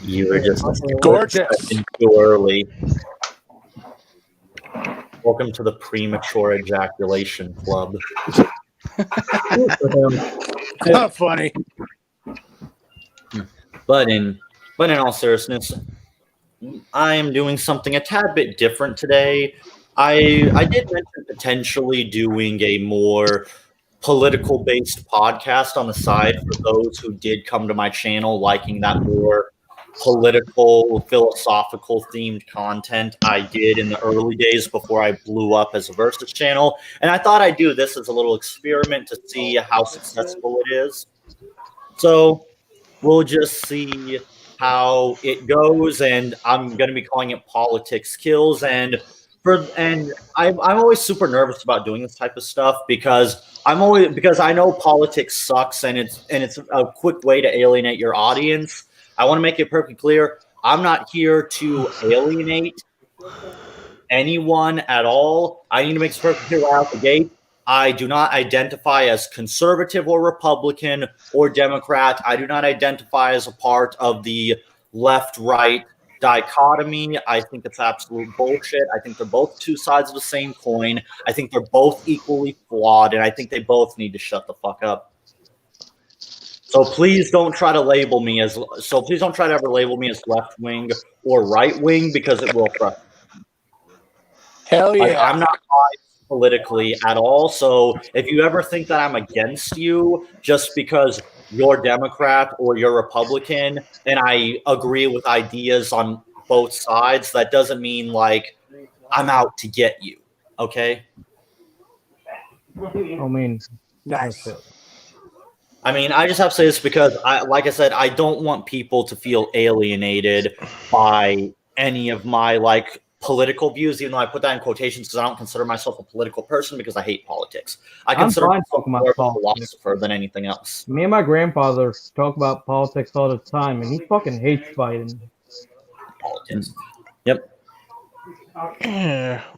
You were just gorgeous. too early. Welcome to the premature ejaculation club. Not funny. But in all seriousness, I am doing something a tad bit different today. I did mention potentially doing a more political-based podcast on the side for those who did come to my channel liking that more political, philosophical themed content I did in the early days before I blew up as a Versus channel. And I thought I'd do this as a little experiment to see how successful it is. So we'll just see how it goes, and I'm going to be calling it Politics Kills. And I'm always super nervous about doing this type of stuff because I know politics sucks, and it's a quick way to alienate your audience. I want to make it perfectly clear: I'm not here to alienate anyone at all. I need to make it perfectly clear right out the gate. I do not identify as conservative or Republican or Democrat. I do not identify as a part of the left-right dichotomy. I think it's absolute bullshit. I think they're both two sides of the same coin. I think they're both equally flawed, and I think they both need to shut the fuck up. So please don't try to label me as left-wing or right-wing, because it will frustrate. Hell yeah. Like, I'm not biased politically at all. So if you ever think that I'm against you just because you're Democrat or you're Republican and I agree with ideas on both sides, that doesn't mean like I'm out to get you. Okay? I mean, Nice. I mean, I just have to say this because, like I said, I don't want people to feel alienated by any of my like political views, even though I put that in quotations because I don't consider myself a political person because I hate politics. I consider myself more of a philosopher than anything else. me and my grandfather talk about politics all the time, and he fucking hates Biden. Politics. Yep.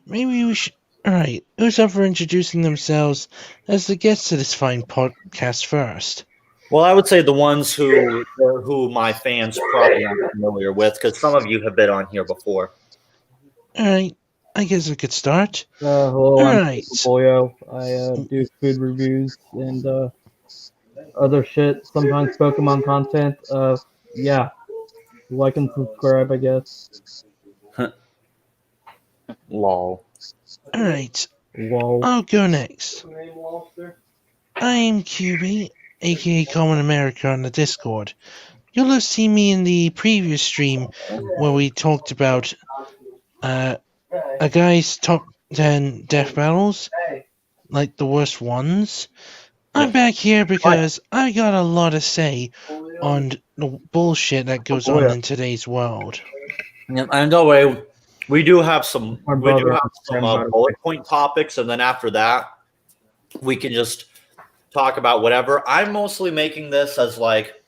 Maybe we should. Alright, who's up for introducing themselves as the guests of this fine podcast first? Well, I would say the ones who my fans probably aren't familiar with, because some of you have been on here before. Alright, I guess I could start. Hello, Alright. I'm Polio. I do food reviews and other shit, sometimes Pokemon content. Yeah. Like and subscribe, I guess. Lol. Alright, Lol. I'll go next. I'm QB, aka Common America on the Discord. You'll have seen me in the previous stream where we talked about a guy's top 10 death battles, like the worst ones. I'm back here because I got a lot to say on the bullshit that goes on in today's world. Yeah, and don't worry, we do have some bullet point topics, and then after that, we can just talk about whatever. I'm mostly making this as like,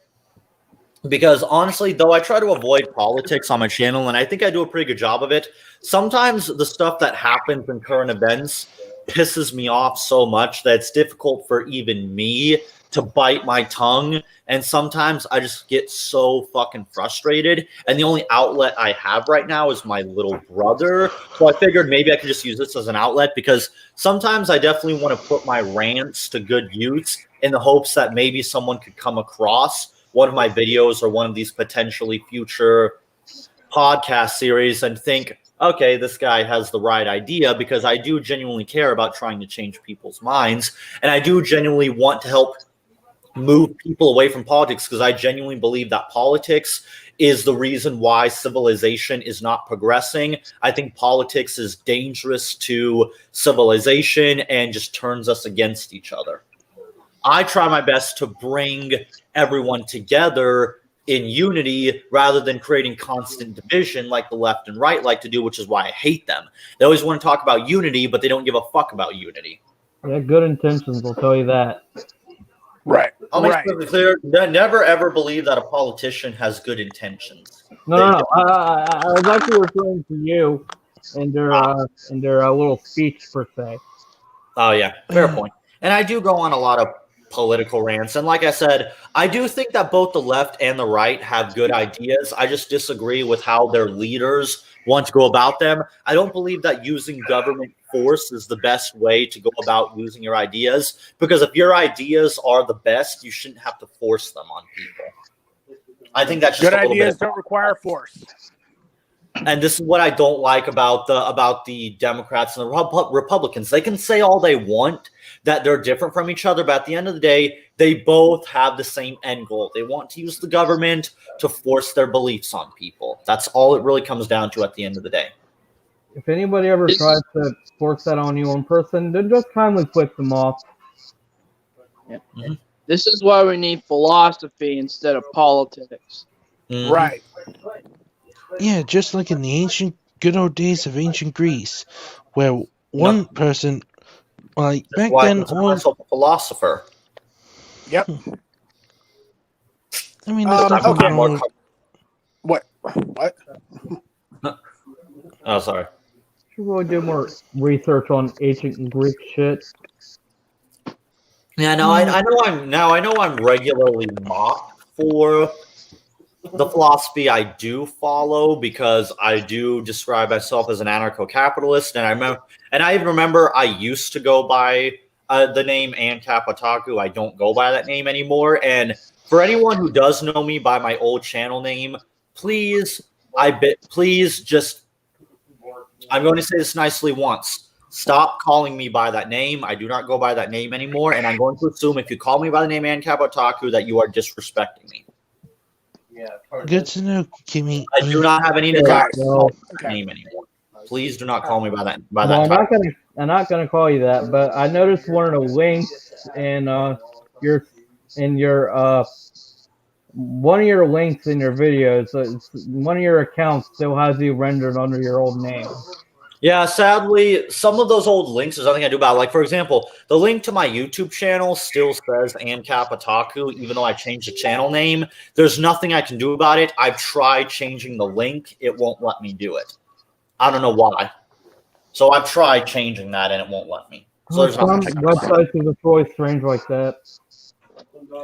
because honestly, though I try to avoid politics on my channel, and I think I do a pretty good job of it, sometimes the stuff that happens in current events pisses me off so much that it's difficult for even me to bite my tongue, and sometimes I just get so fucking frustrated, and the only outlet I have right now is my little brother. So I figured maybe I could just use this as an outlet, because sometimes I definitely want to put my rants to good use in the hopes that maybe someone could come across one of my videos or one of these potentially future podcast series and think, okay, this guy has the right idea, because I do genuinely care about trying to change people's minds, and I do genuinely want to help move people away from politics, because I genuinely believe that politics is the reason why civilization is not progressing. I think politics is dangerous to civilization and just turns us against each other. I try my best to bring everyone together in unity rather than creating constant division like the left and right like to do, which is why I hate them. They always want to talk about unity, but they don't give a fuck about unity. Yeah, good intentions, I'll tell you that. Right. I'll make it clear, never ever believe that a politician has good intentions. No. I was actually referring to you and their little speech per se. Oh yeah, fair point. And I do go on a lot of political rants. And like I said, I do think that both the left and the right have good ideas. I just disagree with how their leaders want to go about them. I don't believe that using government force is the best way to go about using your ideas, because if your ideas are the best, you shouldn't have to force them on people. I think that's just good a little ideas bit. Don't require force. And this is what I don't like about the Democrats and the Republicans. They can say all they want that they're different from each other, but at the end of the day, they both have the same end goal. They want to use the government to force their beliefs on people. That's all it really comes down to at the end of the day. If anybody ever tries to force that on you in person, then just kindly flip them off. Yeah. Mm-hmm. This is why we need philosophy instead of politics. Mm-hmm. Right. Yeah, just like in the good old days of ancient Greece, where one person, like back then, a philosopher. Yep. I mean, there's okay. What? Oh, sorry. Should really do more research on ancient Greek shit. Yeah, no, I know I'm regularly mocked for the philosophy I do follow, because I do describe myself as an anarcho-capitalist, and I even remember I used to go by the name ANCAP Otaku. I don't go by that name anymore. And for anyone who does know me by my old channel name, please just, I'm going to say this nicely once. Stop calling me by that name. I do not go by that name anymore, and I'm going to assume if you call me by the name ANCAP Otaku that you are disrespecting me. Good to know, Kimmy. I do not have any desire to call that name anymore. Please do not call me by that. I'm not gonna call you that, but I noticed one of the links in one of your links in your videos. One of your accounts still has you rendered under your old name. Yeah, sadly, some of those old links, there's nothing I do about it. Like, for example, the link to my YouTube channel still says ANCAP Otaku, even though I changed the channel name. There's nothing I can do about it. I've tried changing the link. It won't let me do it. I don't know why. So I've tried changing that, and it won't let me. So there's some websites are always strange like that.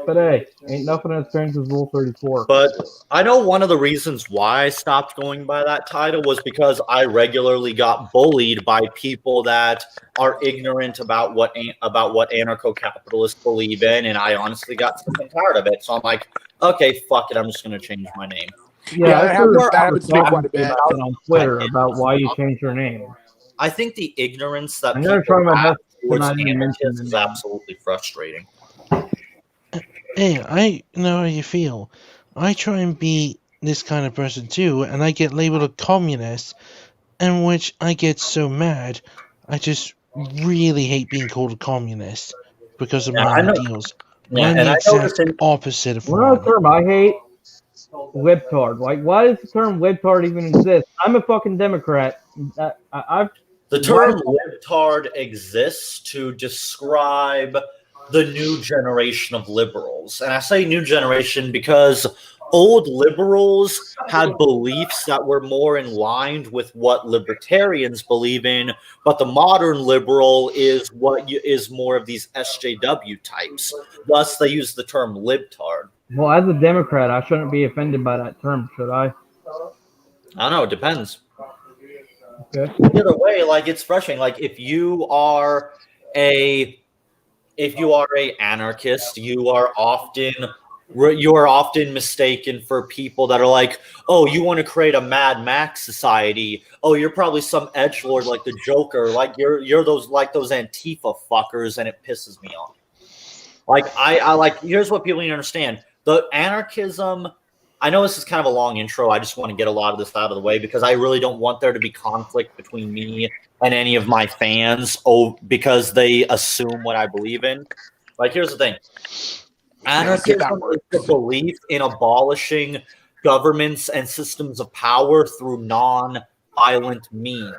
But hey, ain't nothing as strange as Rule 34. But I know one of the reasons why I stopped going by that title was because I regularly got bullied by people that are ignorant about what anarcho-capitalists believe in, and I honestly got sick and tired of it. So I'm like, okay, fuck it, I'm just going to change my name. Yeah, I heard on Twitter about why you changed your name. I think the ignorance that people have towards anarchists is absolutely frustrating. Hey, I know how you feel. I try and be this kind of person too, and I get labeled a communist, in which I get so mad. I just really hate being called a communist because of my ideals. Yeah, I'm the exact opposite of one. Another term I hate, libtard. Like, why does the term libtard even exist? I'm a fucking Democrat. The term libtard exists to describe the new generation of liberals. And I say new generation because old liberals had beliefs that were more in line with what libertarians believe in, but the modern liberal is more of these SJW types. Thus, they use the term libtard. Well, as a Democrat, I shouldn't be offended by that term, should I? I don't know. It depends. Okay. Either way, like, it's frustrating. Like, if you are a anarchist, you are often mistaken for people that are like, oh, you want to create a Mad Max society. Oh, you're probably some edgelord like the Joker. Like you're those Antifa fuckers, and it pisses me off. Like I like, here's what people need to understand. The anarchism, I know this is kind of a long intro. I just want to get a lot of this out of the way because I really don't want there to be conflict between me and any of my fans because they assume what I believe in. Like, here's the thing. Anarchism is the belief in abolishing governments and systems of power through non-violent means.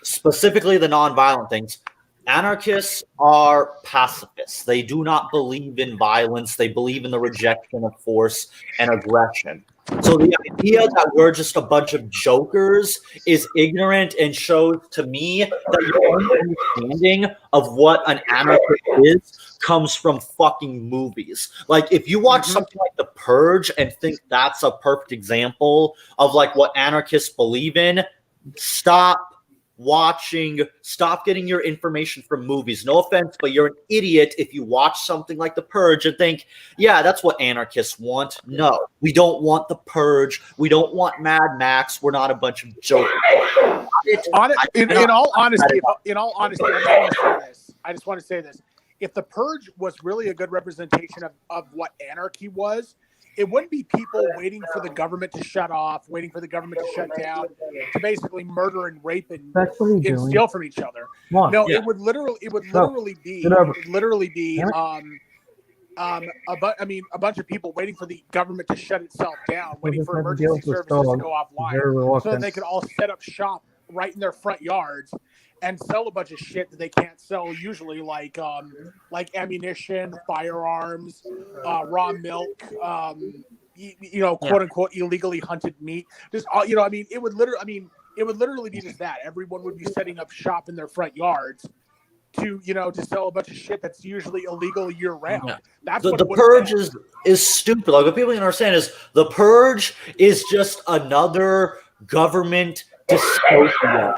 Specifically the non-violent things. Anarchists are pacifists. They do not believe in violence. They believe in the rejection of force and aggression. So the idea that we're just a bunch of jokers is ignorant and shows to me that your understanding of what an anarchist is comes from fucking movies. Like if you watch something like The Purge and think that's a perfect example of like what anarchists believe in, stop getting your information from movies. No offense, but you're an idiot if you watch something like The Purge and think, yeah, that's what anarchists want. No, we don't want The Purge. We don't want Mad Max. We're not a bunch of jokers. In all honesty, I just want to say this. If The Purge was really a good representation of what anarchy was, it wouldn't be people waiting for the government to shut off, waiting for the government to shut down, to basically murder and rape and steal from each other. No, it would literally be a bunch of people waiting for the government to shut itself down, waiting for emergency services to go offline, so that they could all set up shop right in their front yards and sell a bunch of shit that they can't sell usually, like ammunition, firearms, raw milk, quote unquote illegally hunted meat. Just it would literally be just that. Everyone would be setting up shop in their front yards to sell a bunch of shit that's usually illegal year round. Yeah. That's the Purge is stupid. Like what people can understand is The Purge is just another government dystopia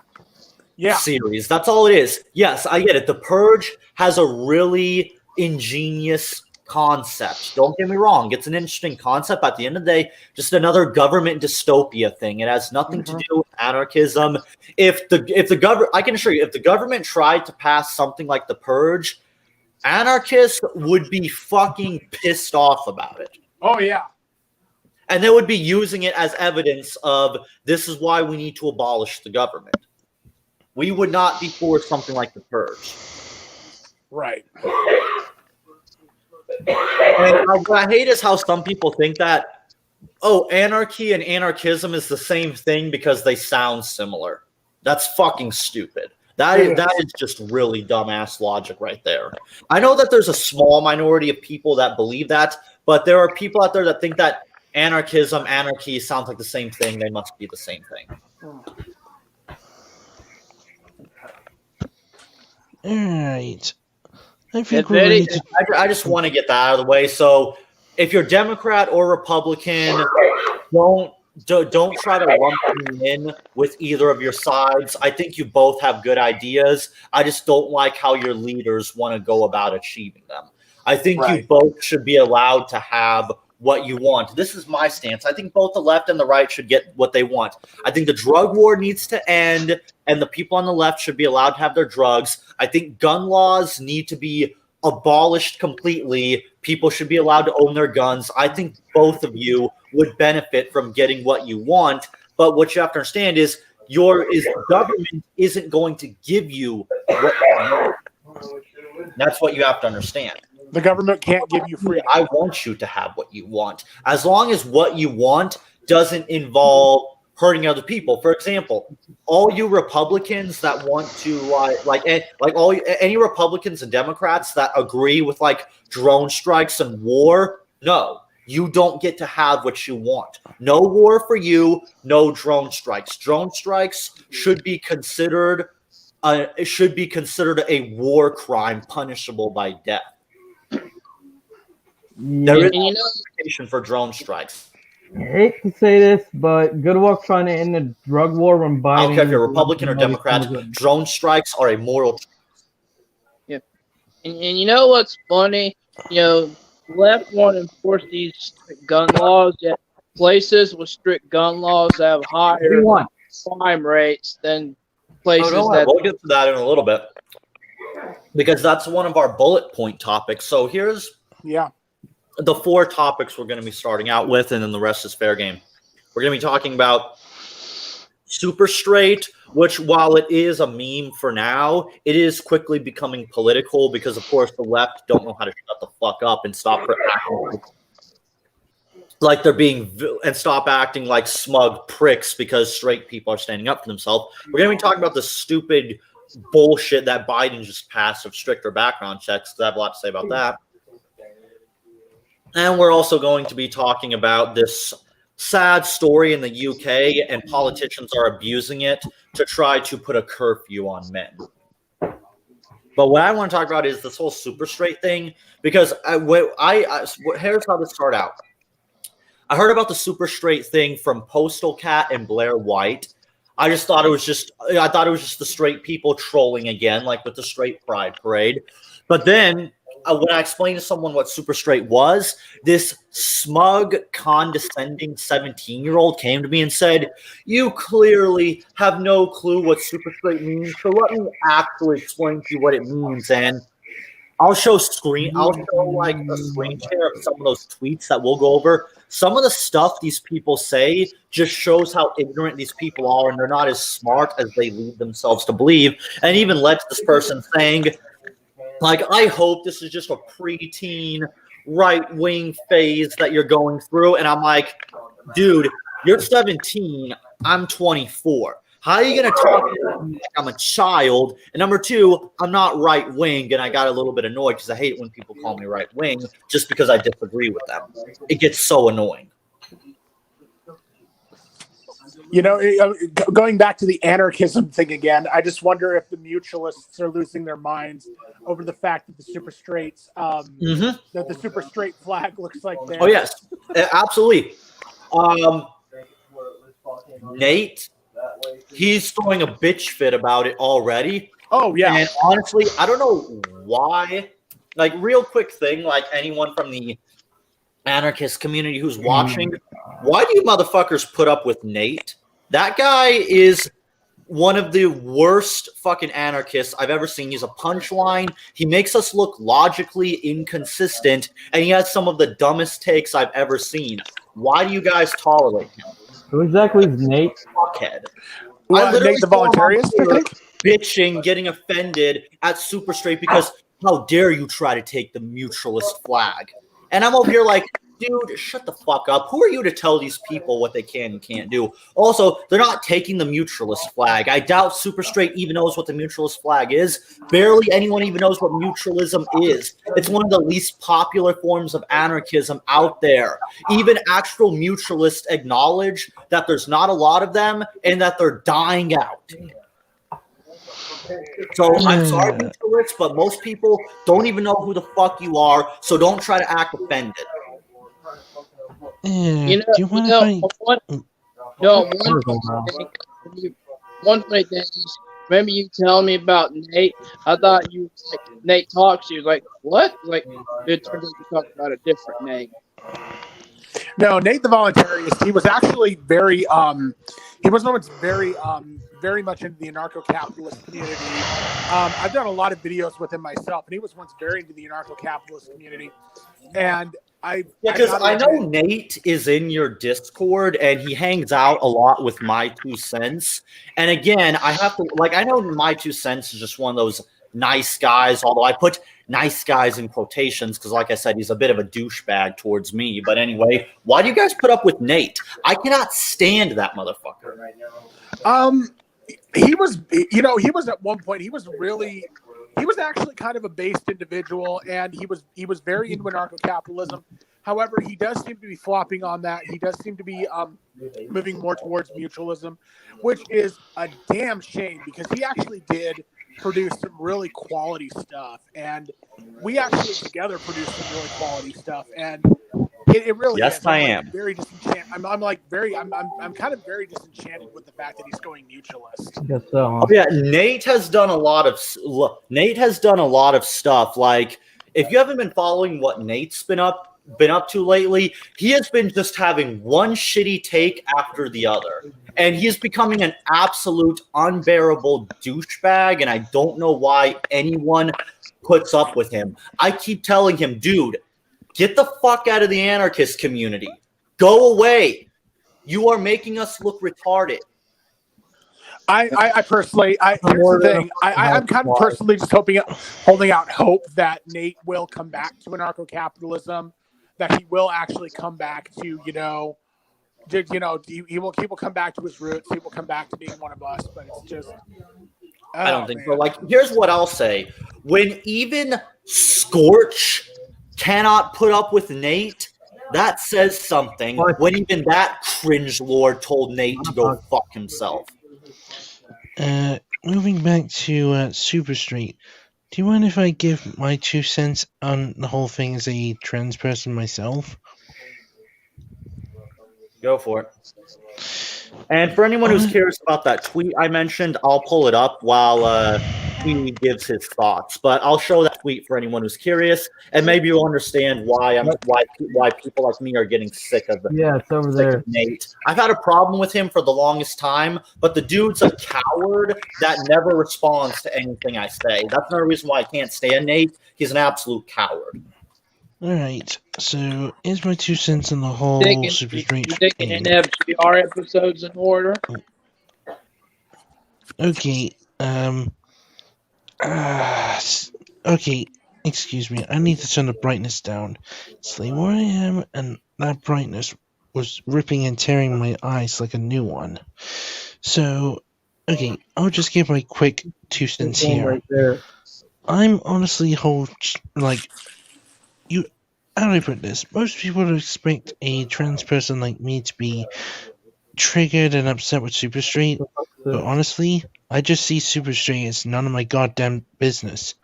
series. That's all it is. Yes, I get it. The Purge has a really ingenious concept. Don't get me wrong. It's an interesting concept. At the end of the day, just another government dystopia thing. It has nothing to do with anarchism. If the government, I can assure you, if the government tried to pass something like The Purge, anarchists would be fucking pissed off about it. Oh yeah. And they would be using it as evidence of this is why we need to abolish the government. We would not be for something like The Purge. Right. And what I hate is how some people think that, anarchy and anarchism is the same thing because they sound similar. That's fucking stupid. That is just really dumbass logic right there. I know that there's a small minority of people that believe that, but there are people out there that think that anarchism, anarchy sounds like the same thing. They must be the same thing. All right. I just want to get that out of the way. So if you're Democrat or Republican, don't try to lump me in with either of your sides. I think you both have good ideas. I just don't like how your leaders want to go about achieving them. I think you both should be allowed to have what you want. This is my stance. I think both the left and the right should get what they want. I think the drug war needs to end, and the people on the left should be allowed to have their drugs. I think gun laws need to be abolished completely. People should be allowed to own their guns. I think both of you would benefit from getting what you want, but what you have to understand is government isn't going to give you what you want. That's what you have to understand. The government can't give you freedom. I want you to have what you want. As long as what you want doesn't involve hurting other people. For example, all you Republicans that want to any Republicans and Democrats that agree with like drone strikes and war, no, you don't get to have what you want. No war for you, no drone strikes. Drone strikes should be considered a war crime punishable by death. There is no justification for drone strikes. I hate to say this, but good luck trying to end the drug war when Biden. I don't care if you're Republican or Democrat. Drone strikes are a moral. Yep. And you know what's funny? Left want to enforce these strict gun laws, yet places with strict gun laws have higher crime rates than places that. We'll get to that in a little bit because that's one of our bullet point topics. So here's the 4 topics we're going to be starting out with, and then the rest is fair game. We're going to be talking about super straight, which while it is a meme for now, it is quickly becoming political because, of course, the left don't know how to shut the fuck up and stop acting like they're being and stop acting like smug pricks because straight people are standing up for themselves. We're going to be talking about the stupid bullshit that Biden just passed of stricter background checks. I have a lot to say about that. And we're also going to be talking about this sad story in the UK, and politicians are abusing it to try to put a curfew on men. But what I want to talk about is this whole super straight thing, because here's how to start out. I heard about the super straight thing from Postal Cat and Blair White. I thought it was just the straight people trolling again, like with the straight pride parade. But then when I explained to someone what super straight was, this smug, condescending 17-year-old came to me and said, "You clearly have no clue what super straight means, so let me actually explain to you what it means." And I'll show like a screen share of some of those tweets that we'll go over. Some of the stuff these people say just shows how ignorant these people are, and they're not as smart as they lead themselves to believe. And even led to this person saying, like, "I hope this is just a preteen right-wing phase that you're going through." And I'm like, dude, you're 17, I'm 24. How are you going to talk to me like I'm a child? And number two, I'm not right-wing, and I got a little bit annoyed because I hate it when people call me right-wing just because I disagree with them. It gets so annoying. You know, going back to the anarchism thing again, I just wonder if the mutualists are losing their minds over the fact that the super straights, that the super straight flag looks like theirs. Oh, yes, absolutely. Nate, he's throwing a bitch fit about it already. Oh, yeah. And honestly, I don't know why. Like, real quick thing, like anyone from the anarchist community who's watching, why do you motherfuckers put up with Nate? That guy is one of the worst fucking anarchists I've ever seen. He's a punchline. He makes us look logically inconsistent, and he has some of the dumbest takes I've ever seen. Why do you guys tolerate him? Who exactly is Nate? Fuckhead. Nate the voluntarist, I think? Bitching, getting offended at super straight because how dare you try to take the mutualist flag? And I'm over here like, dude, shut the fuck up. Who are you to tell these people what they can and can't do? Also, they're not taking the mutualist flag. I doubt super straight even knows what the mutualist flag is. Barely anyone even knows what mutualism is. It's one of the least popular forms of anarchism out there. Even actual mutualists acknowledge that there's not a lot of them and that they're dying out. So I'm sorry, mutualists, but most people don't even know who the fuck you are, so don't try to act offended. One funny thing is, remember you telling me about Nate? I thought you like Nate talks. You was like, what? Like, it turns out you talked about a different Nate. No, Nate the voluntarist. He was actually very he was once very much into the anarcho-capitalist community. I've done a lot of videos with him myself, and he was once very into the anarcho-capitalist community. And because I know Nate is in your Discord and he hangs out a lot with My 2 Cents. And again, I have to I know My 2 Cents is just one of those nice guys, although I put nice guys in quotations because, like I said, he's a bit of a douchebag towards me. But anyway, why do you guys put up with Nate? I cannot stand that motherfucker. He was at one point, he was actually kind of a based individual, and he was very into anarcho-capitalism. However, he does seem to be flopping on that. He does seem to be moving more towards mutualism, which is a damn shame because he actually did produce some really quality stuff, and we actually together produced some really quality stuff, and it really yes, is. I am very disenchanted. I'm kind of very disenchanted with the fact that he's going mutualist. I guess so. Huh? Yeah, Nate has done a lot of stuff. Like, if you haven't been following what Nate's been up to lately, he has been just having one shitty take after the other. And he's becoming an absolute unbearable douchebag, and I don't know why anyone puts up with him. I keep telling him, dude, get the fuck out of the anarchist community. Go away. You are making us look retarded. I personally, here's the thing. I'm kind of personally just holding out hope that Nate will come back to anarcho-capitalism, that he will actually come back to, he will come back to his roots. He will come back to being one of us. But it's just, I don't think so. Like, here's what I'll say: when even Scorch cannot put up with Nate, That says something when even that cringe lord told Nate to go fuck himself. Moving back to Super Street, do you mind if I give my 2 cents on the whole thing as a trans person myself? Go for it. And for anyone who's curious about that tweet I mentioned, I'll pull it up while he gives his thoughts. But I'll show that tweet for anyone who's curious, and maybe you'll understand why people like me are getting sick of it's over there. Nate. I've had a problem with him for the longest time, but the dude's a coward that never responds to anything I say. That's another reason why I can't stand Nate. He's an absolute coward. Alright, so here's my 2 cents on the whole Super Street. You taking NFGR episodes in order? Okay, okay, excuse me, I need to turn the brightness down. See where I am, and that brightness was ripping and tearing my eyes like a new one. So, okay, I'll just give my quick 2 cents here. Right there. I'm honestly how do I put this? Most people would expect a trans person like me to be triggered and upset with Super Street, but honestly, I just see Super Street as none of my goddamn business.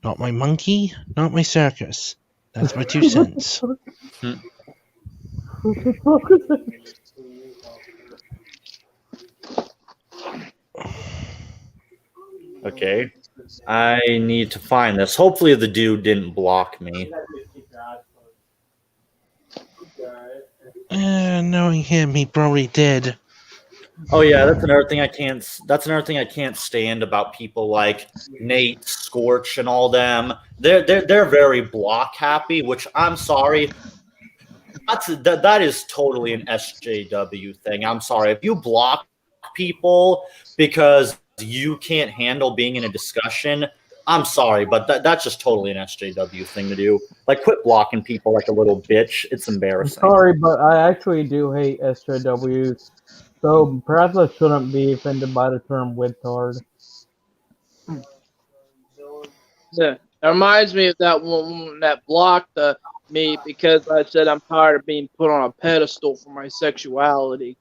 Not my monkey, not my circus. That's my 2 cents. Okay. I need to find this. Hopefully the dude didn't block me. Knowing him, he probably did. Oh yeah, that's another thing I can't stand about people like Nate, Scorch, and all them. They're very block happy, which I'm sorry. That is totally an SJW thing. I'm sorry. If you block people because you can't handle being in a discussion, I'm sorry, but that's just totally an SJW thing to do. Like, quit blocking people like a little bitch. It's embarrassing. I'm sorry, but I actually do hate SJWs. So perhaps I shouldn't be offended by the term "withard." Yeah, it reminds me of that woman that blocked me because I said I'm tired of being put on a pedestal for my sexuality.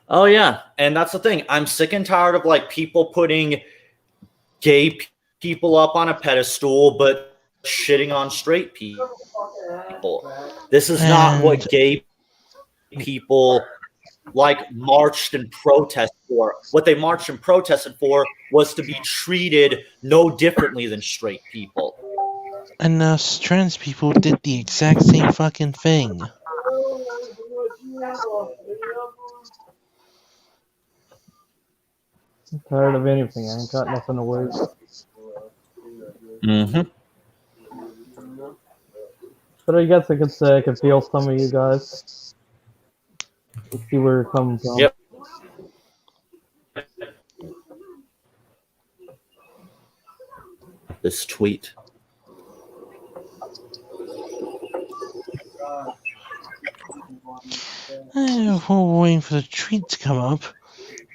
Oh yeah, and that's the thing. I'm sick and tired of like people putting gay people up on a pedestal, but shitting on straight people. This is not what gay people like marched and protested for. What they marched and protested for was to be treated no differently than straight people. And us trans people did the exact same fucking thing. I'm tired of anything. I ain't got nothing to lose. Mm-hmm. But I guess I could say I could feel some of you guys. Let's see where you're coming from. Yep. This tweet. While we're waiting for the tweet to come up,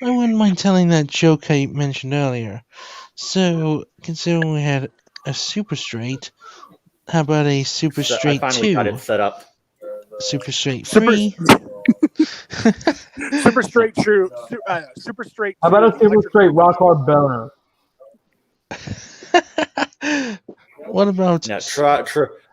I wouldn't mind telling that joke I mentioned earlier. So, considering we had a Super Straight, how about a Super Straight 2? I finally got it set up. Super Straight 3? Super Straight True. Super Straight. How about a Super Straight Rock Hard Boner? What about... Yeah, try.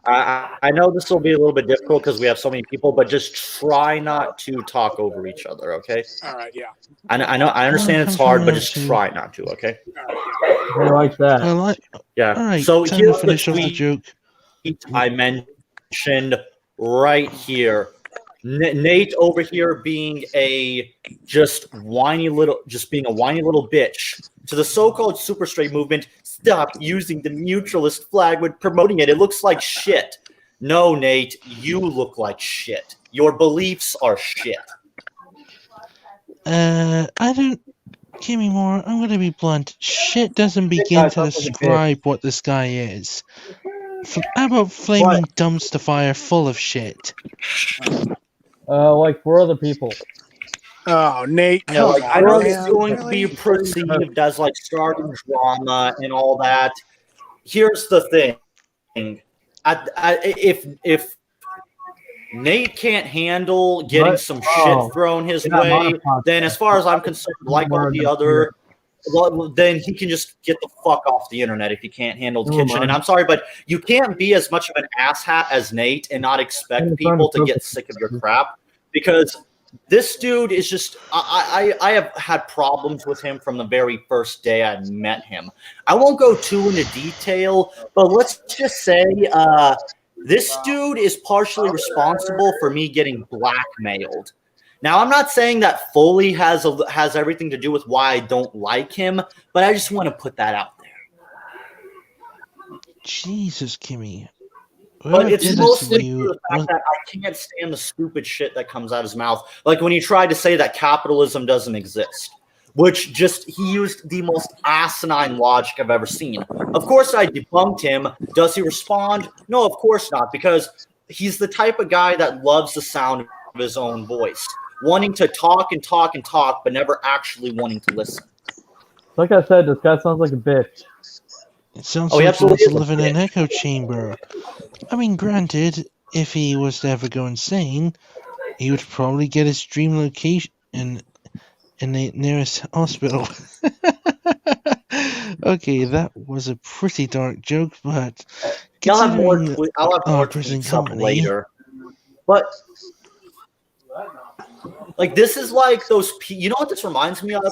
I know this will be a little bit difficult because we have so many people, but just try not to talk over each other, okay? All right, yeah. I understand it's hard, but just try not to, okay? I like that. Yeah. Alright, so time here's to finish the off the tweet joke. I mentioned right here. Nate over here being a whiny little bitch to the so-called super straight movement. Stop using the neutralist flag when promoting it. It looks like shit. No, Nate, you look like shit. Your beliefs are shit. I don't... Kimimorra, I'm gonna be blunt. Shit doesn't begin to describe what this guy is. How about flaming dumpster fire full of shit? Like for other people. Oh, Nate. Yeah, like, I know it's going to be perceived as like starting drama and all that. Here's the thing: if Nate can't handle getting some shit thrown his way, then as far as I'm concerned, like all the other, well, then he can just get the fuck off the internet if he can't handle the kitchen. And I'm sorry, but you can't be as much of an asshat as Nate and not expect people to get sick of your crap, because this dude is just, I have had problems with him from the very first day I met him. I won't go too into detail, but let's just say this dude is partially responsible for me getting blackmailed. Now, I'm not saying that fully has everything to do with why I don't like him, but I just want to put that out there. Jesus, Kimmy. But it's mostly the fact that I can't stand the stupid shit that comes out of his mouth. Like when he tried to say that capitalism doesn't exist, which just, he used the most asinine logic I've ever seen. Of course I debunked him. Does he respond? No, of course not, because he's the type of guy that loves the sound of his own voice, wanting to talk and talk and talk, but never actually wanting to listen. Like I said, this guy sounds like a bitch. It sounds like he wants to live in an echo chamber. I mean, granted, if he was to ever go insane, he would probably get his dream location in the nearest hospital. Okay, that was a pretty dark joke, but I'll have more tweets later. But like, this is like those. You know what this reminds me of?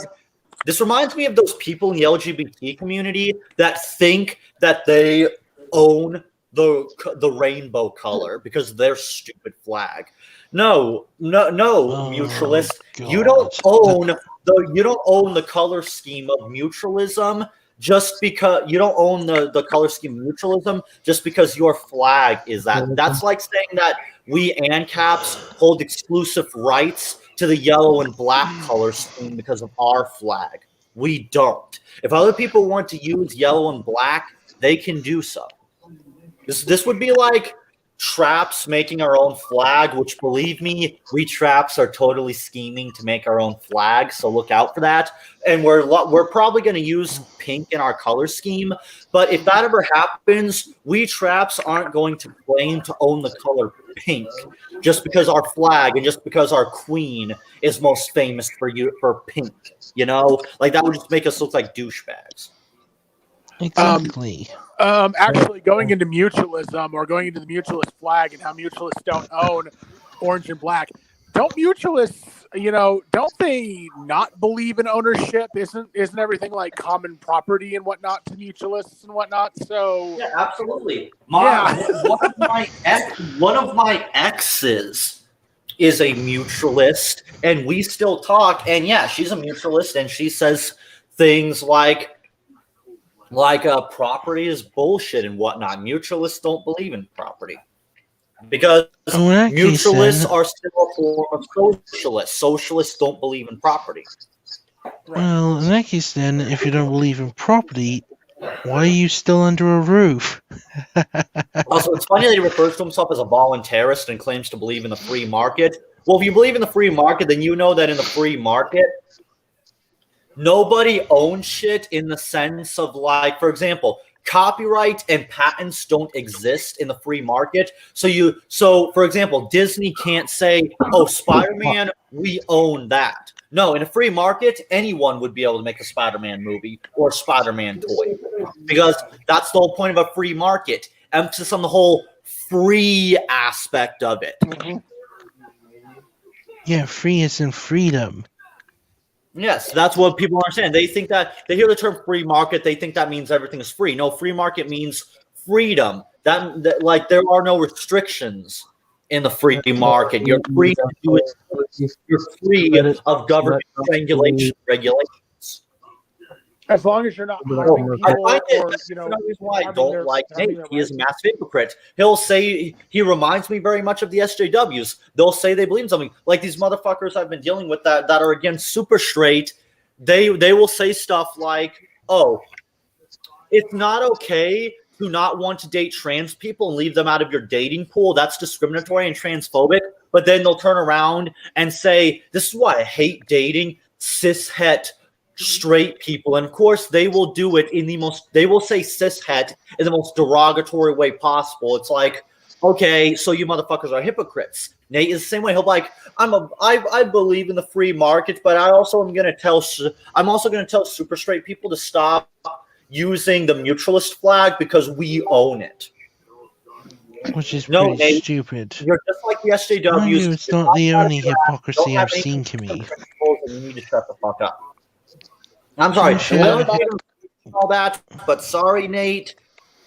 This reminds me of those people in the LGBT community that think that they own the rainbow color because of their stupid flag. No, mutualist. God. You don't own the color scheme of mutualism just because you don't own the color scheme of mutualism just because your flag is that. That's like saying that we ANCAPs hold exclusive rights to the yellow and black color scheme because of our flag. We don't. If other people want to use yellow and black, they can do so. This would be like Traps making our own flag, which, believe me, we Traps are totally scheming to make our own flag, so look out for that. And we're probably going to use pink in our color scheme, but if that ever happens, we Traps aren't going to claim to own the color pink just because our flag and just because our queen is most famous for pink. You know, like that would just make us look like douchebags. Exactly. Actually, going into mutualism or going into the mutualist flag and how mutualists don't own orange and black. Don't mutualists, don't they not believe in ownership? Isn't everything like common property and whatnot to mutualists and whatnot? So yeah, absolutely. One of my exes is a mutualist, and we still talk. And yeah, she's a mutualist, and she says things like property is bullshit and whatnot. Mutualists don't believe in property because mutualists are still a form of socialists. Socialists don't believe in property. Well, in that case, then, if you don't believe in property, why are you still under a roof? Also, it's funny that he refers to himself as a voluntarist and claims to believe in the free market. Well, if you believe in the free market, then you know that in the free market, nobody owns shit in the sense of, like, for example, copyright and patents don't exist in the free market. So for example, Disney can't say, "Oh, Spider-Man, we own that." No, in a free market, anyone would be able to make a Spider-Man movie or Spider-Man toy because that's the whole point of a free market. Emphasis on the whole free aspect of it. Mm-hmm. Yeah, free as in freedom. Yes, that's what people understand. They think that they hear the term free market, they think that means everything is free. No, free market means freedom. That like there are no restrictions in the free market. You're free to do it. You're free of government regulations. As long as you're not harming people, that's the reason why I don't like Nate. He is a massive hypocrite. He'll say, he reminds me very much of the SJWs. They'll say they believe in something. Like these motherfuckers I've been dealing with that are again super straight. They will say stuff like, "Oh, it's not okay to not want to date trans people and leave them out of your dating pool. That's discriminatory and transphobic." But then they'll turn around and say, "This is why I hate dating cishet straight people." And of course they will do it they will say cishet in the most derogatory way possible. It's like, okay, so you motherfuckers are hypocrites. Nate is the same way. He'll be like, I believe in the free market, but I'm also going to tell super straight people to stop using the mutualist flag because we own it. Which is pretty Nate, stupid. You're just like the SJWs. Mind you, it's not the only hypocrisy I've seen, Kimmy. You need to shut the fuck up. I'm sorry. All that, but sorry, Nate.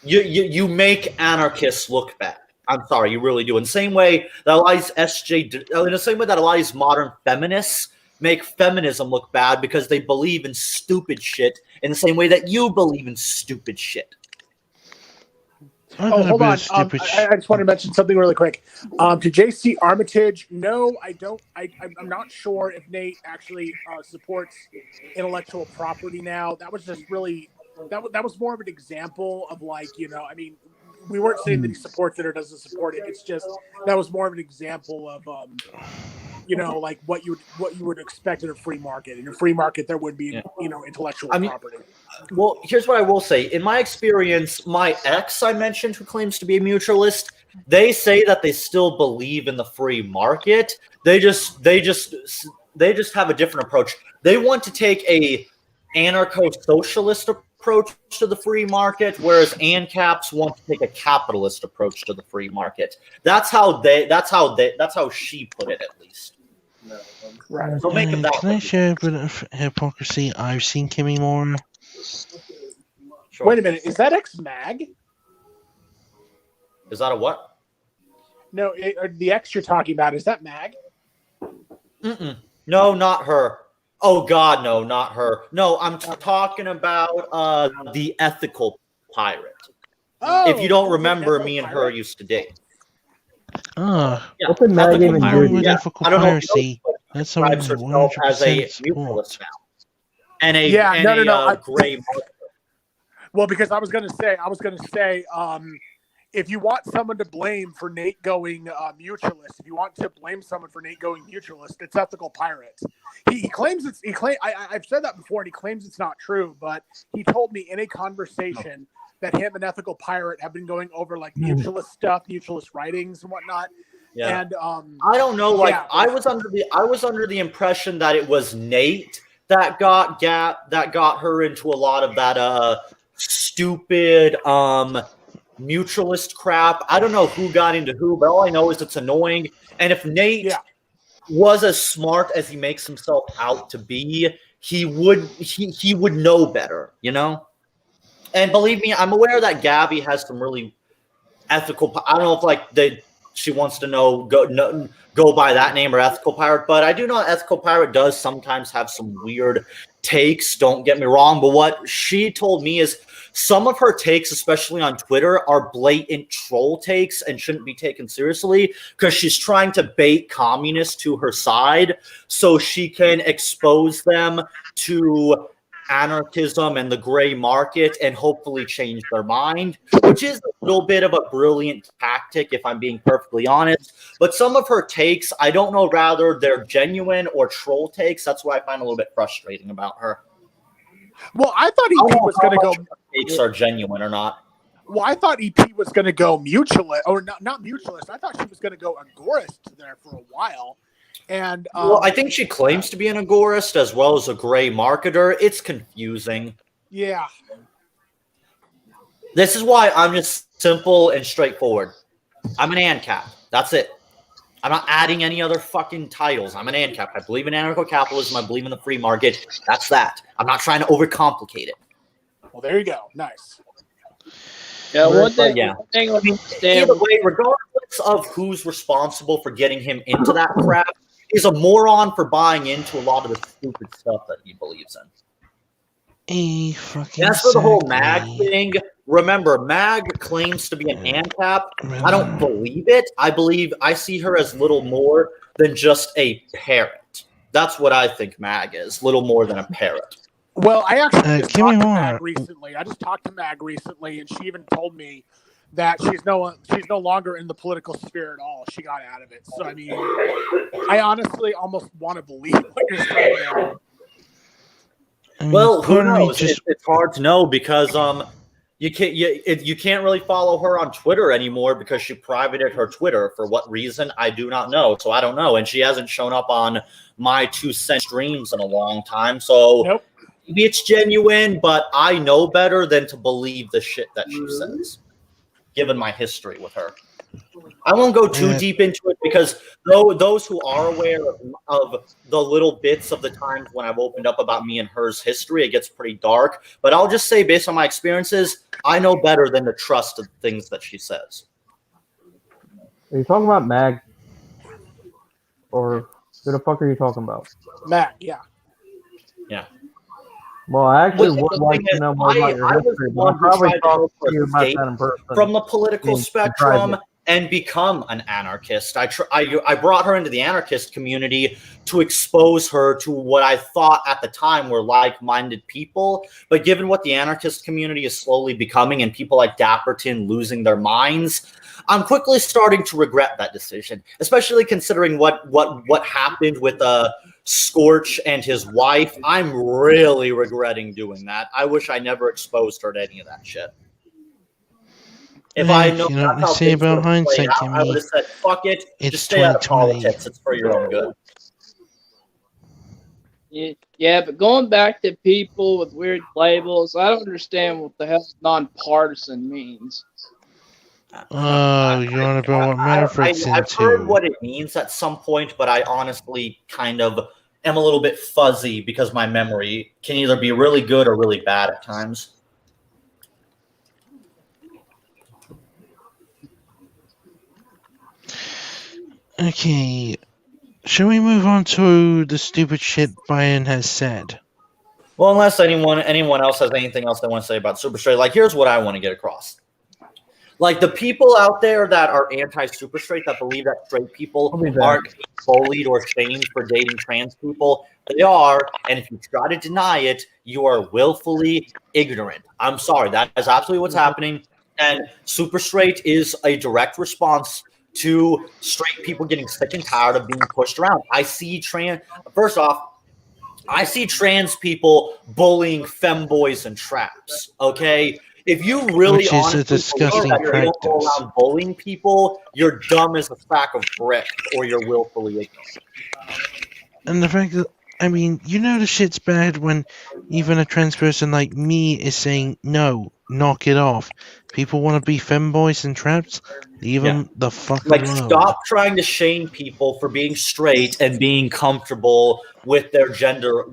You make anarchists look bad. I'm sorry, you really do. In the same way that a lot of modern feminists make feminism look bad because they believe in stupid shit in the same way that you believe in stupid shit. Hold on. I just want to mention something really quick. To JC Armitage, no, I don't. I'm not sure if Nate actually supports intellectual property now. That was just really that was more of an example of we weren't saying that he supports it or doesn't support it. It's just that was more of an example of what you would expect in a free market. In a free market, there would be intellectual property. Well, here's what I will say. In my experience, my ex I mentioned, who claims to be a mutualist, they say that they still believe in the free market. They just have a different approach. They want to take a anarcho-socialist approach to the free market, whereas ANCAPs want to take a capitalist approach to the free market. That's how she put it, at least. Right. So make them that. Can I share a bit of hypocrisy I've seen, Kimimorra? Sure. Wait a minute, is that ex-mag? Is that a what? No, the ex you're talking about, is that mag? Mm-mm. No, not her. Oh, God, no, not her. No, I'm talking about the ethical pirate. Oh, if you don't remember, me and her used to date. Yeah, what's a mag even do? with ethical I don't know. piracy. That's something I Herself as a 100% mutualist support. now. And a gray market. Well, because I was going to say, if you want someone to blame for Nate going mutualist, if you want to blame someone for Nate going mutualist, it's ethical pirates. He claims I've said that before, and he claims it's not true, but he told me in a conversation that him and ethical pirate have been going over like mutualist stuff, mutualist writings and whatnot. Yeah. And I don't know. I was under the impression that it was Nate that got her into a lot of that stupid mutualist crap. I don't know who got into who, but all I know is it's annoying. And if Nate was as smart as he makes himself out to be, he would know better, you know? And believe me, I'm aware that Gabby has some really ethical. I don't know if she wants to go by that name or ethical pirate, but I do know ethical pirate does sometimes have some weird takes. Don't get me wrong, but what she told me is some of her takes, especially on Twitter, are blatant troll takes and shouldn't be taken seriously because she's trying to bait communists to her side so she can expose them to anarchism and the gray market and hopefully change their mind, which is a little bit of a brilliant tactic, if I'm being perfectly honest. But some of her takes, I don't know whether they're genuine or troll takes. That's what I find a little bit frustrating about her. Well, I thought EP was going to go. Takes are genuine or not. Well, I thought EP was going to go mutualist, or not mutualist. I thought she was going to go agorist there for a while. And well, I think she claims to be an agorist as well as a gray marketer. It's confusing. Yeah. This is why I'm just simple and straightforward. I'm an ANCAP. That's it. I'm not adding any other fucking titles. I'm an ANCAP. I believe in anarcho-capitalism. I believe in the free market. That's that. I'm not trying to overcomplicate it. Well, there you go. Nice. Yeah, one thing. Either way, regardless of who's responsible for getting him into that crap, he's a moron for buying into a lot of the stupid stuff that he believes in. As for the whole MAG thing, remember, MAG claims to be an ANCAP. I don't believe it. I see her as little more than just a parrot. That's what I think MAG is, little more than a parrot. Well, I actually just talked to Mag recently. I just talked to Mag recently, and she even told me that she's no longer in the political sphere at all. She got out of it. So, I mean, I honestly almost want to believe what you're saying there. Well, who knows? It's hard to know because you can't really follow her on Twitter anymore because she privated her Twitter. For what reason, I do not know. So I don't know. And she hasn't shown up on my 2 cent streams in a long time. So Nope. maybe it's genuine, but I know better than to believe the shit that she says, given my history with her. I won't go too deep into it because those who are aware of the little bits of the times when I've opened up about me and her's history, it gets pretty dark. But I'll just say, based on my experiences, I know better than to trust the things that she says. Are you talking about Mag? Or who the fuck are you talking about? Mac, yeah. Yeah. Well, I actually would like to know more about your history, but I'll probably talk to you about that in person. From the political spectrum and become an anarchist. I brought her into the anarchist community to expose her to what I thought at the time were like-minded people. But given what the anarchist community is slowly becoming and people like Dapperton losing their minds, I'm quickly starting to regret that decision, especially considering what happened with Scorch and his wife. I'm really regretting doing that. I wish I never exposed her to any of that shit. If I know what they say about hindsight, I would have said, fuck it, just stay out of politics. It's for your own good. Yeah, but going back to people with weird labels, I don't understand what the hell nonpartisan means. Oh, you're on about what Maverick's into. I've heard what it means at some point, but I honestly kind of am a little bit fuzzy because my memory can either be really good or really bad at times. Okay, shall we move on to the stupid shit Biden has said? Well, unless anyone else has anything else they want to say about Super Straight, like, here's what I want to get across. Like, the people out there that are anti-super straight, that believe that straight people aren't bullied or shamed for dating trans people, they are, and if you try to deny it, you are willfully ignorant. I'm sorry, that is absolutely what's happening, and super straight is a direct response to straight people getting sick and tired of being pushed around. I see trans people bullying femboys and traps, okay? If you really Which is a disgusting practice. Go around bullying people, you're dumb as a sack of bricks, or you're willfully ignorant. And the fact that, I mean, you know the shit's bad when even a trans person like me is saying, no, knock it off. People want to be femboys and traps? Leave them the fuck alone. Stop trying to shame people for being straight and being comfortable with their gender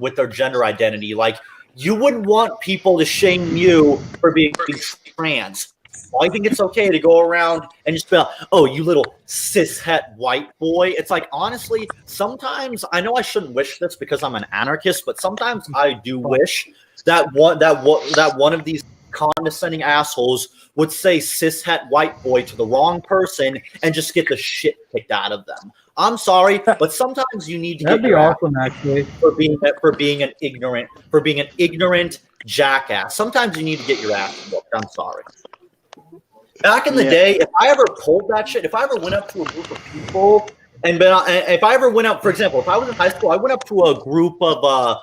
identity. Like, you wouldn't want people to shame you for being trans. I think it's okay to go around and just be like, oh, you little cishet white boy. It's like, honestly, sometimes, I know I shouldn't wish this because I'm an anarchist, but sometimes I do wish that one of these condescending assholes would say cishet white boy to the wrong person and just get the shit kicked out of them. I'm sorry, but sometimes you need to That'd get be awesome, actually, for being an ignorant jackass. Sometimes you need to get your ass whooped. I'm sorry. Back in the day, if I ever pulled that shit, if I ever went up to a group of people if I ever went up, for example, if I was in high school, I went up to a group of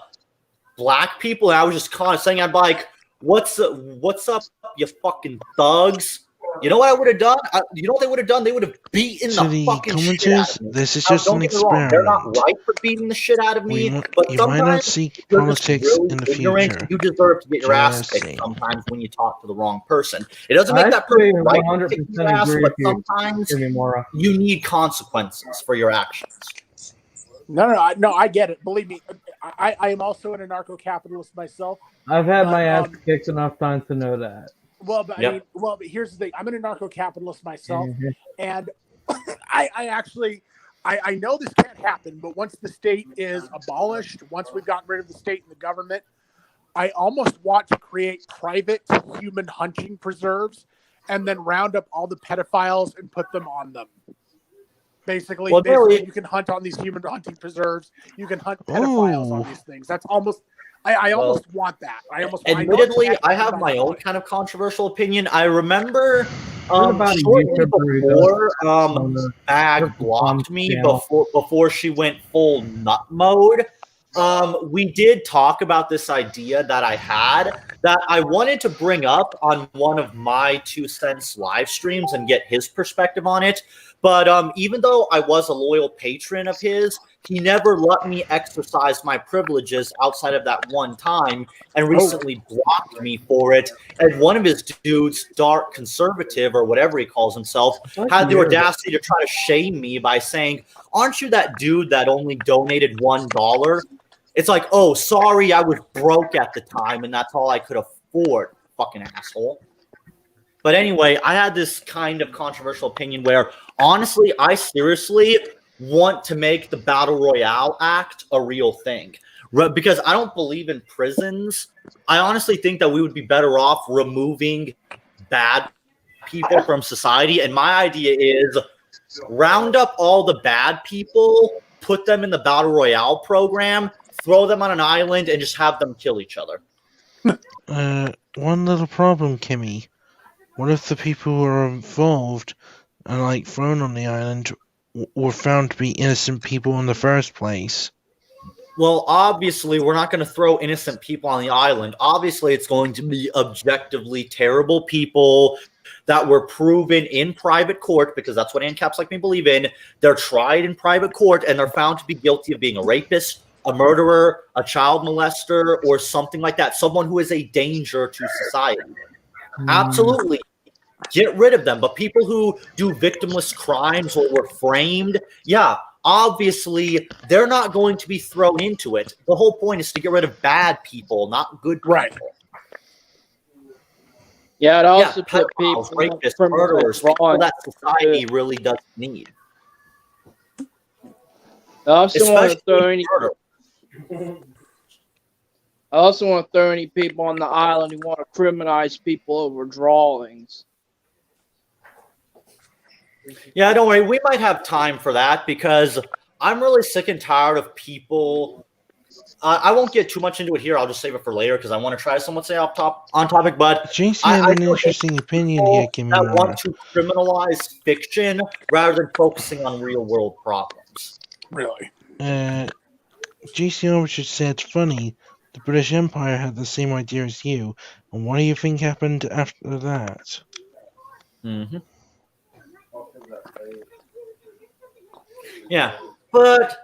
black people and I was just kind of saying, I'd be like, what's up, you fucking thugs? You know what I would have done? You know what they would have done? They would have beaten the fucking shit out of me. This is just an experiment. They're not right for beating the shit out of me, but you might not see politics in the future. You deserve to get your ass kicked sometimes when you talk to the wrong person. It doesn't make that person right to kick your ass, but sometimes you need consequences for your actions. No, I get it. Believe me, I am also an anarcho-capitalist myself. I've had my ass kicked enough times to know that. Well, but but here's the thing. I'm an anarcho-capitalist myself, and I know this can't happen, but once the state is abolished, once we've gotten rid of the state and the government, I almost want to create private human hunting preserves and then round up all the pedophiles and put them on them. Basically, you can hunt on these human hunting preserves. You can hunt pedophiles on these things. That's almost... I almost want that. Admittedly, I have my own kind of controversial opinion. I remember shortly before Mag blocked me, before she went full nut mode, we did talk about this idea that I had that I wanted to bring up on one of my 2 cents live streams and get his perspective on it. But even though I was a loyal patron of his, he never let me exercise my privileges outside of that one time and recently blocked me for it. And one of his dudes, dark conservative or whatever he calls himself, had the audacity to try to shame me by saying, "Aren't you that dude that only donated $1?" It's like, oh, sorry, I was broke at the time and that's all I could afford, fucking asshole. But anyway, I had this kind of controversial opinion where, honestly, I seriously want to make the Battle Royale Act a real thing. Because I don't believe in prisons. I honestly think that we would be better off removing bad people from society. And my idea is round up all the bad people, put them in the Battle Royale program, throw them on an island, and just have them kill each other. One little problem, Kimmy. What if the people who are involved and like thrown on the island were found to be innocent people in the first place? Well, obviously, we're not going to throw innocent people on the island. Obviously, it's going to be objectively terrible people that were proven in private court, because that's what ANCAPs like me believe in. They're tried in private court, and they're found to be guilty of being a rapist, a murderer, a child molester, or something like that. Someone who is a danger to society. Absolutely. Get rid of them. But people who do victimless crimes or were framed, yeah, obviously they're not going to be thrown into it. The whole point is to get rid of bad people, not good people. Right. Yeah, it also put people, rapists, murderers, people that society really doesn't need. I also want to throw any people on the island who want to criminalize people over drawings. Yeah, don't worry. We might have time for that because I'm really sick and tired of people. I won't get too much into it here. I'll just save it for later because I want to try somewhat say on topic. But JC had an interesting opinion here, Kimimorra, that want to criminalize fiction rather than focusing on real world problems. Really? JC Overture said, "It's funny. The British Empire had the same idea as you, and what do you think happened after that?" Mm-hmm. Yeah, but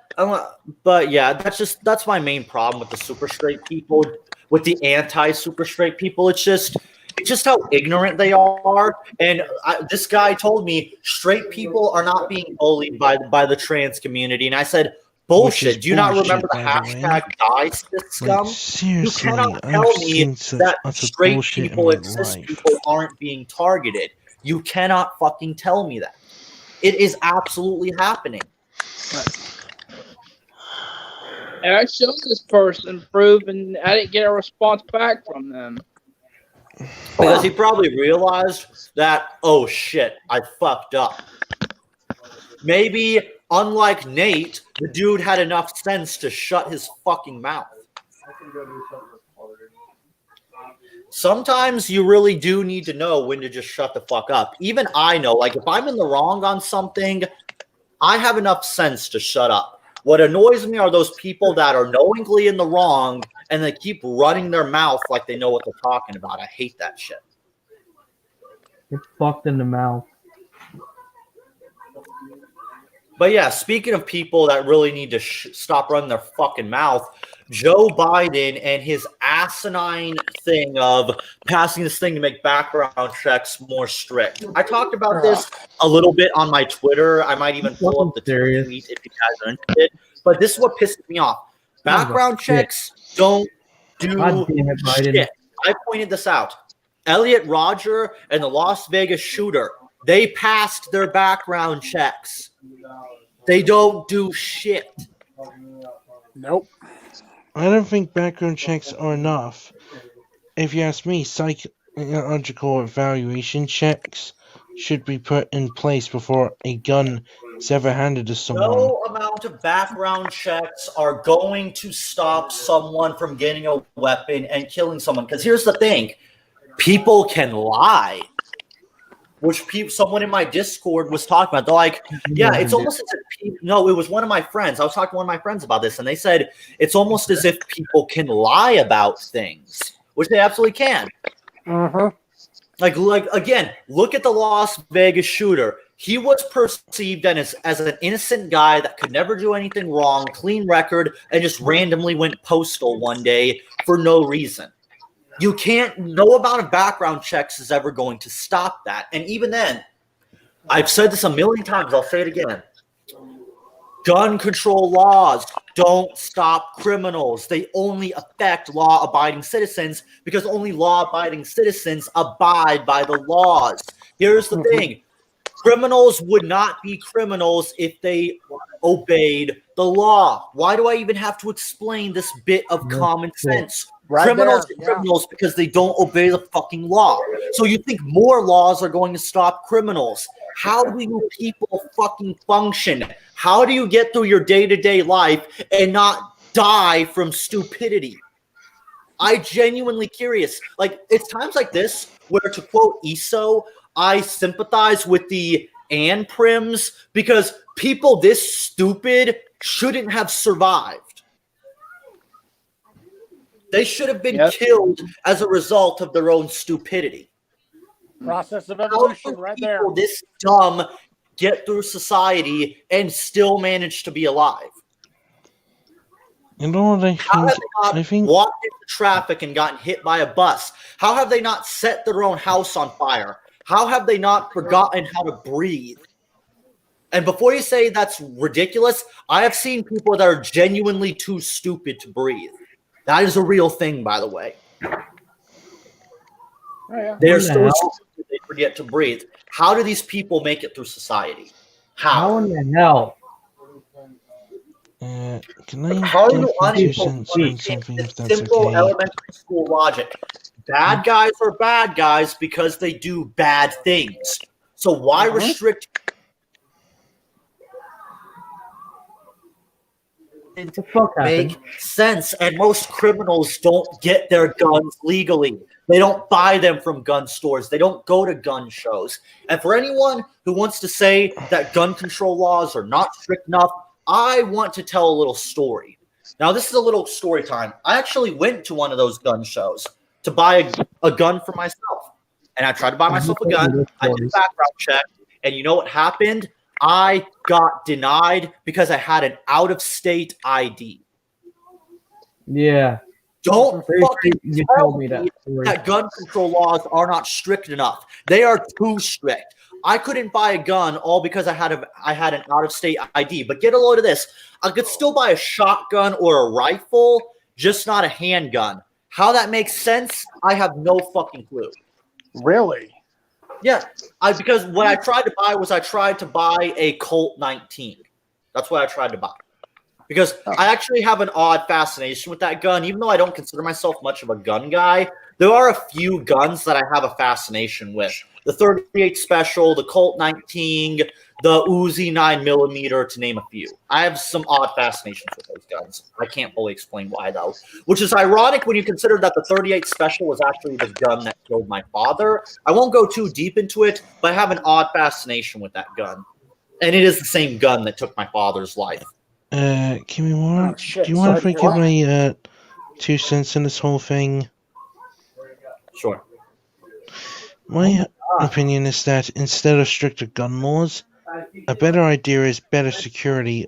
yeah, that's my main problem with the super straight people, with the anti-super straight people. It's just how ignorant they are. And this guy told me straight people are not being bullied by the trans community, and I said, bullshit. Do you not remember the hashtag #DieScum? Seriously, you cannot tell me that straight people and cis people aren't being targeted. You cannot fucking tell me that. It is absolutely happening. And I showed this person proof, and I didn't get a response back from them. Because he probably realized that, oh shit, I fucked up. Maybe, unlike Nate, the dude had enough sense to shut his fucking mouth. Sometimes you really do need to know when to just shut the fuck up. Even I know, like, if I'm in the wrong on something, I have enough sense to shut up. What annoys me are those people that are knowingly in the wrong and they keep running their mouth like they know what they're talking about. I hate that shit. Get fucked in the mouth. But yeah, speaking of people that really need to stop running their fucking mouth, Joe Biden and his asinine thing of passing this thing to make background checks more strict. I talked about this a little bit on my Twitter. I might even pull up the tweet if you guys are interested. But this is what pisses me off. Background checks don't do shit. I pointed this out. Elliot Rodger and the Las Vegas shooter, they passed their background checks. They don't do shit. Nope. I don't think background checks are enough. If you ask me, psychological evaluation checks should be put in place before a gun is ever handed to someone. No amount of background checks are going to stop someone from getting a weapon and killing someone. Because here's the thing. People can lie. which someone in my Discord was talking about. They're like, yeah, it's almost as if no, it was one of my friends. I was talking to one of my friends about this, and they said it's almost as if people can lie about things, which they absolutely can. Like again, look at the Las Vegas shooter. He was perceived as an innocent guy that could never do anything wrong, clean record, and just randomly went postal one day for no reason. You can't, no amount of background checks is ever going to stop that. And even then, I've said this a million times, I'll say it again. Gun control laws don't stop criminals. They only affect law-abiding citizens because only law-abiding citizens abide by the laws. Here's the thing. Criminals would not be criminals if they obeyed the law. Why do I even have to explain this bit of common sense? Criminals are criminals because they don't obey the fucking law. So you think more laws are going to stop criminals? How do you people fucking function? How do you get through your day-to-day life and not die from stupidity? I genuinely curious. Like, it's times like this where, to quote ESO, I sympathize with the Prims because people this stupid shouldn't have survived. They should have been killed as a result of their own stupidity. Process of evolution right there. This dumb get through society and still manage to be alive. You know what I think walked into traffic and gotten hit by a bus? How have they not set their own house on fire? How have they not forgotten how to breathe? And before you say that's ridiculous, I have seen people that are genuinely too stupid to breathe. That is a real thing, by the way. They are so stupid they forget to breathe. How do these people make it through society? How in the hell? Can I How do you something if that's simple okay? elementary school logic? Bad guys are bad guys because they do bad things. So why restrict? Make sense. And most criminals don't get their guns legally. They don't buy them from gun stores. They don't go to gun shows. And for anyone who wants to say that gun control laws are not strict enough, I want to tell a little story. Now, this is a little story time. I actually went to one of those gun shows to buy a gun for myself. And I tried to buy myself a gun. I did a background check. And you know what happened? I got denied because I had an out-of-state ID. Yeah. Don't fucking tell me that gun control laws are not strict enough. They are too strict. I couldn't buy a gun all because I had an out-of-state ID. But get a load of this. I could still buy a shotgun or a rifle, just not a handgun. How that makes sense, I have no fucking clue. Really? Yeah, because what I tried to buy a Colt 19. That's what I tried to buy. Because I actually have an odd fascination with that gun. Even though I don't consider myself much of a gun guy, there are a few guns that I have a fascination with. The 38 Special, the Colt 19, the Uzi 9mm, to name a few. I have some odd fascinations with those guns. I can't fully explain why, though. Which is ironic when you consider that the 38 Special was actually the gun that killed my father. I won't go too deep into it, but I have an odd fascination with that gun. And it is the same gun that took my father's life. Kimimorra, do you want to give my 2 cents in this whole thing? Sure. My opinion is that instead of stricter gun laws, a better idea is better security.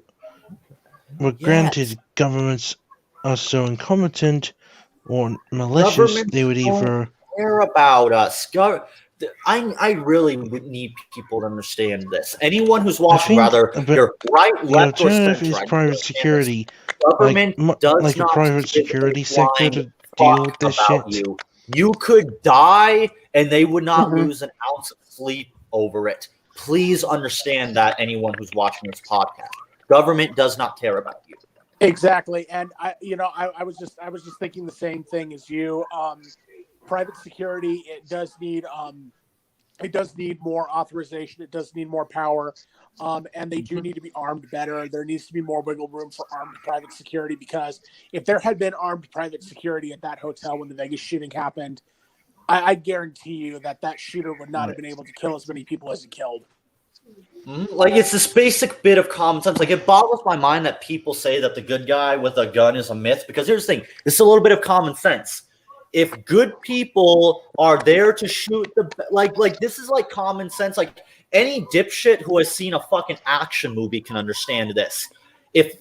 Well, granted, governments are so incompetent or malicious, they would either care about us. I really would need people to understand this. Anyone who's watching, rather, you're right, left, the alternative is private security. Government does like a not private security sector to deal with this shit. You could die, and they would not lose an ounce of sleep over it. Please understand that, anyone who's watching this podcast. Government does not care about you. Exactly, and I was just thinking the same thing as you. Private security, it does need more authorization. It does need more power, and they do need to be armed better. There needs to be more wiggle room for armed private security, because if there had been armed private security at that hotel when the Vegas shooting happened, I guarantee you that shooter would not have been able to kill as many people as he killed. Like, it's this basic bit of common sense. Like, it boggles my mind that people say that the good guy with a gun is a myth, because here's the thing. It's a little bit of common sense. If good people are there to shoot like this is like common sense. Like, any dipshit who has seen a fucking action movie can understand this. If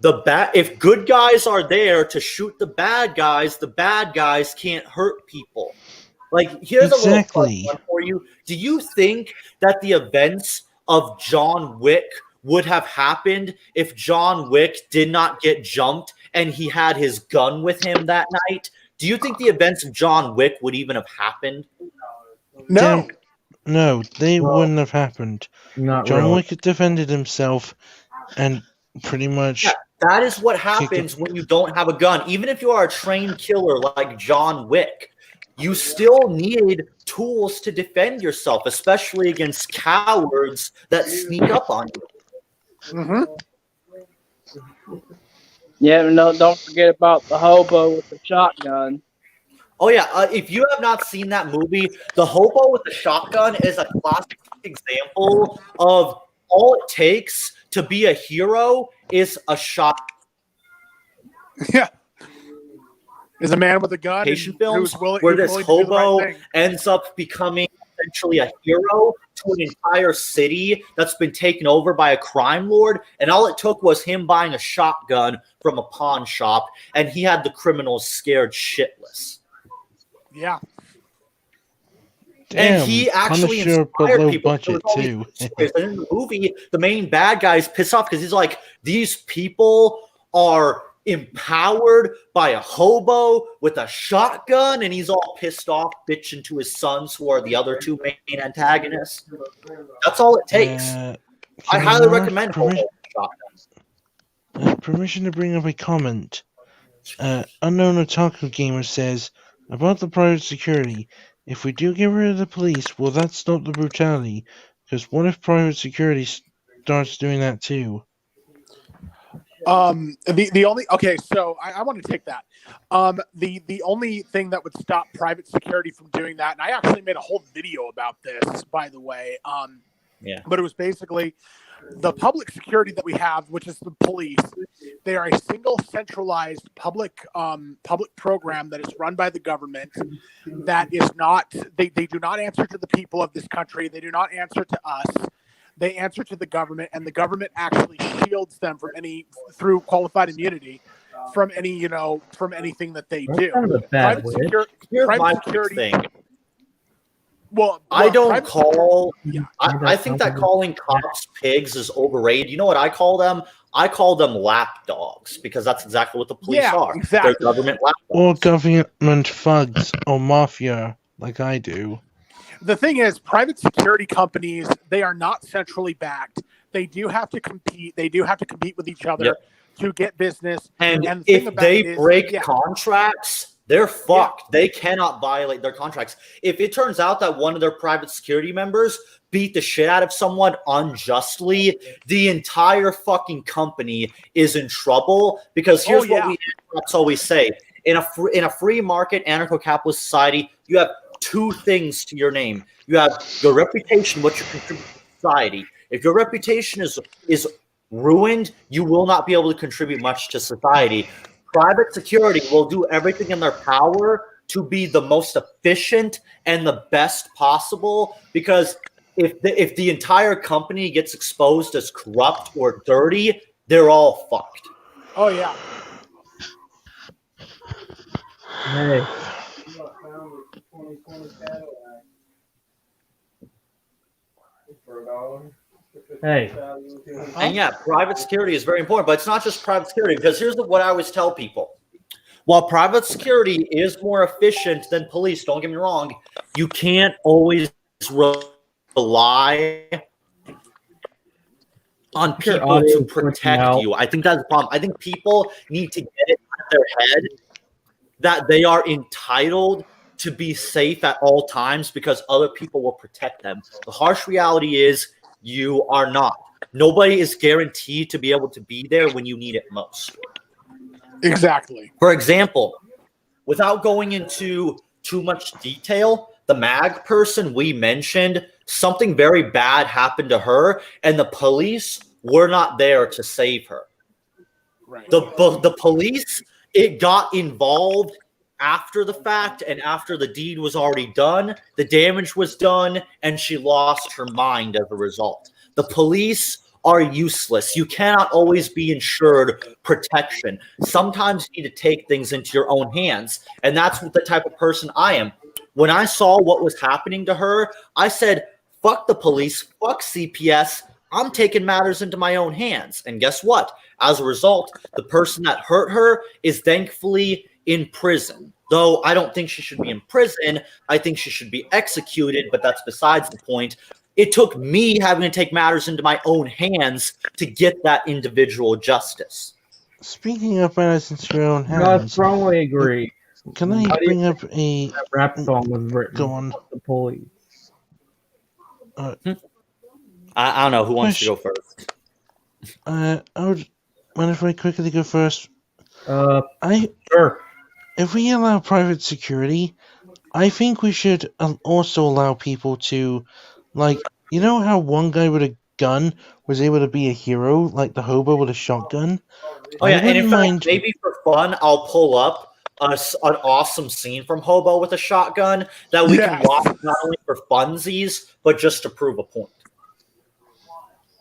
good guys are there to shoot the bad guys can't hurt people. Like, here's a little fun one for you. Do you think that the events of John Wick would have happened if John Wick did not get jumped and he had his gun with him that night? Do you think the events of John Wick would even have happened? No. No, they wouldn't have happened. Not John really. Wick defended himself and pretty much... Yeah, that is what happens when you don't have a gun. Even if you are a trained killer like John Wick, you still need tools to defend yourself, especially against cowards that sneak up on you. Mm-hmm. Yeah, no, don't forget about the hobo with the shotgun. Oh, yeah. If you have not seen that movie, The Hobo with the Shotgun is a classic example of all it takes to be a hero is a shot. Yeah. Is a man with a gun Films where this hobo ends up becoming essentially a hero to an entire city that's been taken over by a crime lord, and all it took was him buying a shotgun from a pawn shop, and he had the criminals scared shitless. Yeah. Damn, and he actually inspired people. Budget too. And in the movie, the main bad guy is pissed off because he's like, these people are empowered by a hobo with a shotgun, and he's all pissed off, bitching to his sons, who are the other two main antagonists. That's all it takes. I highly recommend Hobo with a Shotgun. Permission to bring up a comment. Unknown Otaku Gamer says, about the private security, if we do get rid of the police, will that stop the brutality? Because what if private security starts doing that too? The only so I want to take that. The only thing that would stop private security from doing that, and I actually made a whole video about this, by the way. But it was basically the public security that we have, which is the police. They are a single centralized public program that is run by the government. That is not they do not answer to the people of this country. They do not answer to us. They answer to the government, and the government actually shields them from through qualified immunity from anything that they do. Kind of a bad private security thing. Well, I don't call. Yeah. I think that calling cops pigs is overrated. You know what I call them? I call them lapdogs, because that's exactly what the police are. Exactly. They're government lapdogs. Or government thugs or mafia, like I do. The thing is, private security companies, they are not centrally backed. They do have to compete. They do have to compete with each other to get business. And the if they break contracts, they're fucked. They cannot violate their contracts. If it turns out that one of their private security members beat the shit out of someone unjustly, the entire fucking company is in trouble, because here's what we always say. In a free market anarcho-capitalist society, you have two things to your name. You have your reputation, what you contribute to society. If your reputation is ruined, you will not be able to contribute much to society. Private security will do everything in their power to be the most efficient and the best possible, because if the entire company gets exposed as corrupt or dirty, they're all fucked. Oh yeah. Hey. Hey. And yeah, private security is very important, but it's not just private security, because here's what I always tell people. While private security is more efficient than police, don't get me wrong, you can't always rely on people to protect you. I think that's the problem. I think people need to get it out of their head that they are entitled to be safe at all times because other people will protect them. The harsh reality is you are not. Nobody is guaranteed to be able to be there when you need it most. Exactly. For example, without going into too much detail, the MAG person we mentioned, something very bad happened to her, and the police were not there to save her. Right. The police, it got involved after the fact, and after the deed was already done, the damage was done, and she lost her mind as a result. The police are useless. You cannot always be ensured protection. Sometimes you need to take things into your own hands, and that's the type of person I am. When I saw what was happening to her, I said, fuck the police, fuck CPS, I'm taking matters into my own hands. And guess what? As a result, the person that hurt her is thankfully in prison. Though I don't think she should be in prison. I think she should be executed, but that's besides the point. It took me having to take matters into my own hands to get that individual justice. Speaking of matters into your own hands, I strongly agree. Can I bring up a that rap song was written? Go on. The police. I don't know who wants to go first. I would mind if I quickly go first. Sure. If we allow private security, I think we should also allow people to, like, you know how one guy with a gun was able to be a hero, like the hobo with a shotgun? Oh yeah, and in fact, maybe for fun, I'll pull up an awesome scene from Hobo with a shotgun that we can watch not only for funsies, but just to prove a point.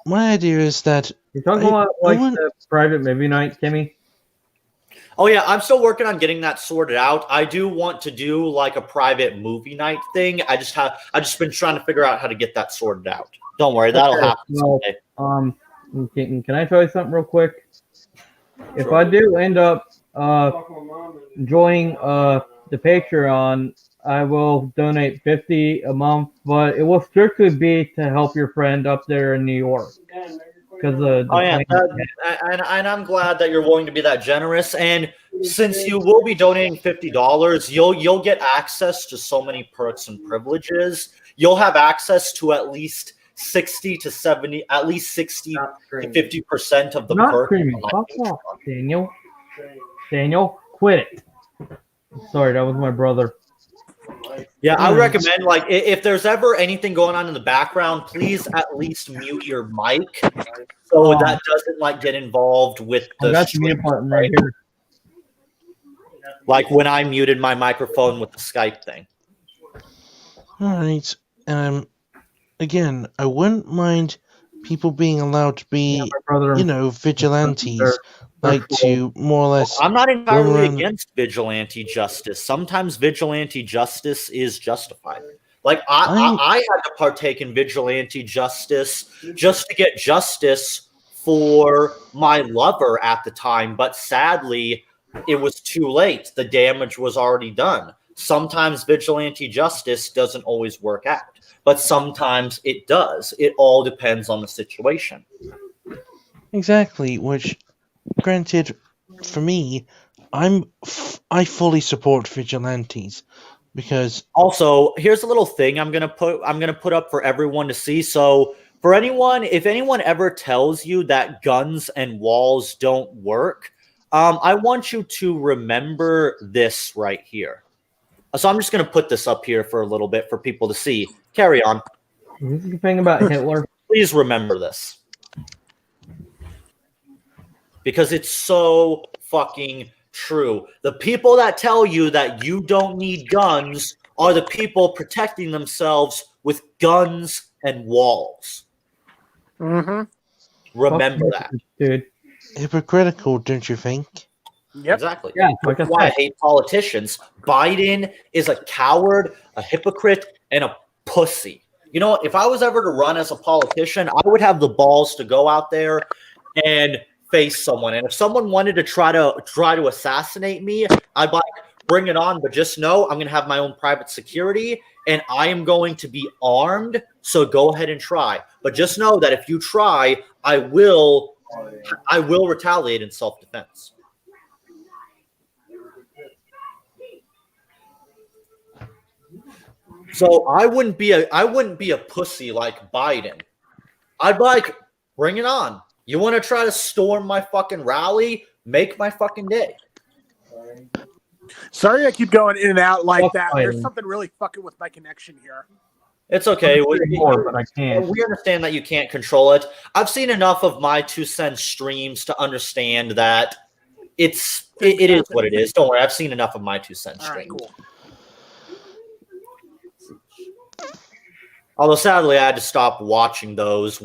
My idea is that... You're talking about the private movie night, Kimmy? Oh yeah, I'm still working on getting that sorted out. I do want to do like a private movie night thing. I just been trying to figure out how to get that sorted out. Don't worry, that'll happen someday. Can I tell you something real quick? Sure. If I do end up joining the Patreon, I will donate $50 a month, but it will strictly be to help your friend up there in New York. And I'm glad that you're willing to be that generous. And since you will be donating $50, you'll get access to so many perks and privileges. You'll have access to at least 60 to 70, at least 60 to 50% of the perks. Fuck off, Daniel, quit it. Sorry, that was my brother. Yeah, I would recommend, like, if there's ever anything going on in the background, please at least mute your mic so that doesn't, like, get involved with the that's the mute button right here. Like when I muted my microphone with the Skype thing. All right. Again, I wouldn't mind people being allowed to be, vigilantes. Like to more or less. I'm not entirely against vigilante justice. Sometimes vigilante justice is justified. Like I had to partake in vigilante justice just to get justice for my lover at the time, but sadly, it was too late. The damage was already done. Sometimes vigilante justice doesn't always work out, but sometimes it does. It all depends on the situation. Exactly, which. Granted, for me, I fully support vigilantes because also here's a little thing I'm gonna put up for everyone to see. So for anyone, if anyone ever tells you that guns and walls don't work, I want you to remember this right here. So I'm just gonna put this up here for a little bit for people to see. Carry on. This is the thing about Hitler. Please remember this. Because it's so fucking true. The people that tell you that you don't need guns are the people protecting themselves with guns and walls. Mm-hmm. Remember that. Dude. Hypocritical, don't you think? Yep. Exactly. Yeah, that's why I hate politicians. Biden is a coward, a hypocrite, and a pussy. You know, if I was ever to run as a politician, I would have the balls to go out there and face someone, and if someone wanted to try to assassinate me, I'd like bring it on, but just know I'm gonna have my own private security and I am going to be armed, so go ahead and try, but just know that if you try, I will retaliate in self-defense. So I wouldn't be a pussy like Biden. I'd be like, bring it on. You want to try to storm my fucking rally? Make my fucking day. Sorry, I keep going in and out like Fuck that. fighting. There's something really fucking with my connection here. It's okay. But I can't. We understand that you can't control it. I've seen enough of my 2 cents streams to understand that it is what it is. Don't worry, I've seen enough of my 2 cents streams. All right, cool. Although sadly, I had to stop watching those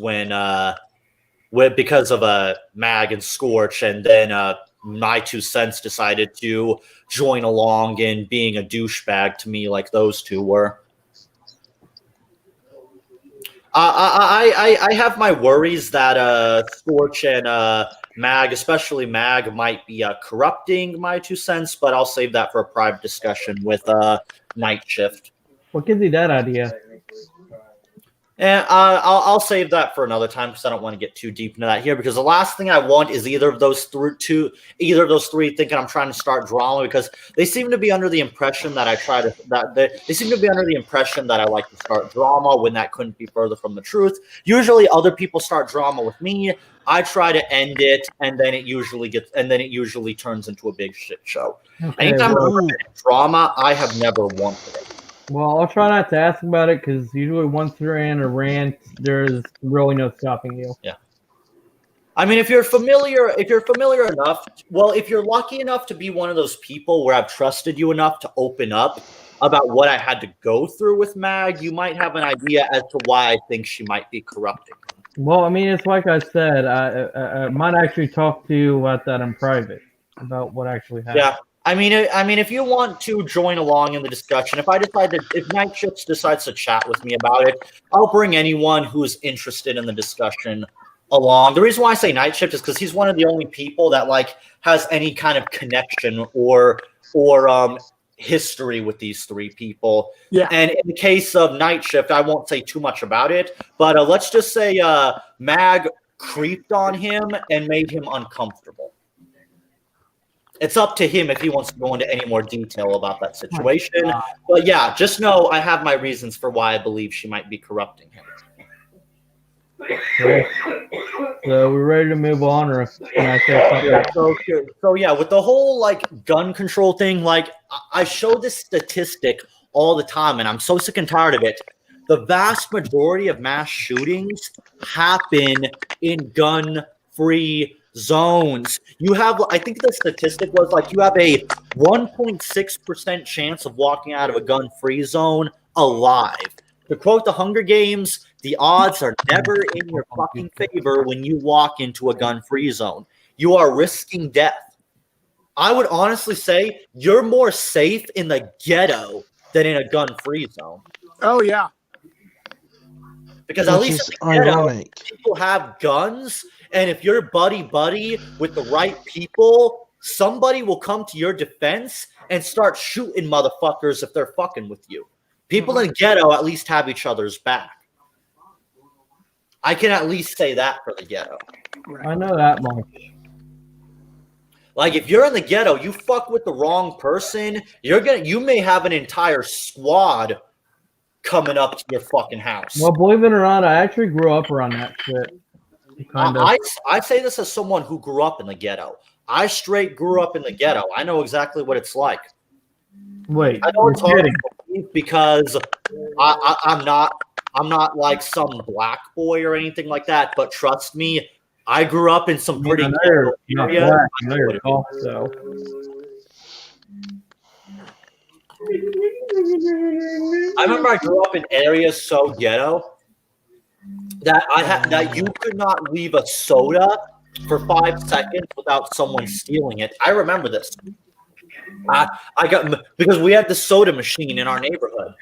because of Mag and Scorch, and then my 2 cents decided to join along in being a douchebag to me, like those two were. I have my worries that Scorch and Mag, especially Mag, might be corrupting my 2 cents, but I'll save that for a private discussion with Night Shift. What gives you that idea? And I'll save that for another time because I don't want to get too deep into that here. Because the last thing I want is either of those three thinking I'm trying to start drama, because they seem to be under the impression that they seem to be under the impression that I like to start drama when that couldn't be further from the truth. Usually, other people start drama with me. I try to end it, and then it usually turns into a big shit show. Okay, Anytime there's drama, I have never wanted it. Well, I'll try not to ask about it because usually once you're in a rant, there's really no stopping you. Yeah. I mean, if you're familiar enough, well, if you're lucky enough to be one of those people where I've trusted you enough to open up about what I had to go through with Mag, you might have an idea as to why I think she might be corrupting. Well, I mean, it's like I said, I might actually talk to you about that in private, about what actually happened. Yeah. I mean, if you want to join along in the discussion, if Night Shift decides to chat with me about it, I'll bring anyone who's interested in the discussion along. The reason why I say Night Shift is because he's one of the only people that has any kind of connection or history with these three people. Yeah. And in the case of Night Shift, I won't say too much about it, but let's just say Mag creeped on him and made him uncomfortable. It's up to him if he wants to go into any more detail about that situation. But yeah, just know I have my reasons for why I believe she might be corrupting him. Okay. So we're ready to move on, or can I say something? Yeah, so yeah, with the whole gun control thing, I show this statistic all the time, and I'm so sick and tired of it. The vast majority of mass shootings happen in gun-free zones. You have, I think the statistic was you have a 1.6% chance of walking out of a gun-free zone alive. To quote the Hunger Games, the odds are never in your fucking favor when you walk into a gun-free zone. You are risking death. I would honestly say you're more safe in the ghetto than in a gun-free zone. Oh, yeah. Because at least in the ghetto, people have guns, and if you're buddy with the right people, somebody will come to your defense and start shooting motherfuckers if they're fucking with you. People in the ghetto at least have each other's back. I can at least say that for the ghetto. I know that much. If you're in the ghetto, you fuck with the wrong person, you may have an entire squad coming up to your fucking house. Well, believe it or not, I actually grew up around that shit. I say this as someone who grew up in the ghetto. I straight grew up in the ghetto. I know exactly what it's like. Wait, I know it's hard to believe because I'm not like some black boy or anything like that. But trust me, I grew up in some pretty ghetto areas. Also. I remember I grew up in areas so ghetto that you could not leave a soda for 5 seconds without someone stealing it. I remember this. Because we had the soda machine in our neighborhood,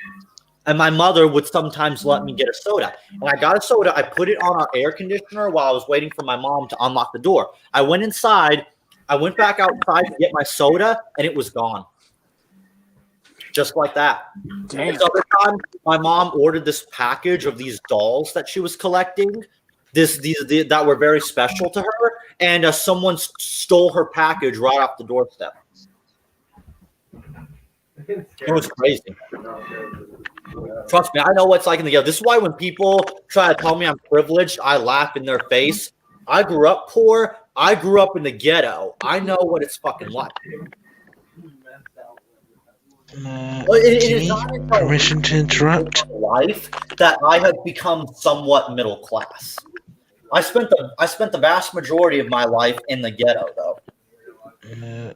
and my mother would sometimes let me get a soda. And I got a soda. I put it on our air conditioner while I was waiting for my mom to unlock the door. I went inside. I went back outside to get my soda, and it was gone. Just like that. This other time, my mom ordered this package of these dolls that she was collecting. These that were very special to her, and someone stole her package right off the doorstep. It was crazy. Trust me, I know what it's like in the ghetto. This is why when people try to tell me I'm privileged, I laugh in their face. I grew up poor. I grew up in the ghetto. I know what it's fucking like. It is not until permission to interrupt. life that I have become somewhat middle class. I spent the vast majority of my life in the ghetto, though. Can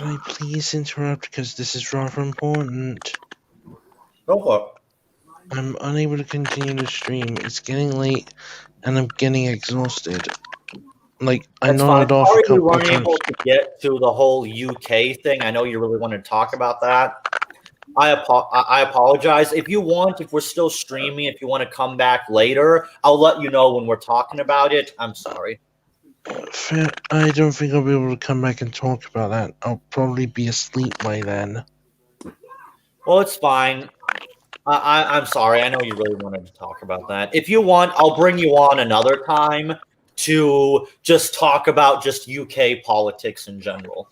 I please interrupt because this is rather important? Go for it. I'm unable to continue the stream. It's getting late, and I'm getting exhausted. Like, I That's nodded fine. off Sorry a couple we weren't of times. able to get to the whole UK thing. I know you really wanted to talk about that. I apologize. If we're still streaming, if you want to come back later, I'll let you know when we're talking about it. I'm sorry. Fair. I don't think I'll be able to come back and talk about that. I'll probably be asleep by then. Well, it's fine. I'm sorry. I know you really wanted to talk about that. If you want, I'll bring you on another time to just talk about just UK politics in general.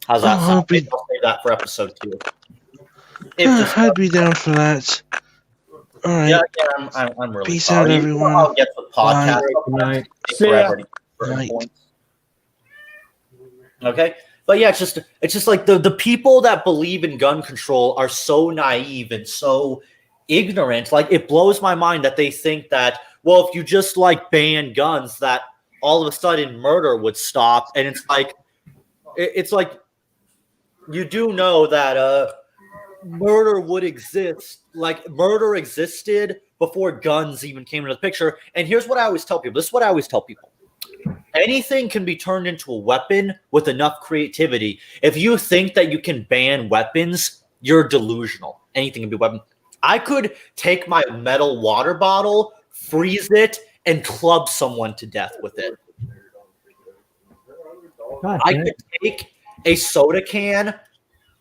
How's that sound? I'll save that for episode 2. I'd be down for that. All right. Yeah, I'm really Peace sorry. out, everyone. I'll get the podcast. Bye. Okay, but yeah, it's just like the people that believe in gun control are so naive and so ignorant. Like, it blows my mind that they think that, well, if you just like ban guns, that all of a sudden murder would stop. And it's like you do know that murder would exist. Like, murder existed before guns even came into the picture. And here's what I always tell people. This is what I always tell people. Anything can be turned into a weapon with enough creativity. If you think that you can ban weapons, you're delusional. Anything can be a weapon. I could take my metal water bottle, freeze it, and club someone to death with it. I could take a soda can,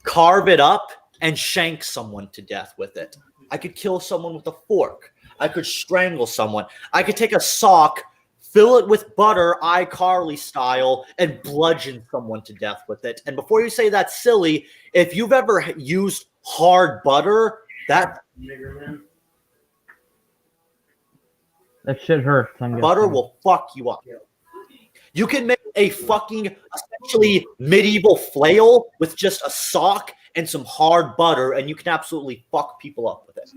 carve it up, and shank someone to death with it. I could kill someone with a fork. I could strangle someone. I could take a sock, fill it with butter, iCarly style, and bludgeon someone to death with it. And before you say that's silly, if you've ever used hard butter, that shit hurts. Butter will fuck you up. You can make a fucking essentially medieval flail with just a sock and some hard butter, and you can absolutely fuck people up with it.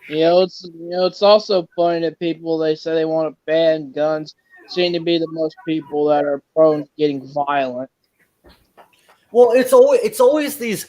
It's also funny that people, they say they want to ban guns, seem to be the most people that are prone to getting violent. Well, it's always these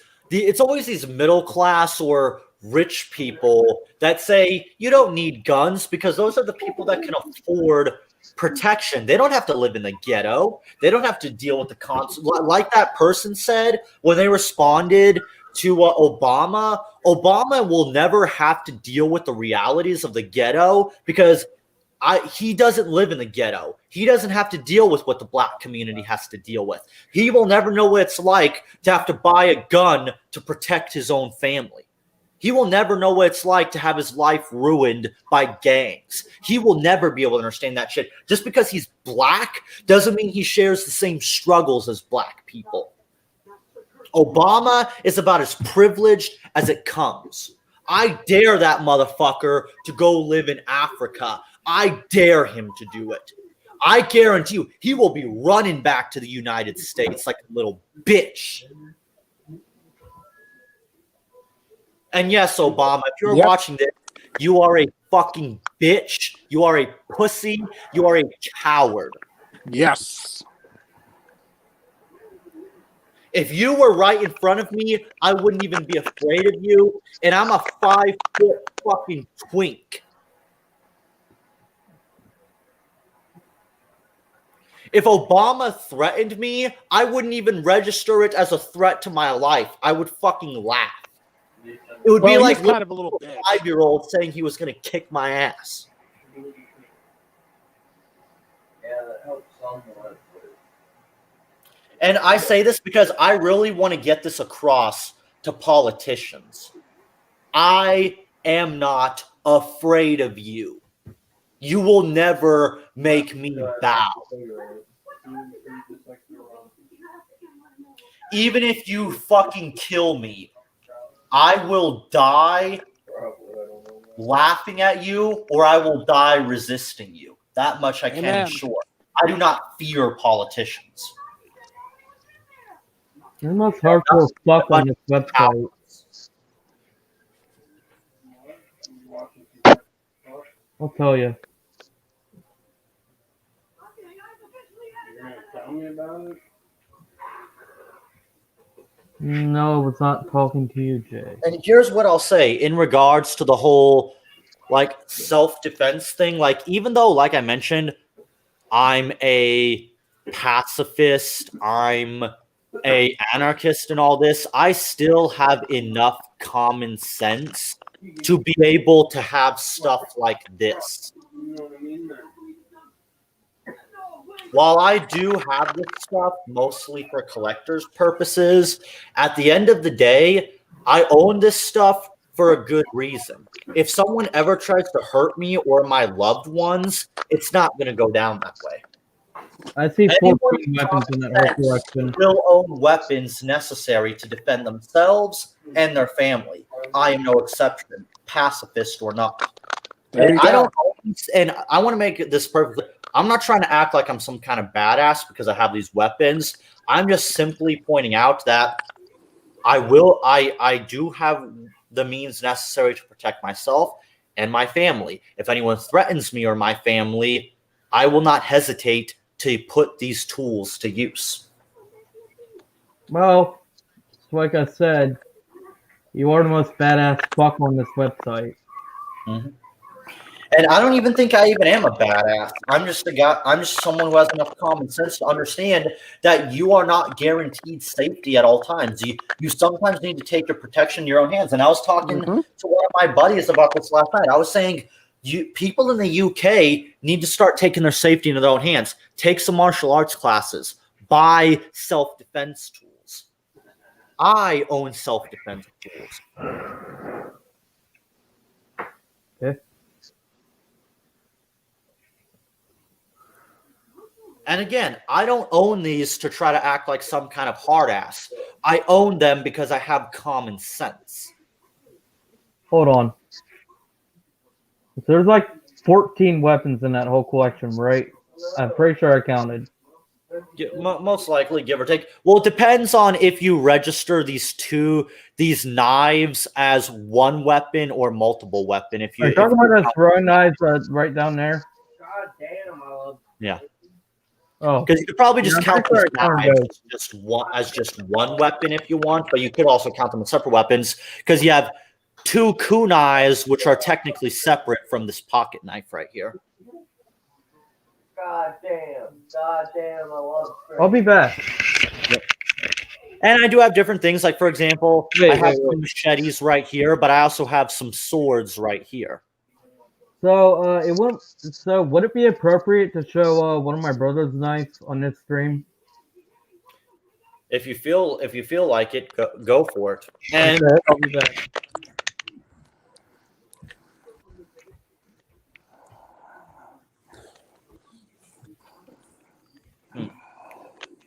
middle class or rich people that say you don't need guns because those are the people that can afford protection. They don't have to live in the ghetto. They don't have to deal with the like that person said when they responded to Obama. Obama will never have to deal with the realities of the ghetto because he doesn't live in the ghetto. He doesn't have to deal with what the black community has to deal with. He will never know what it's like to have to buy a gun to protect his own family. He will never know what it's like to have his life ruined by gangs. He will never be able to understand that shit. Just because he's black doesn't mean he shares the same struggles as black people. Obama is about as privileged as it comes. I dare that motherfucker to go live in Africa. I dare him to do it. I guarantee you, he will be running back to the United States like a little bitch. And yes, Obama, if you're watching this, you are a fucking bitch. You are a pussy. You are a coward. Yes. If you were right in front of me, I wouldn't even be afraid of you. And I'm a 5-foot fucking twink. If Obama threatened me, I wouldn't even register it as a threat to my life. I would fucking laugh. It would be like kind of a little 5-year-old saying he was going to kick my ass. Yeah, that helps somewhat. And I say this because I really want to get this across to politicians. I am not afraid of you. You will never make me bow. Even if you fucking kill me, I will die laughing at you or I will die resisting you. That much I can be sure. I do not fear politicians. You're the most hardcore fuck on this website. I'll tell you. No, I was not talking to you, Jay. And here's what I'll say in regards to the whole like self-defense thing. Like, even though, like I mentioned, I'm a pacifist, I'm a anarchist and all this, I still have enough common sense to be able to have stuff like this. While I do have this stuff mostly for collector's purposes, at the end of the day, I own this stuff for a good reason. If someone ever tries to hurt me or my loved ones, it's not going to go down that way. I see 14 weapons in that whole collection. Will own weapons necessary to defend themselves and their family. I am no exception, pacifist or not. And I want to make this perfectly. I'm not trying to act like I'm some kind of badass because I have these weapons. I'm just simply pointing out that I do have the means necessary to protect myself and my family. If anyone threatens me or my family, I will not hesitate to put these tools to use. Well, like I said, you are the most badass fuck on this website. Mm-hmm. And I don't even think I even am a badass. I'm just a guy. I'm just someone who has enough common sense to understand that you are not guaranteed safety at all times. You sometimes need to take your protection in your own hands. And I was talking to one of my buddies about this last night. I was saying, people in the UK need to start taking their safety into their own hands. Take some martial arts classes. Buy self-defense tools. I own self-defense tools. Okay. And again, I don't own these to try to act like some kind of hard ass. I own them because I have common sense. Hold on. There's like 14 weapons in that whole collection, right? I'm pretty sure I counted. Most likely, give or take. Well, it depends on if you register these knives as one weapon or multiple weapon. If Are you talking about those throwing knives right down there? God damn, I love. Yeah. Oh, because you could probably just count these knives as just one weapon if you want, but you could also count them as separate weapons because you have two kunais, which are technically separate from this pocket knife right here. God damn, I love. I'll be back. Yep. And I do have different things, like for example, I have some machetes right here, but I also have some swords right here. So would it be appropriate to show one of my brother's knives on this stream? If you feel like it, go for it. And okay, I'll be back.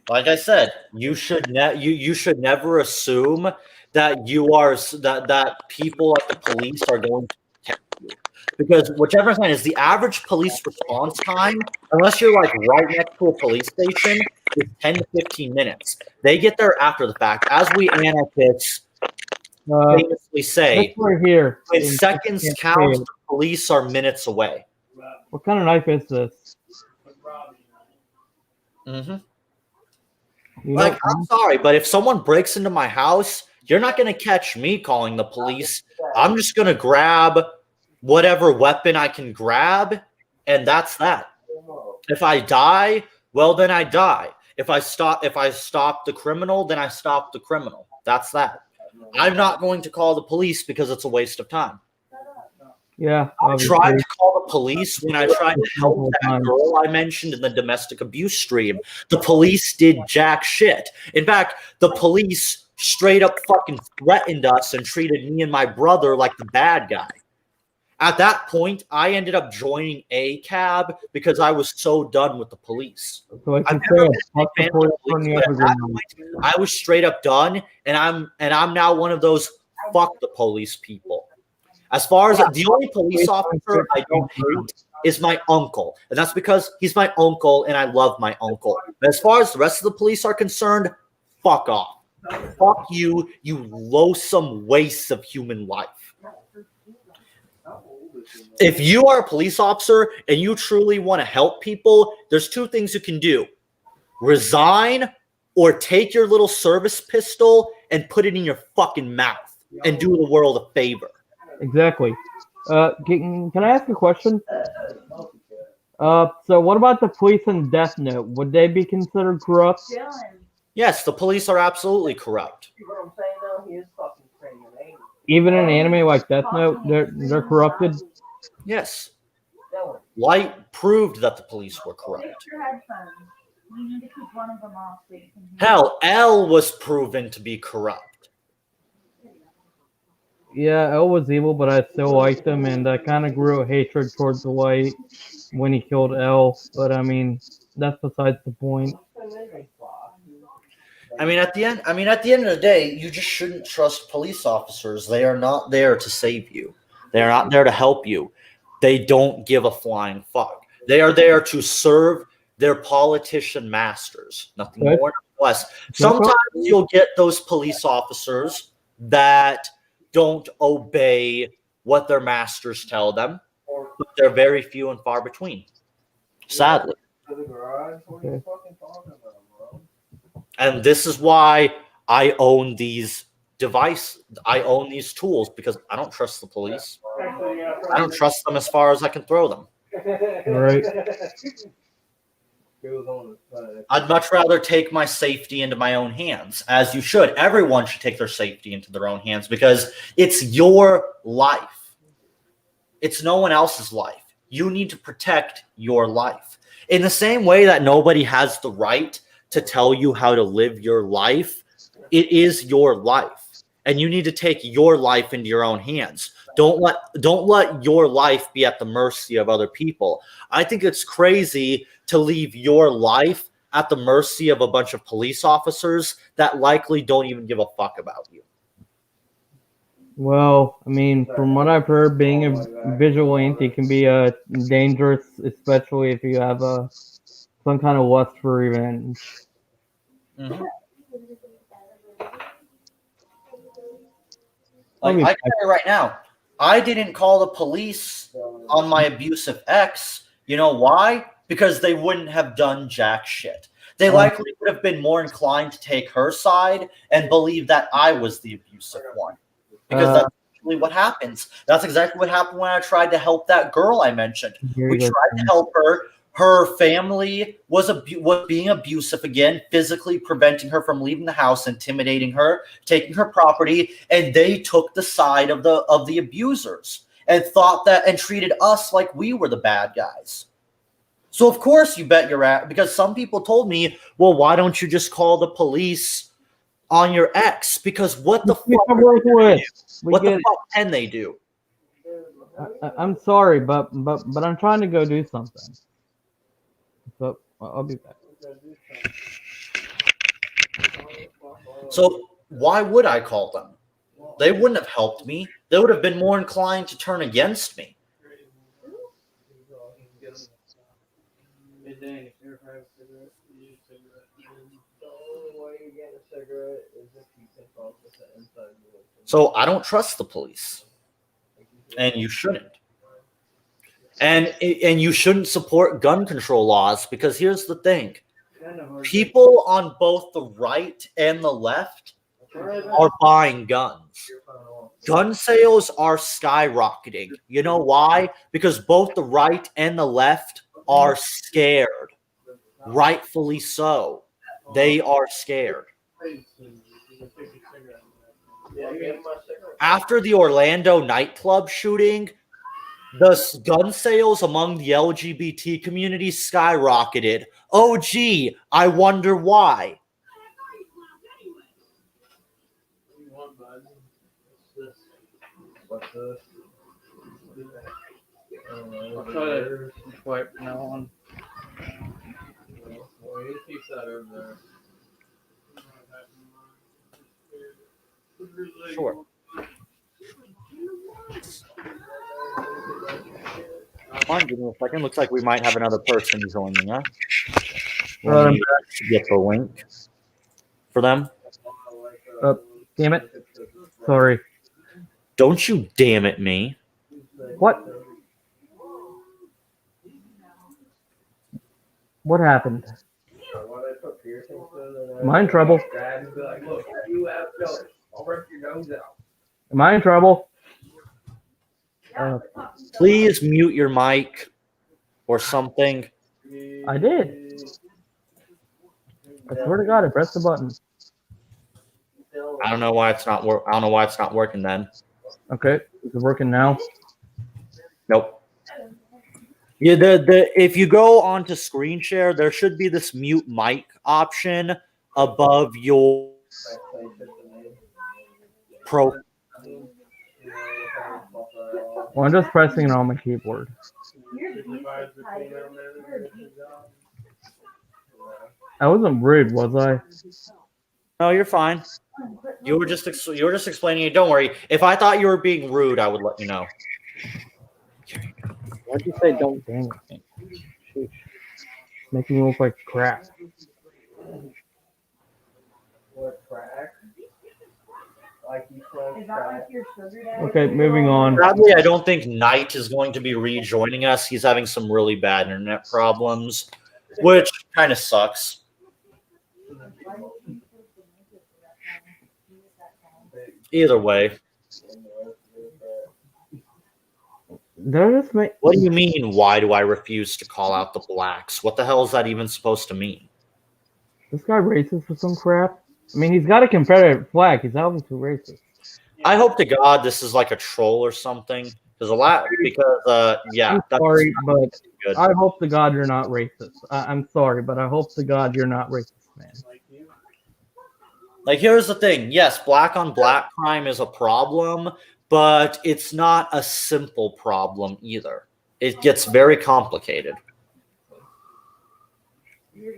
Like I said, you should never assume that that people at the police are going to protect you. Because whichever kind is the average police response time, unless you're like right next to a police station, is 10 to 15 minutes. They get there after the fact. As we anarchists famously say, right here. When seconds count, the police are minutes away. What kind of knife is this? Like, I'm sorry, but if someone breaks into my house, you're not going to catch me calling the police. I'm just going to grab whatever weapon I can grab, and that's that. If I die, well, then I die. If I stop the criminal, then I stop the criminal. That's that. I'm not going to call the police because it's a waste of time. Yeah. I tried to call the police when I tried to help that girl I mentioned in the domestic abuse stream. The police did jack shit. In fact, the police straight up fucking threatened us and treated me and my brother like the bad guy. At that point, I ended up joining a cab because I was so done with the police. So I was straight up done, and I'm now one of those fuck the police people. As far as the only police officer I don't hate is my uncle. And that's because he's my uncle and I love my uncle. But as far as the rest of the police are concerned, fuck off. Fuck you, you loathsome waste of human life. If you are a police officer and you truly want to help people, there's two things you can do. Resign or take your little service pistol and put it in your fucking mouth and do the world a favor. Exactly. Can I ask a question? So what about the police in Death Note? Would they be considered corrupt? Yes, the police are absolutely corrupt. Even in an anime like Death Note, they're corrupted? Yes. Light proved that the police were corrupt. Hell, L was proven to be corrupt. Yeah, L was evil, but I still liked him, and I kind of grew a hatred towards the Light when he killed L. But I mean, that's besides the point. I mean, at the end of the day, you just shouldn't trust police officers. They are not there to save you. They are not there to help you. They don't give a flying fuck. They are there to serve their politician masters. Nothing more, nothing less. Sometimes you'll get those police officers that don't obey what their masters tell them, but they're very few and far between. Sadly. Okay. And this is why I own these devices. I own these tools because I don't trust the police. I don't trust them as far as I can throw them. Right. I'd much rather take my safety into my own hands, as you should. Everyone should take their safety into their own hands because it's your life. It's no one else's life. You need to protect your life. In the same way that nobody has the right to tell you how to live your life, it is your life. And you need to take your life into your own hands. Don't let your life be at the mercy of other people. I think it's crazy to leave your life at the mercy of a bunch of police officers that likely don't even give a fuck about you. Well, I mean, from what I've heard, being a vigilante can be dangerous, especially if you have some kind of lust for revenge. Mm-hmm. Like, I can tell you right now, I didn't call the police on my abusive ex. You know why? Because they wouldn't have done jack shit. They likely would have been more inclined to take her side and believe that I was the abusive one. Because that's actually what happens. That's exactly what happened when I tried to help that girl I mentioned. We tried to help her. Her family was being abusive again, physically preventing her from leaving the house, intimidating her, taking her property, and they took the side of the abusers and thought that and treated us like we were the bad guys. So of course you bet your ass, because some people told me, well, why don't you just call the police on your ex? Because what the fuck can they do? I'm sorry, but I'm trying to go do something. So I'll be back. So why would I call them? They wouldn't have helped me. They would have been more inclined to turn against me. So I don't trust the police. And you shouldn't. And you shouldn't support gun control laws, because here's the thing. People on both the right and the left are buying guns. Gun sales are skyrocketing. You know why? Because both the right and the left are scared. Rightfully so. They are scared. After the Orlando nightclub shooting, the gun sales among the LGBT community skyrocketed. Oh, gee, I wonder why. What's this? I'll try to swipe from now on. Well, you keep that over there. Sure. on, give me a second. Looks like we might have another person joining us. Right, Let me get the link for them. Damn it. Sorry. Don't you damn it me. What? What happened? Am I in trouble? Am I in trouble? Please mute your mic or something. I did. I swear to God, I pressed the button. I don't know why it's not I don't know why it's not working then. Okay, is it working now? Nope. Yeah, if you go onto screen share, there should be this mute mic option above your pro. Well, I'm just pressing it on my keyboard. I wasn't rude, was I? No, you're fine. You were just explaining it. Don't worry. If I thought you were being rude, I would let you know. Why'd you say don't dang me? Sheesh. Making me look like crap. What crack? Like you said, crack. Okay, moving on. Sadly, I don't think Knight is going to be rejoining us. He's having some really bad internet problems, which kind of sucks. Either way. What do you mean, why do I refuse to call out the blacks? What the hell is that even supposed to mean? This guy racist for some crap? I mean, he's got a Confederate flag. He's obviously racist. I hope to God this is like a troll or something. Yeah. I'm sorry, but good. I hope to God you're not racist. I'm sorry, but I hope to God you're not racist, man. Like, here's the thing. Yes, black on black crime is a problem, but it's not a simple problem either. It gets very complicated. You're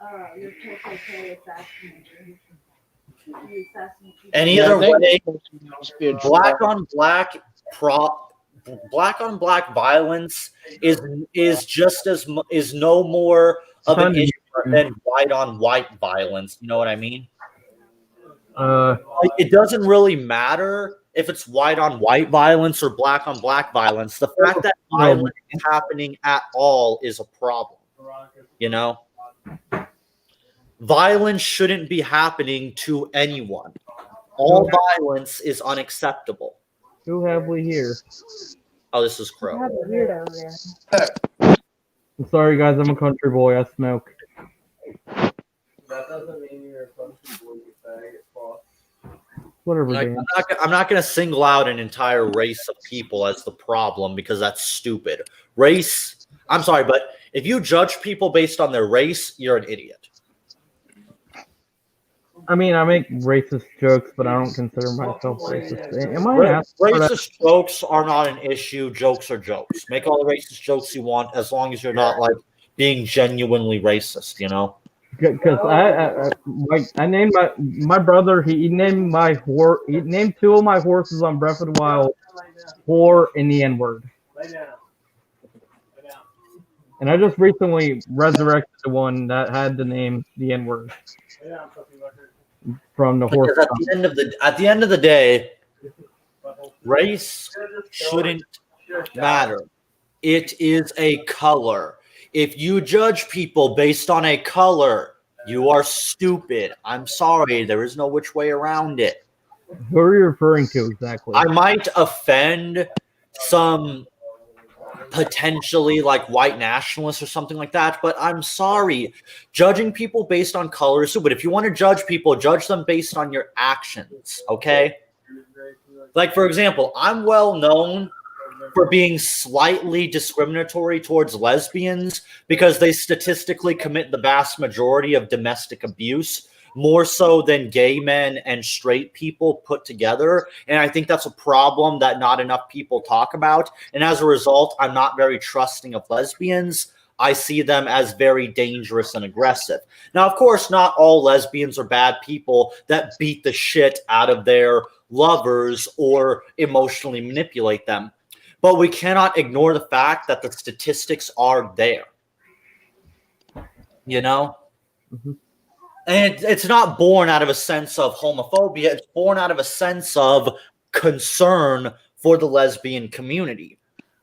KKK assassination. And either way, black on black violence is no more of an issue than white on white violence. You know what I mean? It doesn't really matter if it's white on white violence or black on black violence. The fact that violence is happening at all is a problem. You know? Violence shouldn't be happening to anyone. All violence is unacceptable. Who have we here? Oh, this is Crow. I'm sorry, guys. I'm a country boy. I smoke. That doesn't mean you're a country boy, you faggot. Whatever. Like, I'm not going to single out an entire race of people as the problem because that's stupid. Race. I'm sorry, but if you judge people based on their race, you're an idiot. I mean, I make racist jokes, but I don't consider myself racist. Am I racist jokes are not an issue. Jokes are jokes. Make all the racist jokes you want, as long as you're not like being genuinely racist. You know. Because I named my brother. He named He named two of my horses on Breath of the Wild, whore and the N-word. And I just recently resurrected the one that had the name the N-word. From the horse. At the end of the day, race shouldn't matter. It is a color. If you judge people based on a color, you are stupid. I'm sorry. There is no which way around it. Who are you referring to exactly? I might offend some potentially like white nationalists or something like that, but I'm sorry. Judging people based on color is stupid. If you want to judge people, judge them based on your actions, okay? Like, for example, I'm well known for being slightly discriminatory towards lesbians because they statistically commit the vast majority of domestic abuse, more so than gay men and straight people put together. And I think that's a problem that not enough people talk about. And as a result, I'm not very trusting of lesbians. I see them as very dangerous and aggressive. Now, of course, not all lesbians are bad people that beat the shit out of their lovers or emotionally manipulate them. but we cannot ignore the fact that the statistics are there. You know? Mm-hmm. And it's not born out of a sense of homophobia. It's born out of a sense of concern for the lesbian community.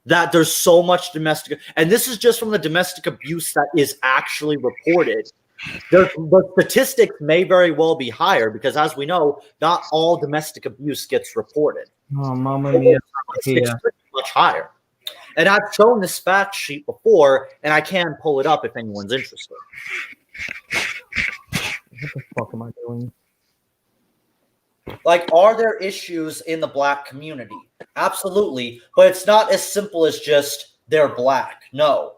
That there's so much domestic, and this is just from the domestic abuse that is actually reported. The statistics may very well be higher because, as we know, not all domestic abuse gets reported. Oh, Mamma Mia. It's much higher. And I've shown this fact sheet before, and I can pull it up if anyone's interested. What the fuck am I doing? Like, are there issues in the black community? Absolutely. But it's not as simple as just they're black. No.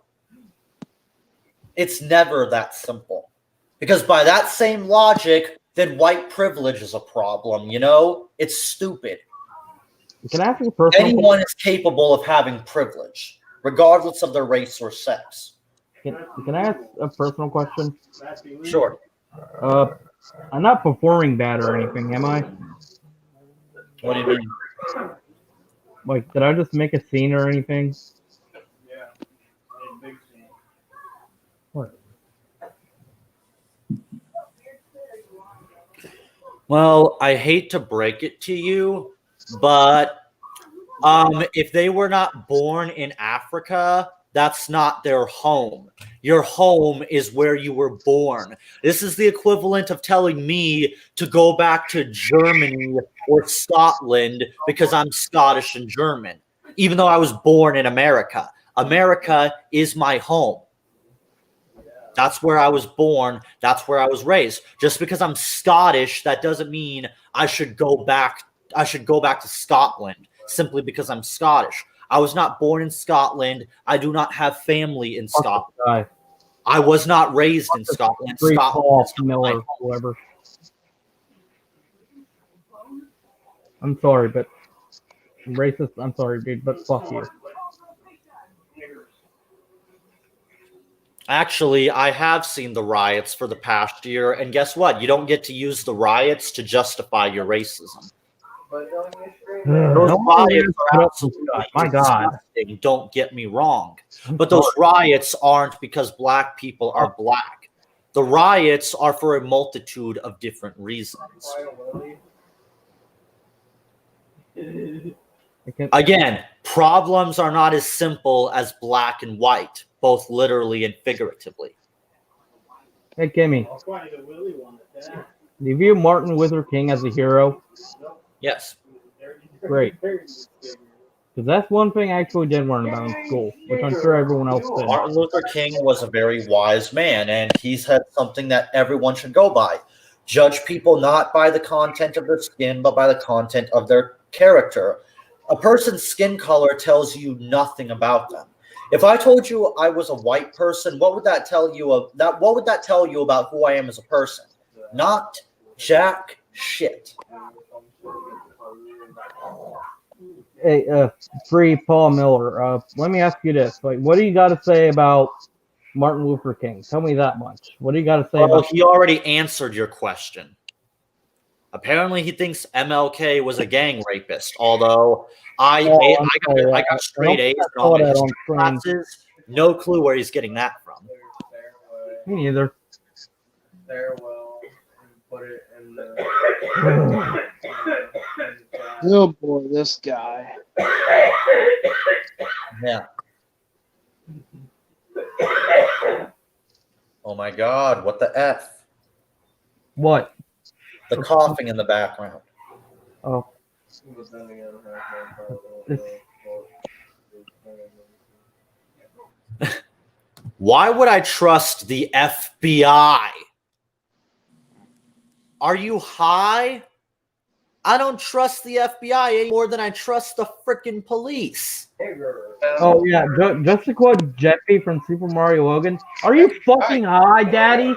It's never that simple. Because by that same logic, then white privilege is a problem, you know? It's stupid. Can I ask you a personal Anyone is capable of having privilege, regardless of their race or sex. Can I ask a personal question? Sure. I'm not performing bad or anything, am I? What do you mean? Like, did I just make a scene or anything? Yeah. Big scene. What? Well, I hate to break it to you, but if they were not born in Africa, that's not their home. Your home is where you were born. This is the equivalent of telling me to go back to Germany or Scotland because I'm Scottish and German, even though I was born in America. America is my home. That's where I was born. That's where I was raised. Just because I'm Scottish, that doesn't mean I should go back. I should go back to Scotland simply because I'm Scottish. I was not born in Scotland. I do not have family in Scotland. I was not raised in Scotland. Paul Miller, whoever. I'm sorry, but racist. I'm sorry, dude, but fuck you. Actually, I have seen the riots for the past year, and guess what? You don't get to use the riots to justify your racism. Those riots are absolutely my God. disgusting, don't get me wrong. But those riots aren't because black people are black. The riots are for a multitude of different reasons. Again, problems are not as simple as black and white, both literally and figuratively. Hey, Kimmy. Do you view Martin Luther King as a hero? Yes. Great. Because that's one thing I actually did learn about in school, which I'm sure everyone else did. Martin Luther King was a very wise man, and he said something that everyone should go by. Judge people not by the content of their skin, but by the content of their character. A person's skin color tells you nothing about them. If I told you I was a white person, what would that tell you of that? What would that tell you about who I am as a person? Not jack shit. Hey, free Paul Miller. Let me ask you this: like, what do you got to say about Martin Luther King? Tell me that much. What do you got to say about? He already answered your question. Apparently, he thinks MLK was a gang rapist. Although I got straight A's in all my history classes. No clue where he's getting that from. Me neither. Farewell and put it in the. Oh boy, this guy. Yeah. Oh my God! What the F? What? The coughing in the background. Oh. Why would I trust the FBI? Are you high? I don't trust the FBI any more than I trust the freaking police. Oh yeah, just to quote Jeffy from Super Mario Logan, "Are you fucking high, Daddy?"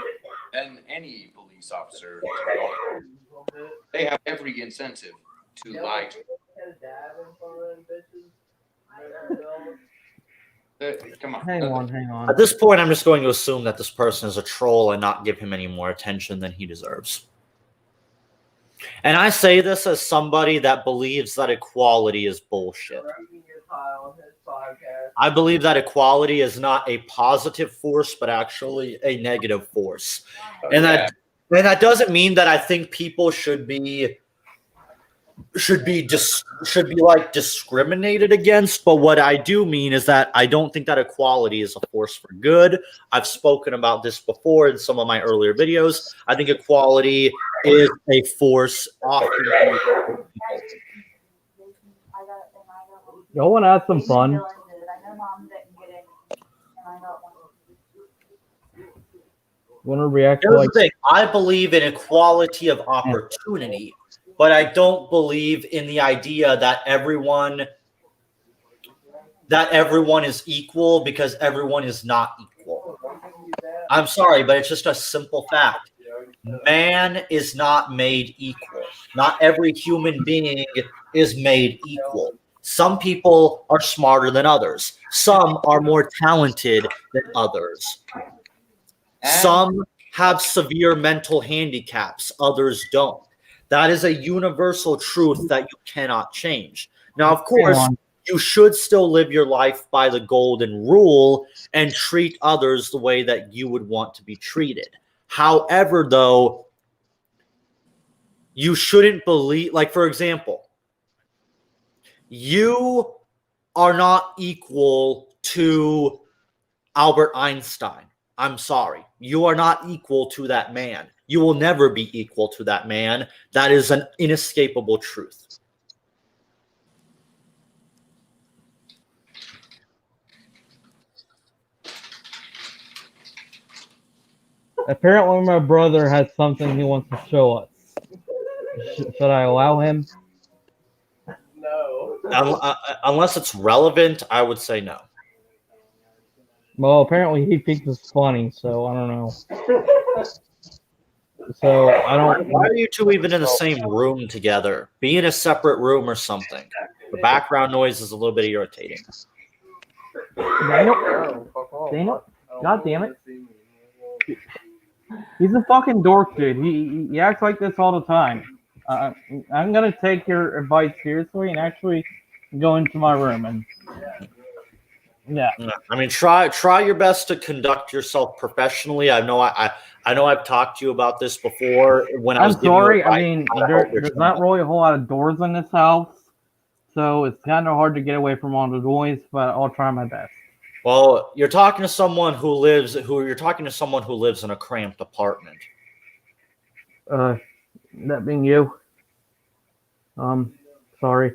And any police officer, they have every incentive to lie to you. Come on. Hang on. At this point, I'm just going to assume that this person is a troll and not give him any more attention than he deserves. And I say this as somebody that believes that equality is bullshit. I believe that equality is not a positive force, but actually a negative force. And that doesn't mean that I think people should be like discriminated against, but what I do mean is that I don't think that equality is a force for good. I've spoken about this before in some of my earlier videos. I think equality is a force often. Y'all want to have some fun? Want to react to Here's the thing. I believe in equality of opportunity, but I don't believe in the idea that everyone is equal, because everyone is not equal. I'm sorry, but it's just a simple fact. Man is not made equal. Not every human being is made equal. Some people are smarter than others. Some are more talented than others. Some have severe mental handicaps, others don't. That is a universal truth that you cannot change. Now, of course, you should still live your life by the golden rule and treat others the way that you would want to be treated. However, though, you shouldn't believe, like, for example, you are not equal to Albert Einstein. I'm sorry. You are not equal to that man. You will never be equal to that man. That is an inescapable truth. Apparently, my brother has something he wants to show us. Should I allow him? No. Unless it's relevant, I would say no. Well, apparently he thinks it's funny, so I don't know. So I don't. Why are you two even in the same room together? Be in a separate room or something. The background noise is a little bit irritating. Daniel, God damn it! He's a fucking dork, dude. He acts like this all the time. I'm gonna take your advice seriously and actually go into my room and. Yeah. I mean, try your best to conduct yourself professionally. I know I've talked to you about this before. When I'm sorry. I mean, there's not really a whole lot of doors in this house, so it's kind of hard to get away from all the noise. But I'll try my best. Well, you're talking to someone who lives in a cramped apartment. That being you. Sorry.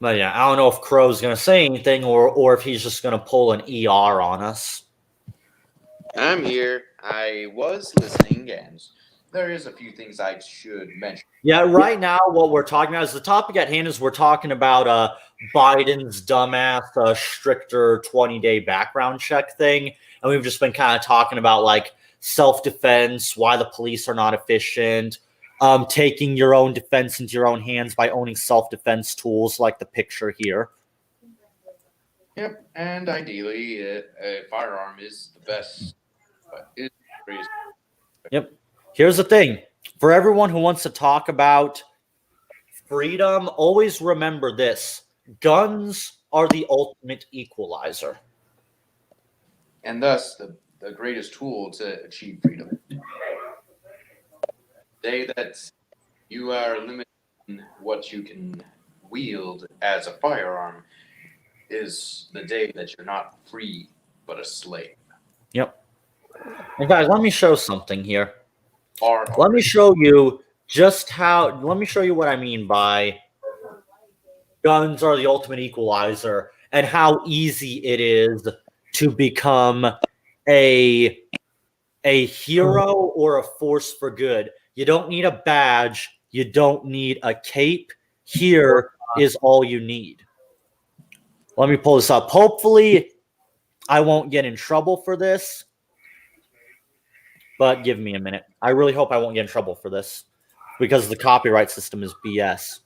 But yeah, I don't know if Crow's going to say anything or if he's just going to pull an ER on us. I'm here. I was listening, and there is a few things I should mention. Yeah, right now what we're talking about is the topic at hand is we're talking about Biden's dumbass stricter 20-day background check thing. And we've just been kind of talking about like self-defense, why the police are not efficient, taking your own defense into your own hands by owning self-defense tools like the picture here. Yep, and ideally, a firearm is the best. Yep. Here's the thing. For everyone who wants to talk about freedom, always remember this. Guns are the ultimate equalizer. And thus, the greatest tool to achieve freedom. Day that you are limited in what you can wield as a firearm is the day that you're not free but a slave. Yep. And guys, let me show something here. Let me show you what I mean by guns are the ultimate equalizer and how easy it is to become a hero or a force for good. You don't need a badge. You don't need a cape. Here is all you need. Let me pull this up. Hopefully, I won't get in trouble for this. But give me a minute. I really hope I won't get in trouble for this because the copyright system is BS.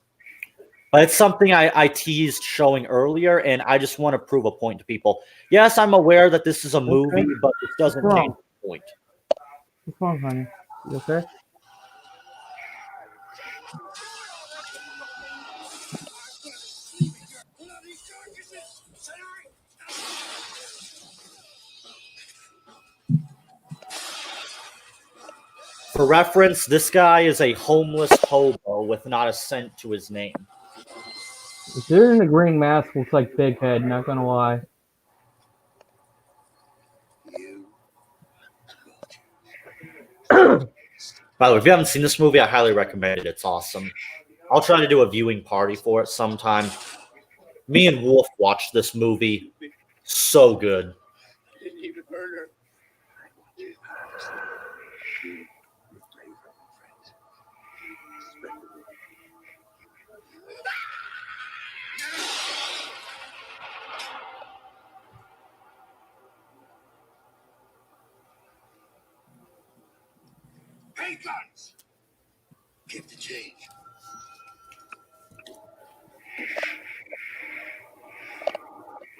But it's something I teased showing earlier, and I just want to prove a point to people. Yes, I'm aware that this is a movie, but it doesn't change point. What's wrong, honey? You okay? For reference, this guy is a homeless hobo with not a cent to his name. The dude in the green mask looks like Big Head, not gonna lie. By the way, if you haven't seen this movie, I highly recommend it. It's awesome. I'll try to do a viewing party for it sometime. Me and Wolf watched this movie. So good. Hey, guns! Give the change.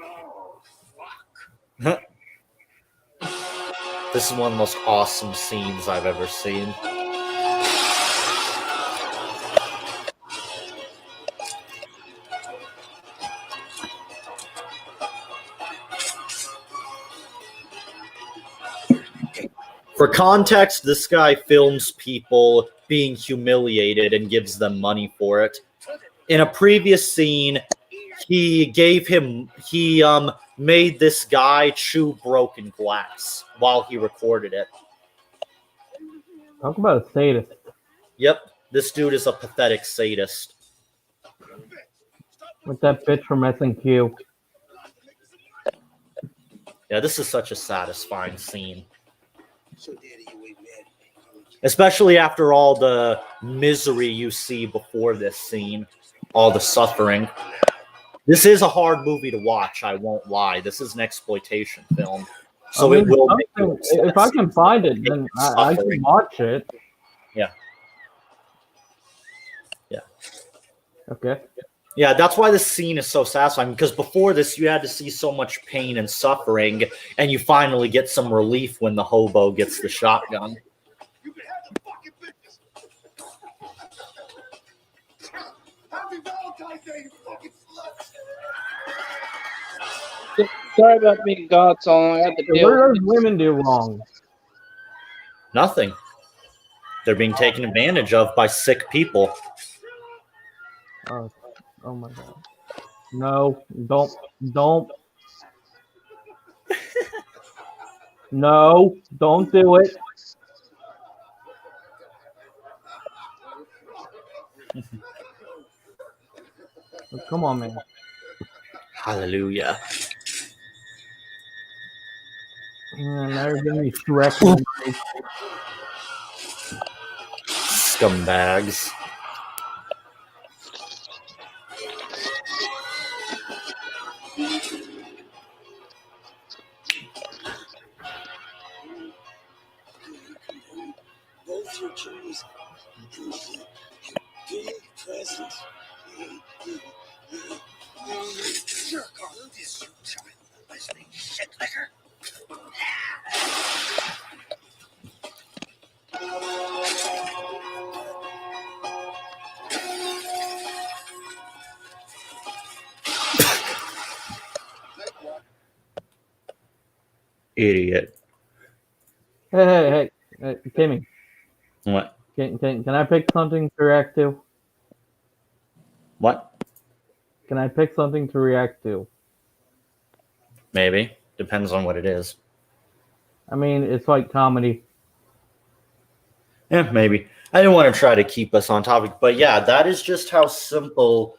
Oh, fuck. This is one of the most awesome scenes I've ever seen. For context, this guy films people being humiliated and gives them money for it. In a previous scene, he made this guy chew broken glass while he recorded it. Talk about a sadist. Yep, this dude is a pathetic sadist. With that bitch from SNQ. Yeah, this is such a satisfying scene. Especially after all the misery you see before this scene, all the suffering. This is a hard movie to watch, I won't lie. This is an exploitation film. So I mean, it will make you if I can find it, then I can watch it. Yeah. Yeah. Okay. Yeah, that's why this scene is so satisfying, because before this you had to see so much pain and suffering, and you finally get some relief when the hobo gets the shotgun. You can have the fucking business. Happy Valentine's Day, you fucking sluts. Sorry about being God song. I had to So deal what do with those women do wrong? Nothing. They're being taken advantage of by sick people. Oh my god. No, don't. No, don't do it. Oh, come on, man. Hallelujah. Now you're giving me Shrek. Scumbags. Both your journeys big presents. Jerk off this, you child. Listening shit liquor. Idiot. Hey, Timmy. What? Can I pick something to react to? What? Can I pick something to react to? Maybe. Depends on what it is. I mean, it's like comedy. Yeah, maybe. I didn't want to try to keep us on topic, but yeah, that is just how simple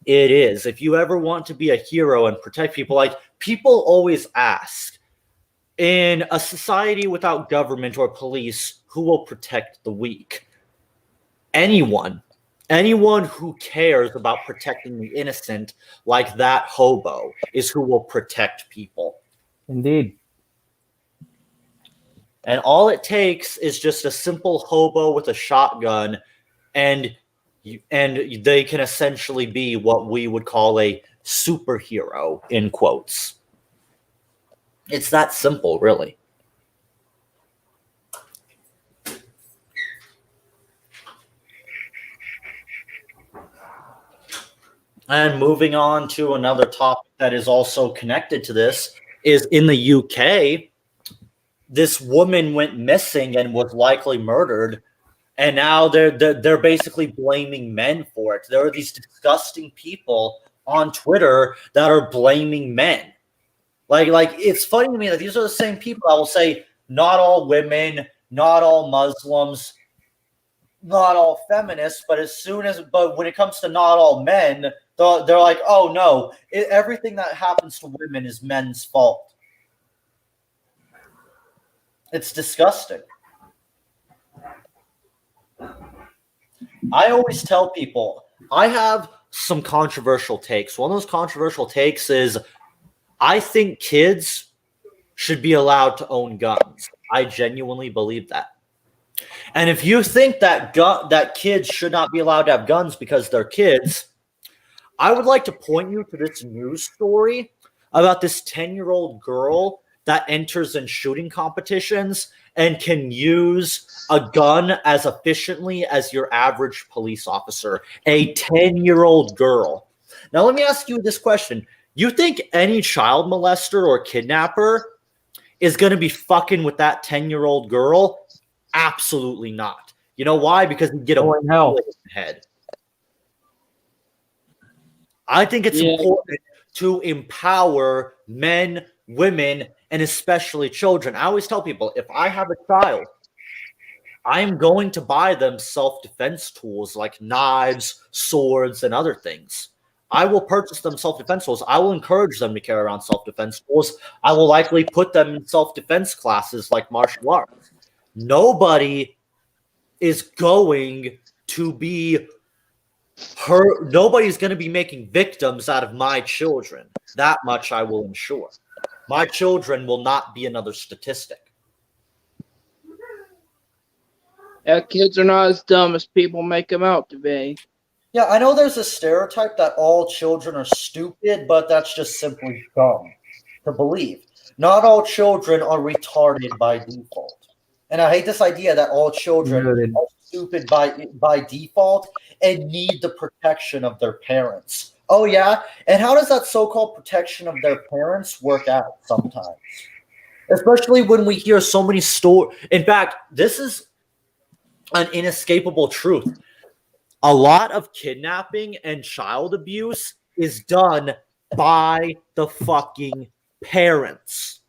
it is. If you ever want to be a hero and protect people, like people always ask, in a society without government or police, who will protect the weak? Anyone. Anyone who cares about protecting the innocent, like that hobo, is who will protect people. Indeed. And all it takes is just a simple hobo with a shotgun, and they can essentially be what we would call a superhero, in quotes. It's that simple, really. And moving on to another topic that is also connected to this is in the UK, this woman went missing and was likely murdered, and now they're basically blaming men for it. There are these disgusting people on Twitter that are blaming men. Like it's funny to me that these are the same people that will say not all women, not all Muslims, not all feminists, but when it comes to not all men, they're like, oh no, everything that happens to women is men's fault. It's disgusting. I always tell people I have some controversial takes. One of those controversial takes is I think kids should be allowed to own guns. I genuinely believe that. And if you think that kids should not be allowed to have guns because they're kids, I would like to point you to this news story about this 10-year-old girl that enters in shooting competitions and can use a gun as efficiently as your average police officer. A 10-year-old girl. Now, let me ask you this question. You think any child molester or kidnapper is going to be fucking with that 10-year-old girl? Absolutely not. You know why? Because you get a bullet in the head. I think it's important to empower men, women, and especially children. I always tell people, if I have a child, I am going to buy them self-defense tools like knives, swords, and other things. I will purchase them self-defense tools. I will encourage them to carry around self-defense tools. I will likely put them in self-defense classes like martial arts. Nobody is going to be hurt. Nobody's going to be making victims out of my children. That much I will ensure. My children will not be another statistic. Yeah, kids are not as dumb as people make them out to be. Yeah, I know there's a stereotype that all children are stupid, but that's just simply dumb to believe. Not all children are retarded by default. And I hate this idea that all children are stupid by default and need the protection of their parents. Oh, yeah? And how does that so-called protection of their parents work out sometimes? Especially when we hear so many stories. In fact, this is an inescapable truth. A lot of kidnapping and child abuse is done by the fucking parents.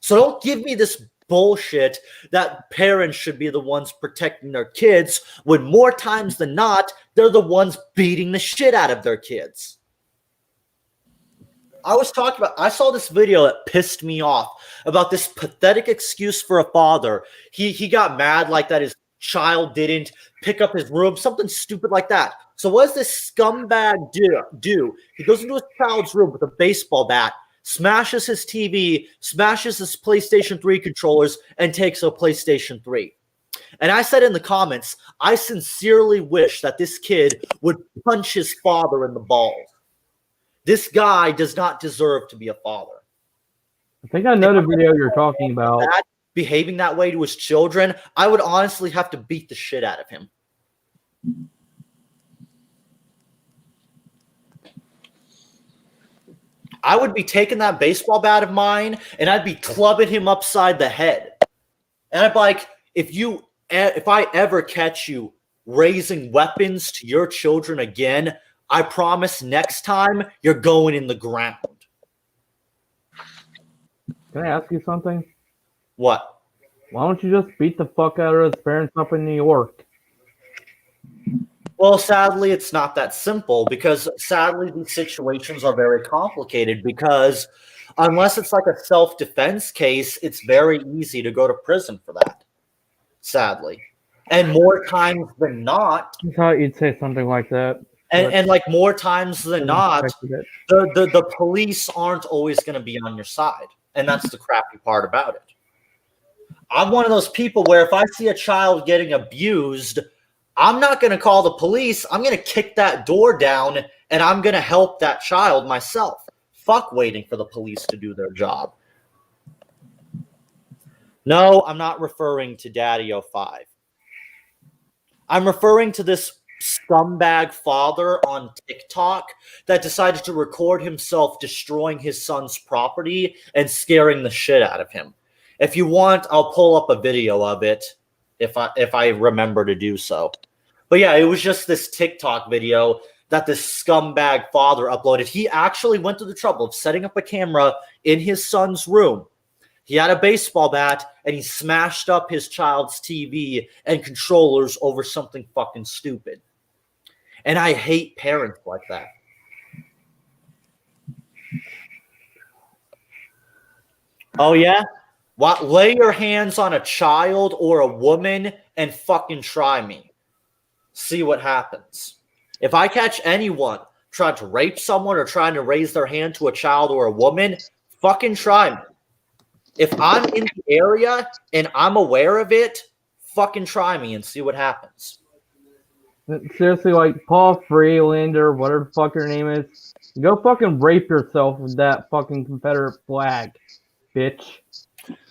So don't give me this bullshit that parents should be the ones protecting their kids when more times than not, they're the ones beating the shit out of their kids. I saw this video that pissed me off about this pathetic excuse for a father. He got mad like that his child didn't pick up his room, something stupid like that. So what does this scumbag do? He goes into his child's room with a baseball bat, smashes his TV, smashes his PlayStation 3 controllers, and takes a PlayStation 3. And I said in the comments, I sincerely wish that this kid would punch his father in the balls. This guy does not deserve to be a father. I think I know the video you're talking about. Behaving that way to his children, I would honestly have to beat the shit out of him. I would be taking that baseball bat of mine and I'd be clubbing him upside the head. And I'd be like, if I ever catch you raising weapons to your children again, I promise next time you're going in the ground. Can I ask you something? What? Why don't you just beat the fuck out of his parents up in New York? Well, sadly, it's not that simple because sadly, these situations are very complicated because unless it's like a self-defense case, it's very easy to go to prison for that, sadly. And more times than not... I thought you'd say something like that. And like more times than not, the police aren't always going to be on your side. And that's the crappy part about it. I'm one of those people where if I see a child getting abused, I'm not going to call the police. I'm going to kick that door down and I'm going to help that child myself. Fuck waiting for the police to do their job. No, I'm not referring to Daddy 05. I'm referring to this scumbag father on TikTok that decided to record himself destroying his son's property and scaring the shit out of him. If you want, I'll pull up a video of it if I remember to do so. But yeah, it was just this TikTok video that this scumbag father uploaded. He actually went to the trouble of setting up a camera in his son's room. He had a baseball bat, and he smashed up his child's TV and controllers over something fucking stupid. And I hate parents like that. Oh, yeah? What? Lay your hands on a child or a woman and fucking try me. See what happens. If I catch anyone trying to rape someone or trying to raise their hand to a child or a woman, fucking try me. If I'm in the area and I'm aware of it, fucking try me and see what happens. Seriously, like Paul Freelander, whatever the fuck your name is, go fucking rape yourself with that fucking Confederate flag, bitch.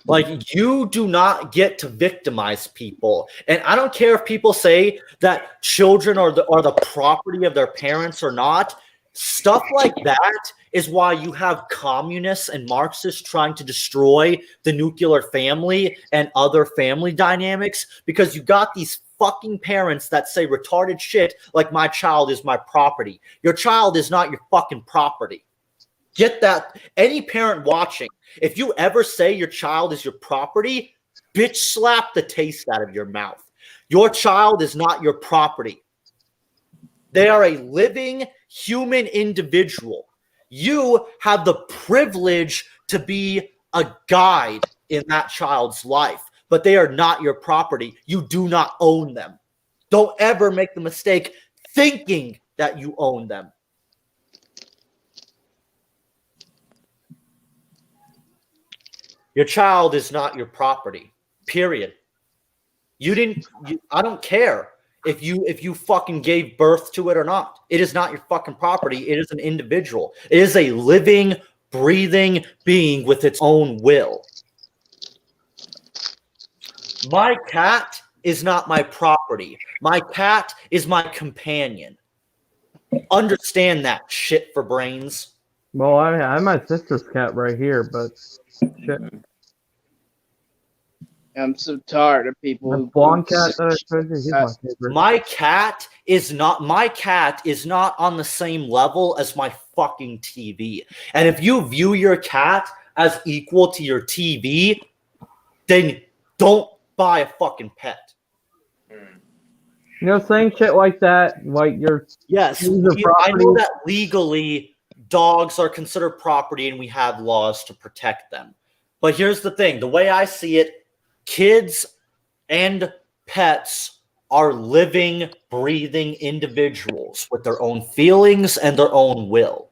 Like, you do not get to victimize people. And I don't care if people say that children are the property of their parents or not. Stuff like that is why you have communists and Marxists trying to destroy the nuclear family and other family dynamics, because you got these fucking parents that say retarded shit like my child is my property. Your child is not your fucking property. Get that. Any parent watching, if you ever say your child is your property, bitch slap the taste out of your mouth. Your child is not your property. They are a living human individual. You have the privilege to be a guide in that child's life, but they are not your property. You do not own them. Don't ever make the mistake thinking that you own them. Your child is not your property, period. I don't care if you fucking gave birth to it or not. It is not your fucking property. It is an individual. It is a living, breathing being with its own will. My cat is not my property. My cat is my companion. Understand that, shit for brains. Well, I have my sister's cat right here, but shit. I'm so tired of people who blonde cat that I showed you, he's my favorite. My cat is not on the same level as my fucking TV. And if you view your cat as equal to your TV, then don't buy a fucking pet. You know, saying shit like that, like you're yes, I know that legally dogs are considered property and we have laws to protect them. But here's the thing, the way I see it, kids and pets are living, breathing individuals with their own feelings and their own will.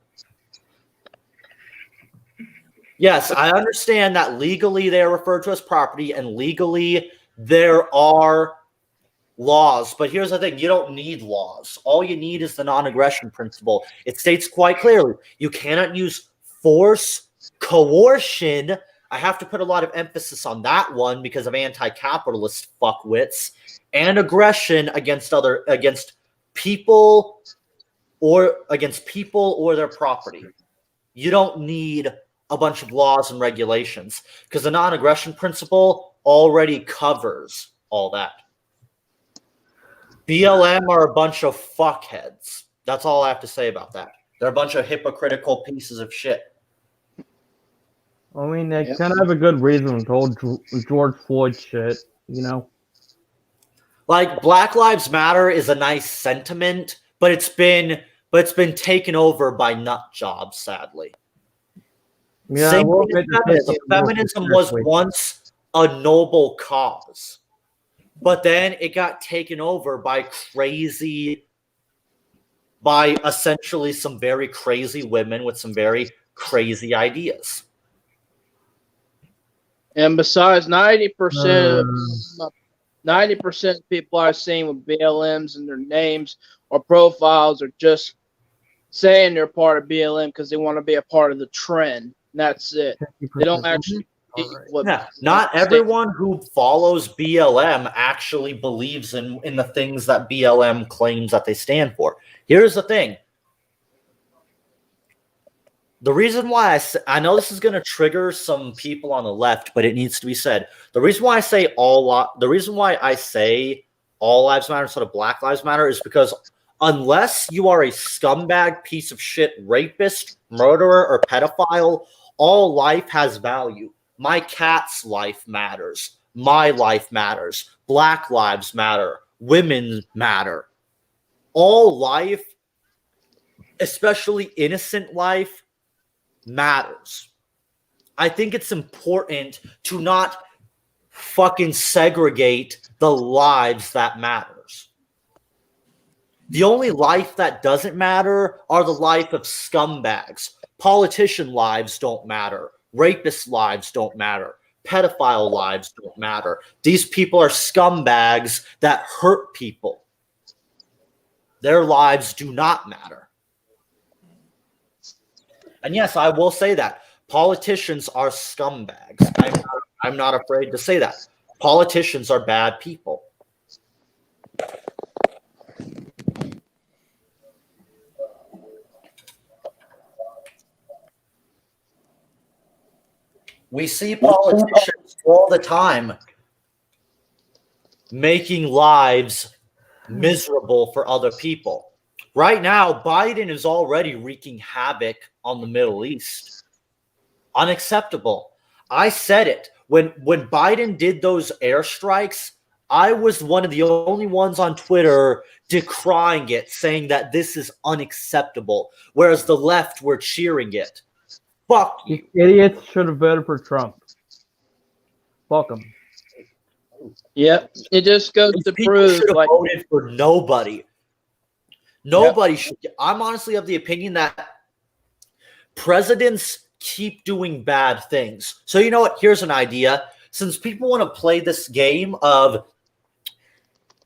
Yes, I understand that legally they are referred to as property and legally there are laws. But here's the thing, you don't need laws. All you need is the non-aggression principle. It states quite clearly, you cannot use force, coercion. I have to put a lot of emphasis on that one because of anti-capitalist fuckwits, and aggression against people or their property. You don't need a bunch of laws and regulations because the non-aggression principle already covers all that. BLM are a bunch of fuckheads. That's all I have to say about that. They're a bunch of hypocritical pieces of shit. I mean, they kind of have a good reason with the whole George Floyd shit, you know? Like, Black Lives Matter is a nice sentiment, but it's been taken over by nut jobs, sadly. Yeah, Same thing as feminism. Feminism was once a noble cause, but then it got taken over by essentially some very crazy women with some very crazy ideas. And besides, 90% of people I've seen with BLMs and their names or profiles are just saying they're part of BLM because they want to be a part of the trend. And that's it. They don't actually Not everyone who follows BLM actually believes in the things that BLM claims that they stand for. Here's the thing. The reason why I know this is going to trigger some people on the left, but it needs to be said. The reason why I say all lives matter instead of Black Lives Matter is because unless you are a scumbag, piece of shit, rapist, murderer, or pedophile, all life has value. My cat's life matters. My life matters. Black lives matter. Women matter. All life, especially innocent life, matters. I think it's important to not fucking segregate the lives that matters. The only life that doesn't matter are the life of scumbags. Politician lives don't matter. Rapist lives don't matter. Pedophile lives don't matter. These people are scumbags that hurt people. Their lives do not matter. And yes, I will say that. Politicians are scumbags. I'm not afraid to say that. Politicians are bad people. We see politicians all the time making lives miserable for other people. Right now, Biden is already wreaking havoc on the Middle East. Unacceptable. I said it. When Biden did those airstrikes, I was one of the only ones on Twitter decrying it, saying that this is unacceptable, whereas the left were cheering it. Fuck you. These idiots should have voted for Trump. Fuck them. Yep. It just goes to prove should have voted for nobody. Nobody should. I'm honestly of the opinion that presidents keep doing bad things. So you know what? Here's an idea. Since people want to play this game of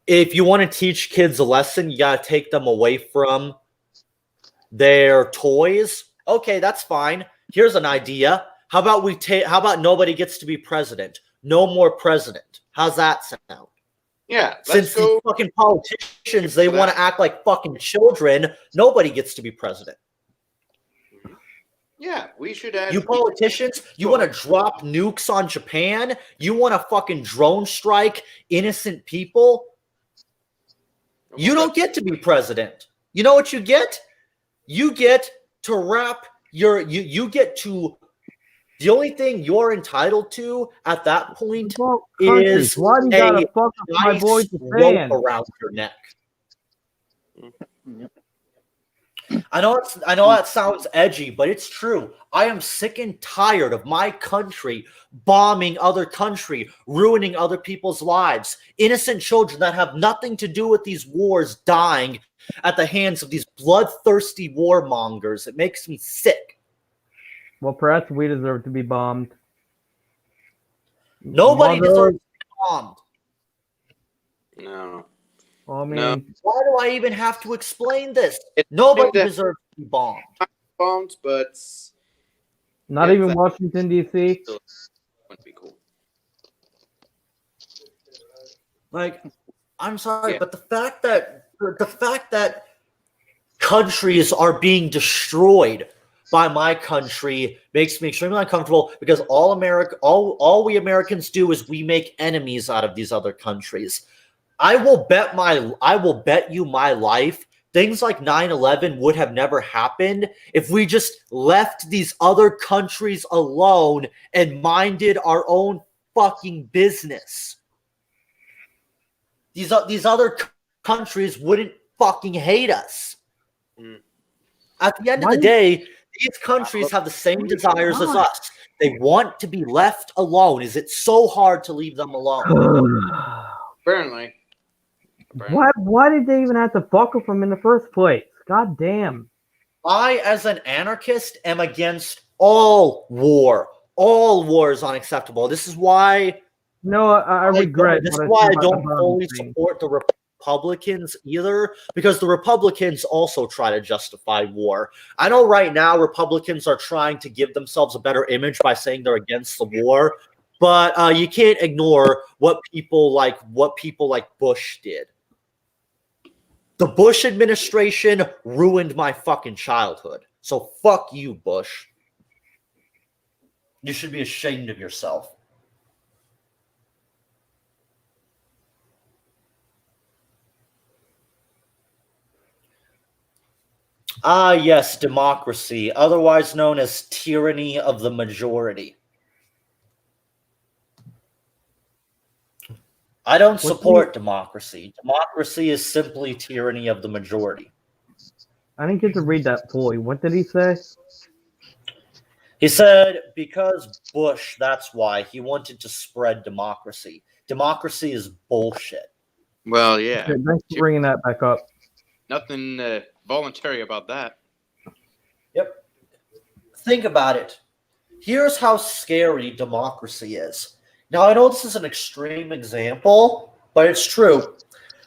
if you want to teach kids a lesson, you got to take them away from their toys. Okay, that's fine. Here's an idea. How about nobody gets to be president? No more president. How's that sound? Yeah, Since these fucking politicians, they want to act like fucking children, nobody gets to be president. Yeah, we should add... You politicians, you want to drop nukes on Japan? You want to fucking drone strike innocent people? You don't get to be president. You know what you get? You get to wrap your... You get to... The only thing you're entitled to at that point is why do you gotta fuck up my voice rope around your neck. I know that sounds edgy, but it's true. I am sick and tired of my country bombing other country, ruining other people's lives. Innocent children that have nothing to do with these wars dying at the hands of these bloodthirsty warmongers. It makes me sick. Well, perhaps we deserve to be bombed. Nobody deserves to be bombed. No. Well, I mean, no. Why do I even have to explain this? Nobody deserves to be bombed. Bombed, but not even Washington, D.C. Wouldn't be cool. Like, I'm sorry, but the fact that countries are being destroyed by my country makes me extremely uncomfortable because all we Americans do is we make enemies out of these other countries. I will bet you my life things like 9/11 would have never happened if we just left these other countries alone and minded our own fucking business. These other countries wouldn't fucking hate us. At the end of the day, these countries have the same desires as us. They want to be left alone. Is it so hard to leave them alone? Apparently. Why did they even have to fuck with them in the first place? God damn. I, as an anarchist, am against all war. All war is unacceptable. This is why... No, I regret. This is why I don't fully support the Republicans either, because the Republicans also try to justify war. I know right now Republicans are trying to give themselves a better image by saying they're against the war, but you can't ignore what people like Bush did. The Bush administration ruined my fucking childhood. So fuck you, Bush. You should be ashamed of yourself. Ah, yes, democracy, otherwise known as tyranny of the majority. I don't support democracy. Democracy is simply tyranny of the majority. I didn't get to read that fully. What did he say? He said because Bush, that's why he wanted to spread democracy. Democracy is bullshit. Well, yeah. Okay, thanks for bringing that back up. Nothing voluntary about that. Yep. Think about it. Here's how scary democracy is. Now, I know this is an extreme example, but it's true.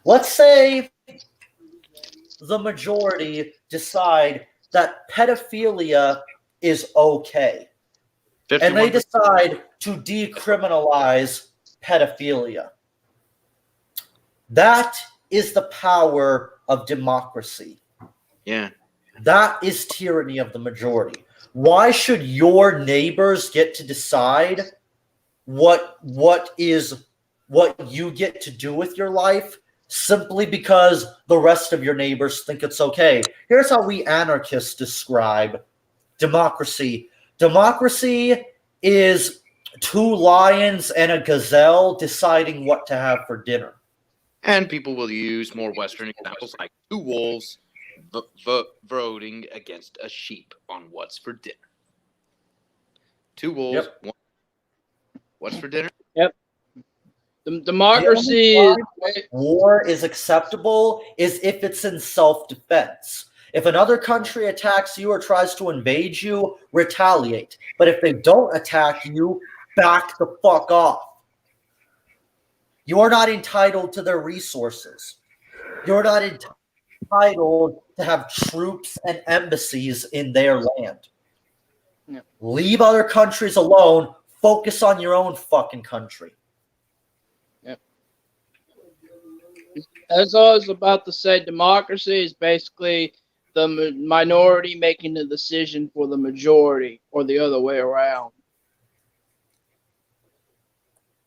Let's say the majority decide that pedophilia is okay. 51%. And they decide to decriminalize pedophilia. That is the power of democracy. Yeah. That is tyranny of the majority. Why should your neighbors get to decide what you get to do with your life simply because the rest of your neighbors think it's okay? Here's how we anarchists describe democracy. Democracy is two lions and a gazelle deciding what to have for dinner. And people will use more Western examples like two wolves voting against a sheep on what's for dinner. Two wolves. Yep. What's for dinner? Yep. Democracy. War is acceptable is if it's in self-defense. If another country attacks you or tries to invade you, retaliate. But if they don't attack you, back the fuck off. You are not entitled to their resources. You're not entitled to have troops and embassies in their land. Yeah. Leave other countries alone. Focus on your own fucking country. Yep. As I was about to say, democracy is basically the minority making the decision for the majority, or the other way around.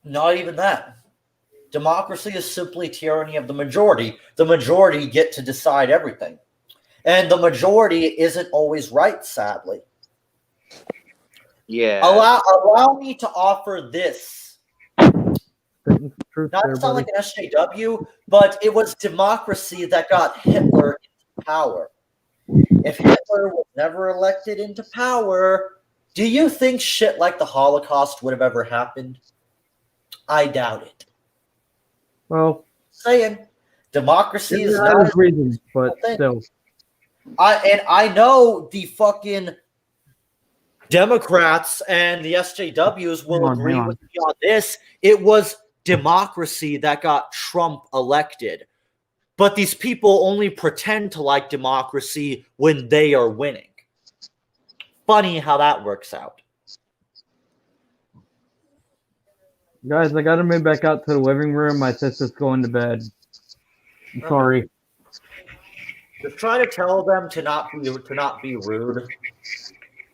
Not even that. Democracy is simply tyranny of the majority. The majority get to decide everything. And the majority isn't always right, sadly. Yeah. Allow me to offer this. Truth Not there, to sound buddy. like an SJW, but it was democracy that got Hitler into power. If Hitler was never elected into power, do you think shit like the Holocaust would have ever happened? I doubt it. Well, Saying democracy is not not as reasons, but still. I know the fucking Democrats and the SJWs will agree with me on this. It was democracy that got Trump elected. But these people only pretend to like democracy when they are winning. Funny how that works out. Guys, I gotta move back out to the living room. My sister's going to bed. I'm sorry. Just try to tell them to not be rude.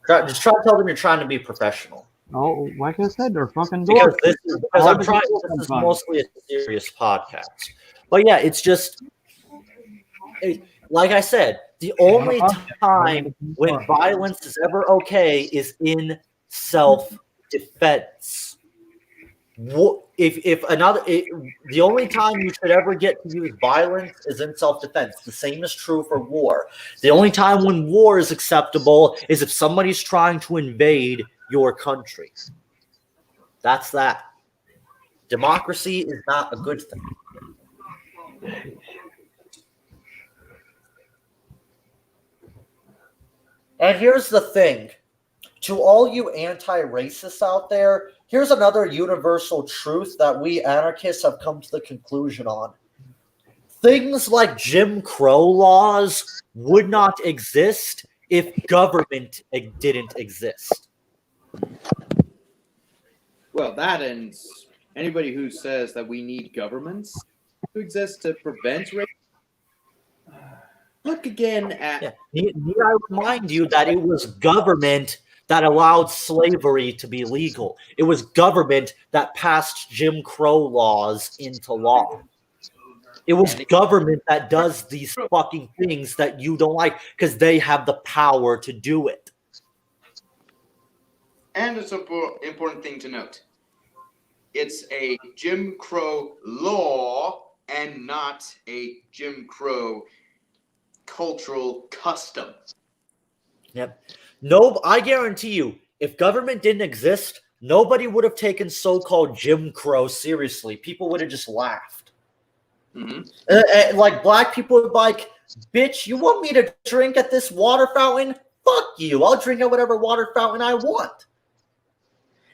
Just try to tell them you're trying to be professional. Oh, like I said, they're fucking Because dorks. this is mostly a serious podcast. But yeah, it's just like I said, the only time when violence is ever okay is in self-defense. The only time you should ever get to use violence is in self-defense. The same is true for war. The only time when war is acceptable is if somebody's trying to invade your country. That's that. Democracy is not a good thing. And here's the thing. To all you anti-racists out there, here's another universal truth that we anarchists have come to the conclusion on. things like Jim Crow laws would not exist if government didn't exist. Well, that and anybody who says that we need governments to exist to prevent rape. Look again at. Need I remind you that it was government that allowed slavery to be legal? It was government that passed Jim Crow laws into law. It was government that does these fucking things that you don't like because they have the power to do it. And it's an important thing to note. It's a Jim Crow law and not a Jim Crow cultural custom. Yep. No, I guarantee you, if government didn't exist, nobody would have taken so-called Jim Crow seriously. People would have just laughed. Mm-hmm. Like black people would be like, bitch, you want me to drink at this water fountain? Fuck you. I'll drink at whatever water fountain I want.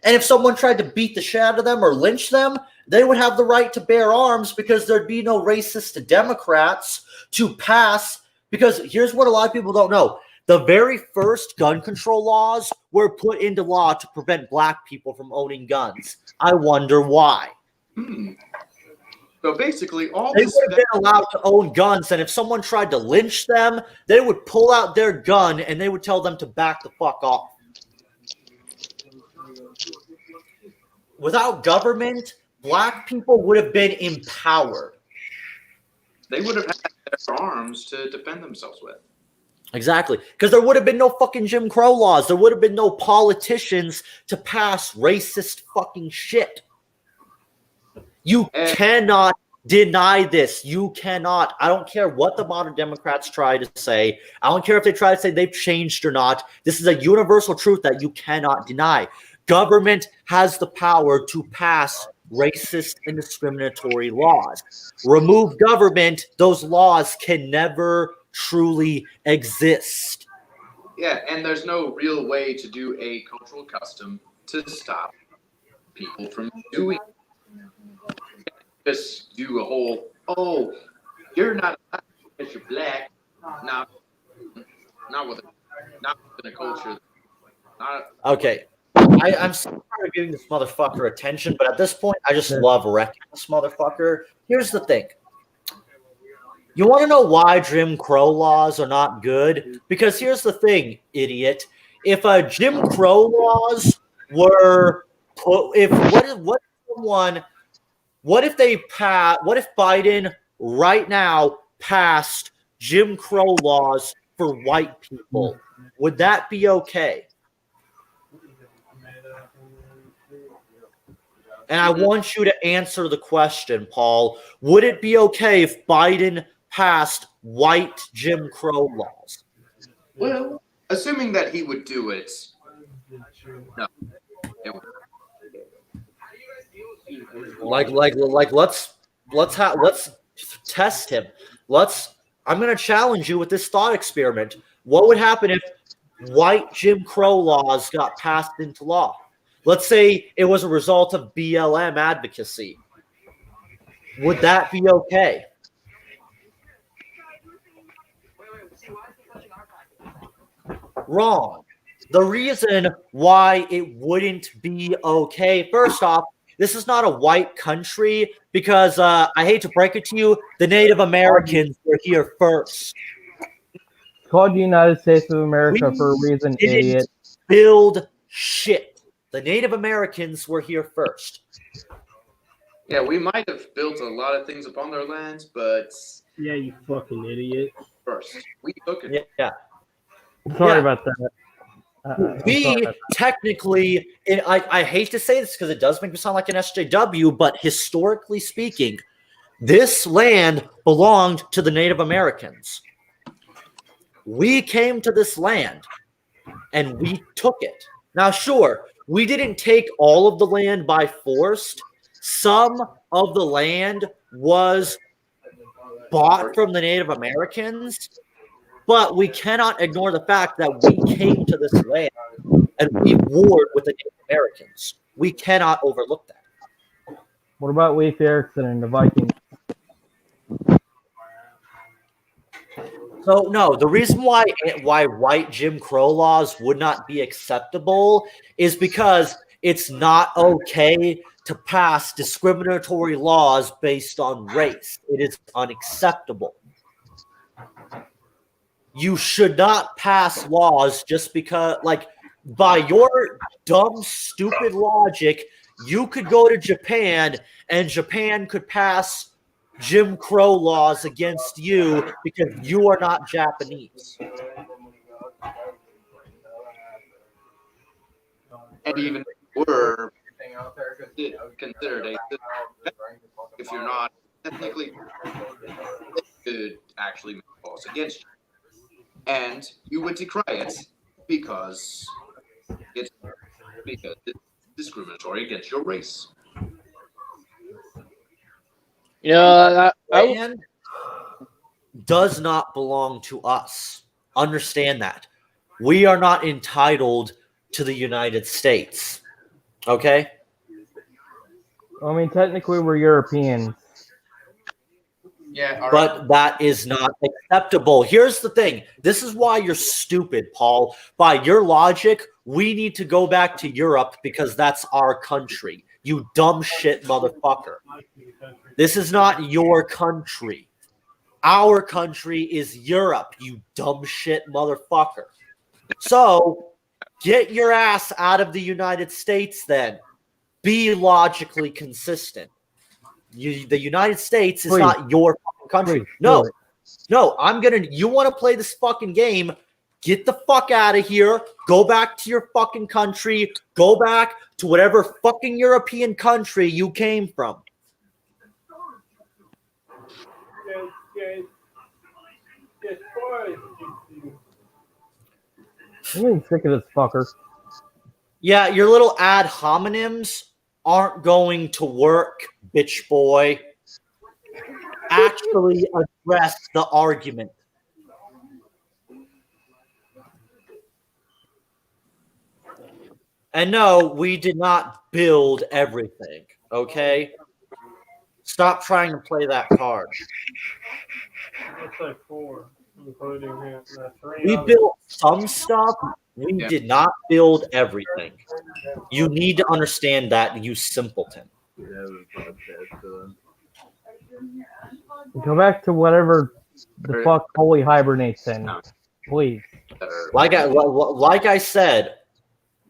And if someone tried to beat the shit out of them or lynch them, they would have the right to bear arms because there'd be no racist Democrats to pass. Because here's what a lot of people don't know. The very first gun control laws were put into law to prevent black people from owning guns. I wonder why. So basically, all they this would have been allowed to own guns, and if someone tried to lynch them, they would pull out their gun and they would tell them to back the fuck off. Without government, black people would have been empowered. They would have had their arms to defend themselves with. Exactly. Because there would have been no fucking Jim Crow laws. There would have been no politicians to pass racist fucking shit. You cannot deny this. You cannot. I don't care what the modern Democrats try to say. I don't care if they try to say they've changed or not. This is a universal truth that you cannot deny. Government has the power to pass racist and discriminatory laws. Remove government, those laws can never truly exist. Yeah, and there's no real way to do a cultural custom to stop people from doing it. Just do a whole, you're not allowed because you're black. Not within a culture. Okay. I'm sorry for giving this motherfucker attention, but at this point, I just love wrecking this motherfucker. Here's the thing. You want to know why Jim Crow laws are not good? Because here's the thing, idiot. If Jim Crow laws were put, what if Biden right now passed Jim Crow laws for white people? Would that be okay? And I want you to answer the question, Paul. Would it be okay if Biden passed white Jim Crow laws? Well, assuming that he would do it, no. Let's test him. I'm going to challenge you with this thought experiment. What would happen if white Jim Crow laws got passed into law? Let's say it was a result of BLM advocacy. Would that be okay? Wrong. The reason why it wouldn't be okay, first off, this is not a white country because I hate to break it to you, the Native Americans were here first. It's called the United States of America for a reason, idiot. Build shit. The Native Americans were here first. Yeah, we might have built a lot of things upon their lands, but yeah, you fucking idiot. First, we took it. Yeah. Sorry about that. We technically, I hate to say this because it does make me sound like an SJW, but historically speaking, this land belonged to the Native Americans. We came to this land and we took it. Now, sure, we didn't take all of the land by force. Some of the land was bought from the Native Americans, but we cannot ignore the fact that we came to this land and we warred with the Native Americans. We cannot overlook that. What about Leif Erikson and the Vikings? So no, the reason why white Jim Crow laws would not be acceptable is because it's not okay to pass discriminatory laws based on race. It is unacceptable. You should not pass laws just because, like, by your dumb, stupid logic, you could go to Japan and Japan could pass Jim Crow laws against you because you are not Japanese. And even if you were considered a citizen, if you're not technically, it could actually make laws against you. And you would decry it because it's discriminatory against your race. You know, Land does not belong to us. Understand that. We are not entitled to the United States. Okay? I mean, technically, we're Europeans. Yeah, but that is not acceptable. Here's the thing. This is why you're stupid, Paul. By your logic, we need to go back to Europe because that's our country. You dumb shit motherfucker. This is not your country. Our country is Europe, you dumb shit motherfucker. So, get your ass out of the United States then. Be logically consistent. The United States is not your fucking country. No, you want to play this fucking game, get the fuck out of here, go back to your fucking country, go back to whatever fucking European country you came from. I'm getting sick of this fucker. Yeah, your little ad hominems aren't going to work, bitch boy. Actually address the argument. And no, we did not build everything, okay? Stop trying to play that card. It's like 4, including him. We built some stuff. We did not build everything. You need to understand that, you simpleton. Go back to whatever the fuck Holy hibernates in, please. Like I said,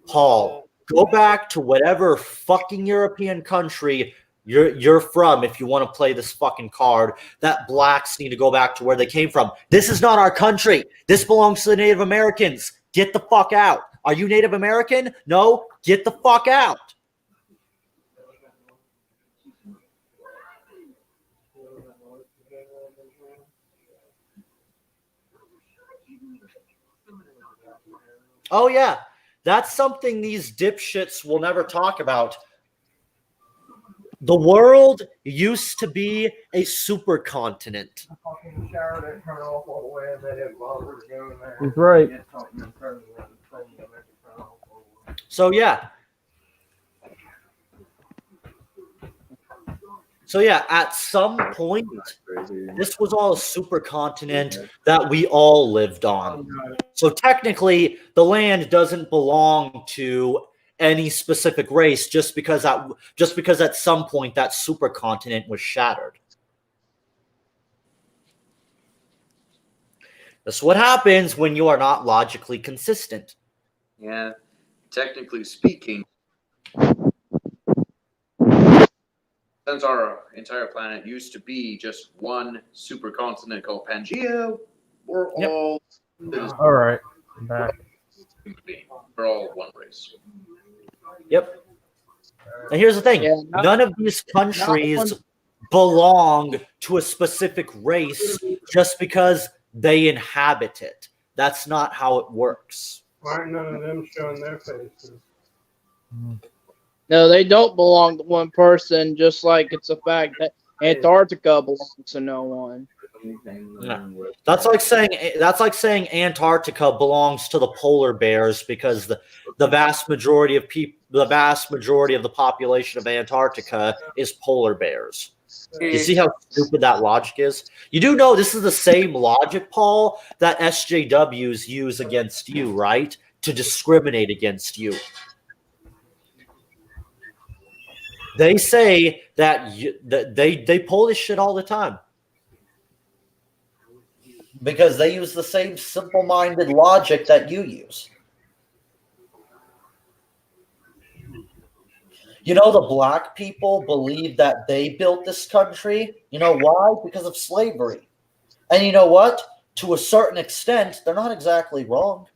Paul, go back to whatever fucking European country you're from if you want to play this fucking card. That blacks need to go back to where they came from. This is not our country. This belongs to the Native Americans. Get the fuck out. Are you Native American? No? Get the fuck out. Oh, yeah. That's something these dipshits will never talk about. The world used to be a supercontinent. He's right. So, yeah. At some point, this was all a supercontinent that we all lived on. So technically, the land doesn't belong to any specific race just because at some point that supercontinent was shattered. That's what happens when you are not logically consistent. Yeah, technically speaking, since our entire planet used to be just one supercontinent called Pangea, we're all right. I'm back. We're all one race. Yep. And here's the thing. None of these countries belong to a specific race just because they inhabit it. That's not how it works. Why aren't none of them showing their faces? No, they don't belong to one person, just like it's a fact that Antarctica belongs to no one. Yeah. That's like saying Antarctica belongs to the polar bears because the vast majority of the population of Antarctica is polar bears. You see how stupid that logic is? You do know this is the same logic, Paul, that SJWs use against you, right? To discriminate against you. They say that they pull this shit all the time. Because they use the same simple-minded logic that you use. You know, the black people believe that they built this country. You know why? Because of slavery. And you know what? To a certain extent, they're not exactly wrong.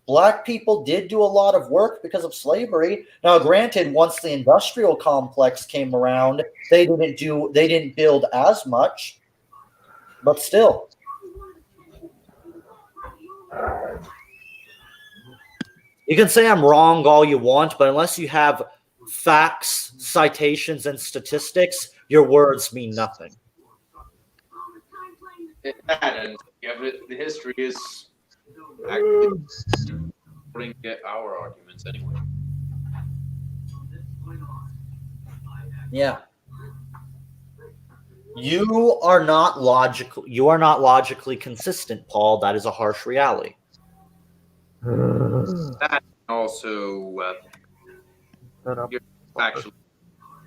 Black people did do a lot of work because of slavery. Now, granted, once the industrial complex came around, they didn't build as much, but still. You can say I'm wrong all you want, but unless you have facts, citations, and statistics, your words mean nothing. And the history is actually according to our arguments anyway. Yeah. You are not logically consistent, Paul. That is a harsh reality. That also you're actually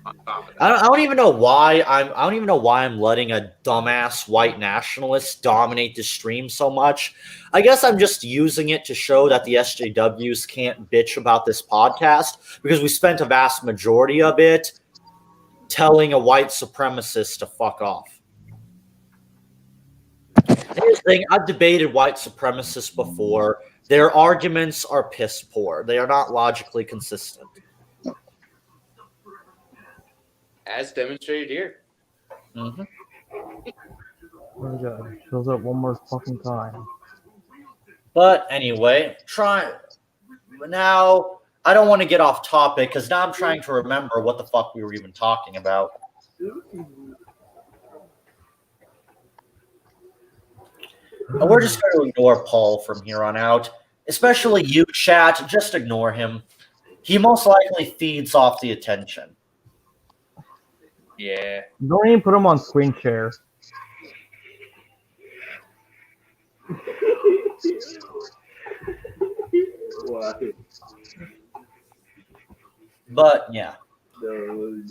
on top of that. I don't even know why I'm letting a dumbass white nationalist dominate the stream so much. I guess I'm just using it to show that the SJWs can't bitch about this podcast because we spent a vast majority of it telling a white supremacist to fuck off. Here's the thing, I've debated white supremacists before. Their arguments are piss poor. They are not logically consistent. As demonstrated here. Mm-hmm. Oh my god, shows up one more fucking time. But anyway, now I don't want to get off topic because now I'm trying to remember what the fuck we were even talking about. And we're just going to ignore Paul from here on out. Especially you, chat. Just ignore him. He most likely feeds off the attention. Yeah. Don't even put him on screen share. But yeah.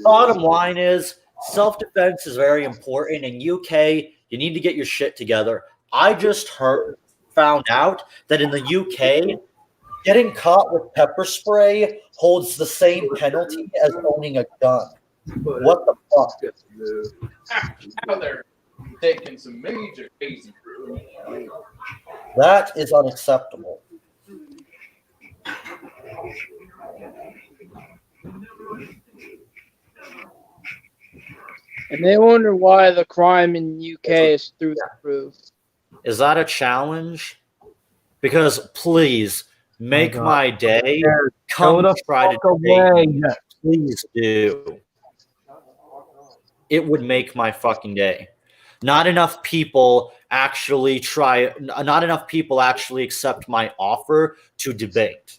Bottom line is self-defense is very important. In UK, you need to get your shit together. I just found out that in the UK, getting caught with pepper spray holds the same penalty as owning a gun. What the fuck? Now they're taking some major crazy. That is unacceptable. And they wonder why the crime in the UK is through the roof. Is that a challenge? Because please make my day. Come try to debate me. Please do. It would make my fucking day. Not enough people actually accept my offer to debate.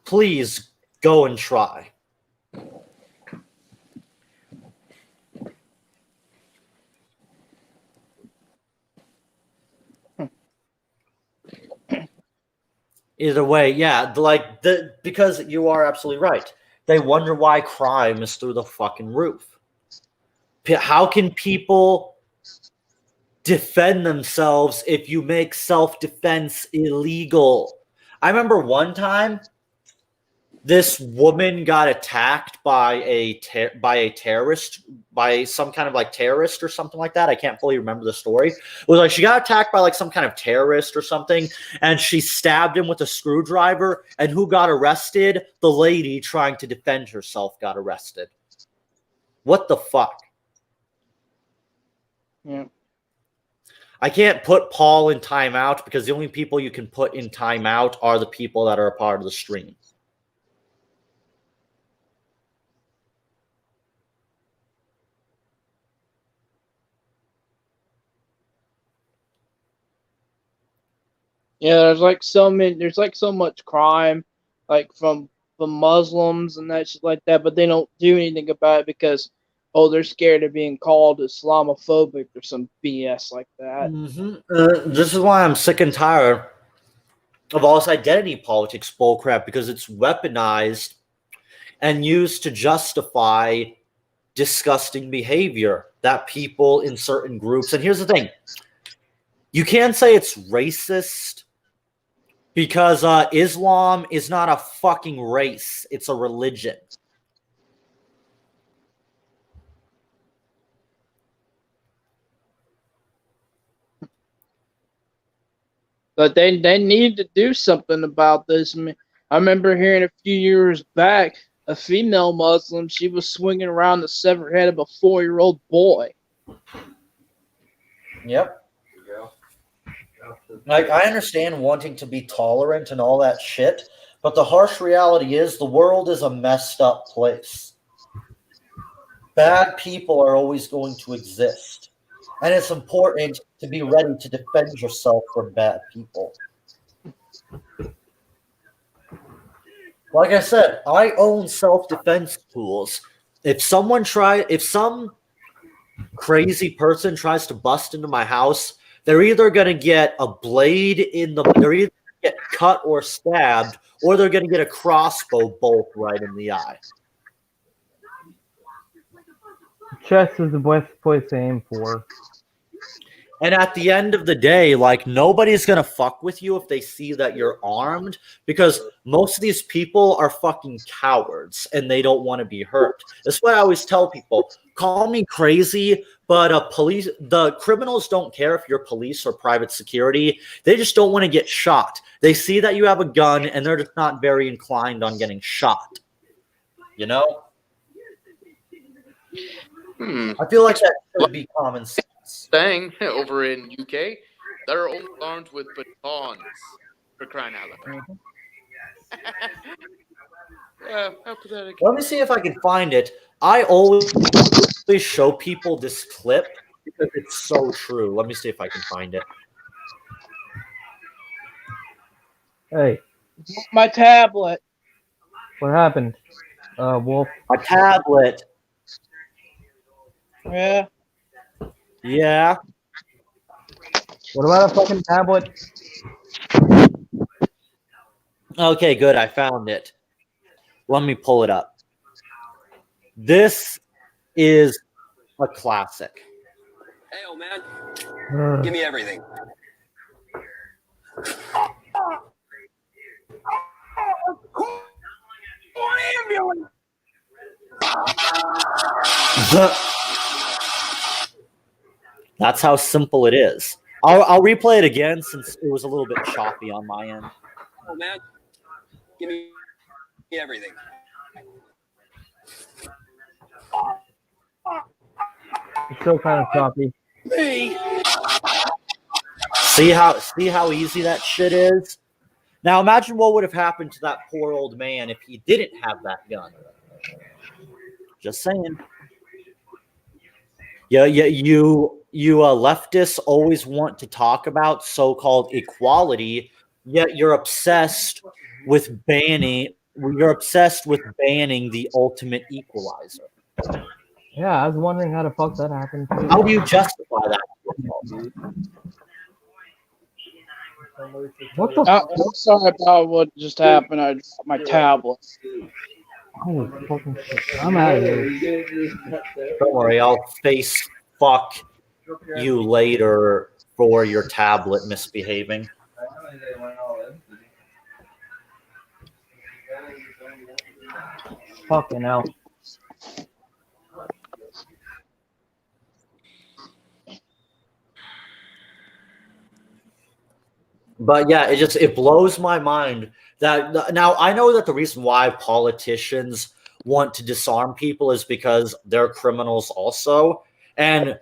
Please go and try. Either way, yeah, because you are absolutely right. They wonder why crime is through the fucking roof. How can people defend themselves if you make self-defense illegal? I remember one time this woman got attacked by a terrorist, by some kind of like terrorist or something like that. I can't fully remember the story. It was like she got attacked by like some kind of terrorist or something, and she stabbed him with a screwdriver. And who got arrested? The lady trying to defend herself got arrested. What the fuck? Yeah. I can't put Paul in timeout because the only people you can put in timeout are the people that are a part of the stream. Yeah, there's so much crime, like from for Muslims and that shit like that, but they don't do anything about it because, oh, they're scared of being called Islamophobic or some BS like that. This is why I'm sick and tired of all this identity politics bullcrap, because it's weaponized and used to justify disgusting behavior that people in certain groups. And here's the thing. You can't say it's racist because Islam is not a fucking race. It's a religion. But they need to do something about this. I remember hearing a few years back, a female Muslim, she was swinging around the severed head of a 4-year-old boy. Yep. Like, I understand wanting to be tolerant and all that shit, but the harsh reality is the world is a messed up place. Bad people are always going to exist, and it's important to be ready to defend yourself from bad people. Like I said, I own self-defense tools. If some crazy person tries to bust into my house, they're either going to get a blade they're either going to get cut or stabbed, or they're going to get a crossbow bolt right in the eye. Chest is the best place to aim for. And at the end of the day, like, nobody's going to fuck with you if they see that you're armed, because most of these people are fucking cowards and they don't want to be hurt. That's why I always tell people, call me crazy, but the criminals don't care if you're police or private security. They just don't want to get shot. They see that you have a gun and they're just not very inclined on getting shot. You know? I feel like that should be common sense. Thing over in UK, they're all armed with batons, for crying out loud. Yeah, how pathetic. Let me see if I can find it. I always show people this clip because it's so true. Let me see if I can find it. Hey, My tablet. what happened? Wolf. A tablet. Yeah. Yeah. What about a fucking tablet? Okay, good. I found it. Let me pull it up. This is a classic. Hey, old man. Give me everything. That's how simple it is. I'll replay it again since it was a little bit choppy on my end. Oh man, give me everything. It's still kind of choppy. See how easy that shit is? Now imagine what would have happened to that poor old man if he didn't have that gun. Just saying. Yeah, you leftists always want to talk about so-called equality, yet you're obsessed with banning the ultimate equalizer. Yeah, I was wondering how the fuck that happened. How do you justify that? What the I'm sorry about what just happened. I dropped my tablet. Holy fucking shit. I'm out of here. Don't worry, I'll face fuck you later for your tablet misbehaving. Fucking hell. But yeah, it blows my mind that now I know that the reason why politicians want to disarm people is because they're criminals also, and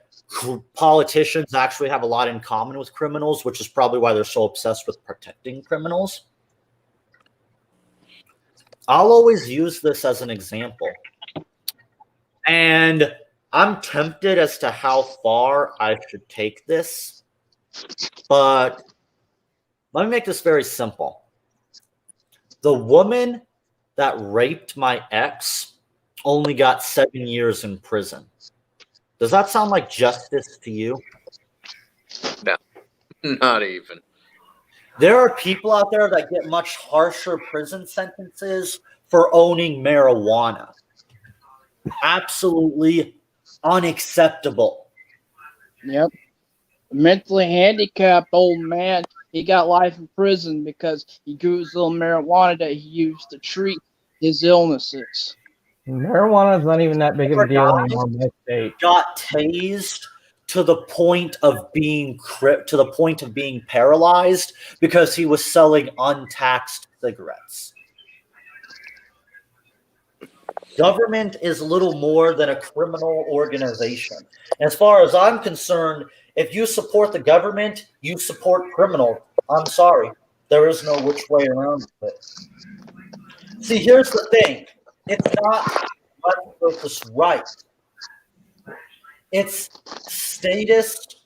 politicians actually have a lot in common with criminals, which is probably why they're so obsessed with protecting criminals. I'll always use this as an example, and I'm tempted as to how far I should take this, but let me make this very simple. The woman that raped my ex only got 7 years in prison. Does that sound like justice to you? No, not even. There are people out there that get much harsher prison sentences for owning marijuana. Absolutely unacceptable. Yep. A mentally handicapped old man, he got life in prison because he grew his little marijuana that he used to treat his illnesses. Marijuana is not even that big of a deal anymore in my state. Got tased to the point of being paralyzed because he was selling untaxed cigarettes. Government is little more than a criminal organization. As far as I'm concerned, if you support the government, you support criminal. I'm sorry. There is no which way around it. See, here's the thing. It's not left versus right. It's statist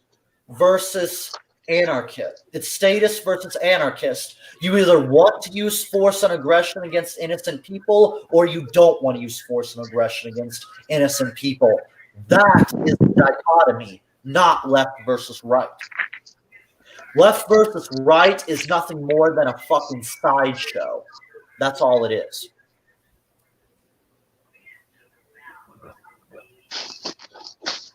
versus anarchist. It's statist versus anarchist. You either want to use force and aggression against innocent people, or you don't want to use force and aggression against innocent people. That is the dichotomy, not left versus right. Left versus right is nothing more than a fucking sideshow. That's all it is.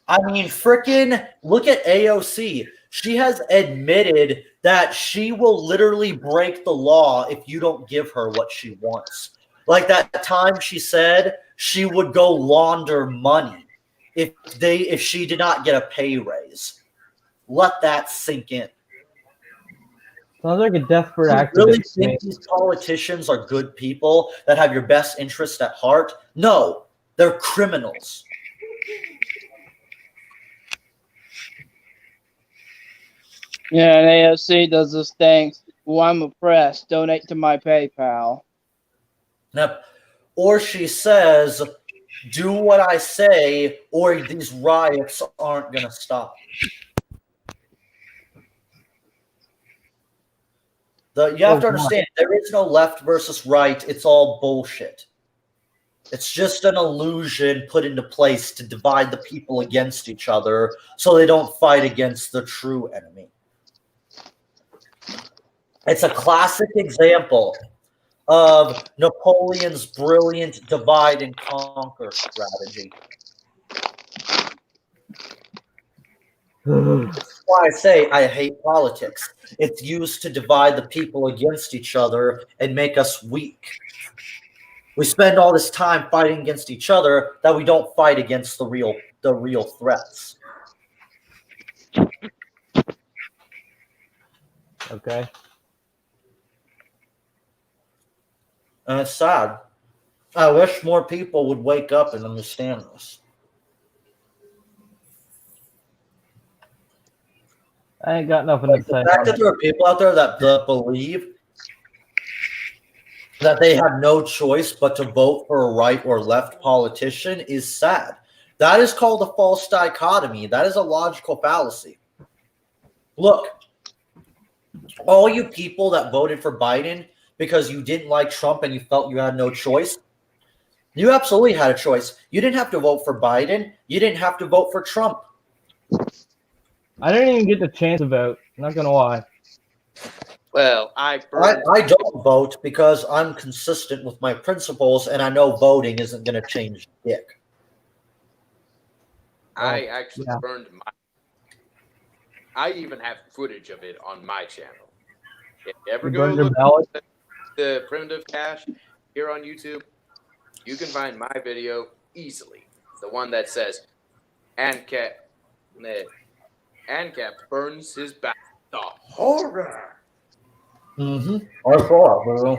I mean, frickin' look at AOC. She has admitted that she will literally break the law if you don't give her what she wants. Like that time she said she would go launder money if she did not get a pay raise. Let that sink in. Sounds like a desperate activist. You really think these politicians are good people that have your best interest at heart? No, they're criminals. Yeah, and AOC does this thing. Well, I'm oppressed. Donate to my PayPal. Yep. Or she says, do what I say, or these riots aren't going to stop. You have to understand, there is no left versus right. It's all bullshit. It's just an illusion put into place to divide the people against each other so they don't fight against the true enemy. It's a classic example of Napoleon's brilliant divide and conquer strategy. That's why I say I hate politics. It's used to divide the people against each other and make us weak. We spend all this time fighting against each other that we don't fight against the real threats. Okay. And it's sad. I wish more people would wake up and understand this. I ain't got nothing to say. The fact that there are people out there that believe that they have no choice but to vote for a right or left politician is sad. That is called a false dichotomy. That is a logical fallacy. Look, all you people that voted for Biden because you didn't like Trump and you felt you had no choice, you absolutely had a choice. You didn't have to vote for Biden. You didn't have to vote for Trump. I didn't even get the chance to vote. I'm not going to lie. Well, I don't vote because I'm consistent with my principles, and I know voting isn't going to change dick. I actually burned my. I even have footage of it on my channel. If you ever go look at the Primitive Cache here on YouTube, you can find my video easily. The one that says, ANCAP burns his back. The horror. Mm-hmm. I saw it, bro.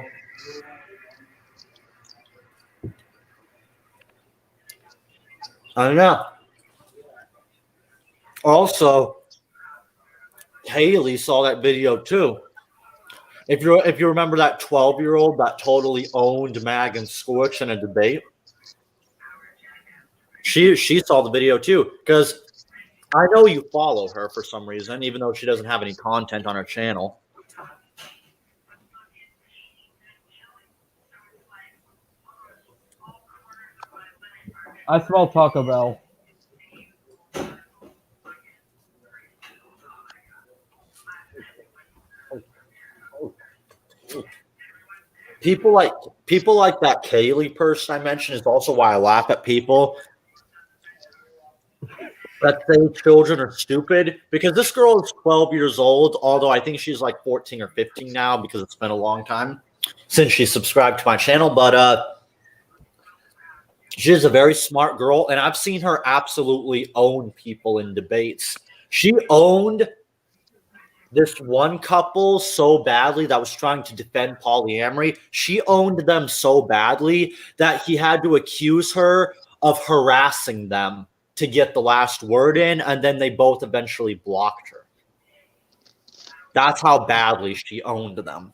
I know. Also, Haley saw that video too. If you remember that 12-year-old that totally owned Mag and Scorch in a debate, she saw the video too, because I know you follow her for some reason, even though she doesn't have any content on her channel. I smell Taco Bell. People like that Kaylee person I mentioned is also why I laugh at people that say children are stupid, because this girl is 12 years old, although I think she's like 14 or 15 now because it's been a long time since she subscribed to my channel. But she's a very smart girl, and I've seen her absolutely own people in debates. She owned this one couple so badly that was trying to defend polyamory. She owned them so badly that he had to accuse her of harassing them to get the last word in, and then they both eventually blocked her. That's how badly she owned them.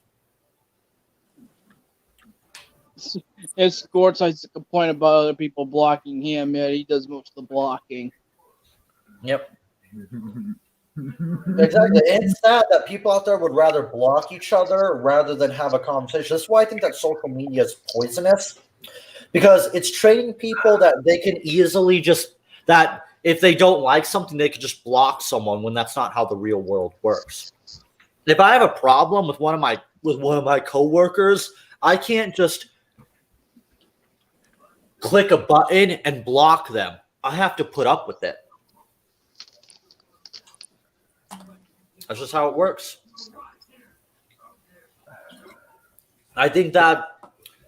His Scorch likes to complain about other people blocking him, yet he does most of the blocking. Yep. Exactly. It's sad that people out there would rather block each other rather than have a conversation. That's why I think that social media is poisonous, because it's training people that they can easily just, that if they don't like something, they could just block someone, when that's not how the real world works. If I have a problem with one of my coworkers, I can't just click a button and block them. I have to put up with it. That's just how it works. I think that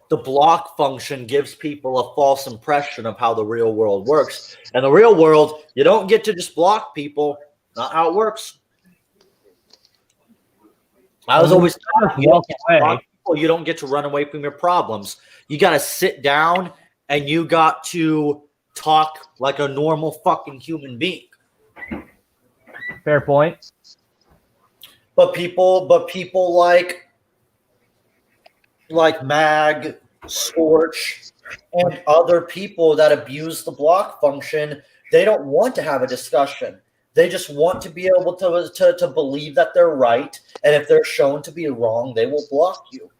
the block function gives people a false impression of how the real world works. And the real world, you don't get to just block people. Not how it works. I was always taught, you don't get to run away from your problems. You got to sit down and you got to talk like a normal fucking human being. Fair point. But people like Mag, Scorch, and other people that abuse the block function, they don't want to have a discussion. They just want to be able to believe that they're right, and if they're shown to be wrong, they will block you.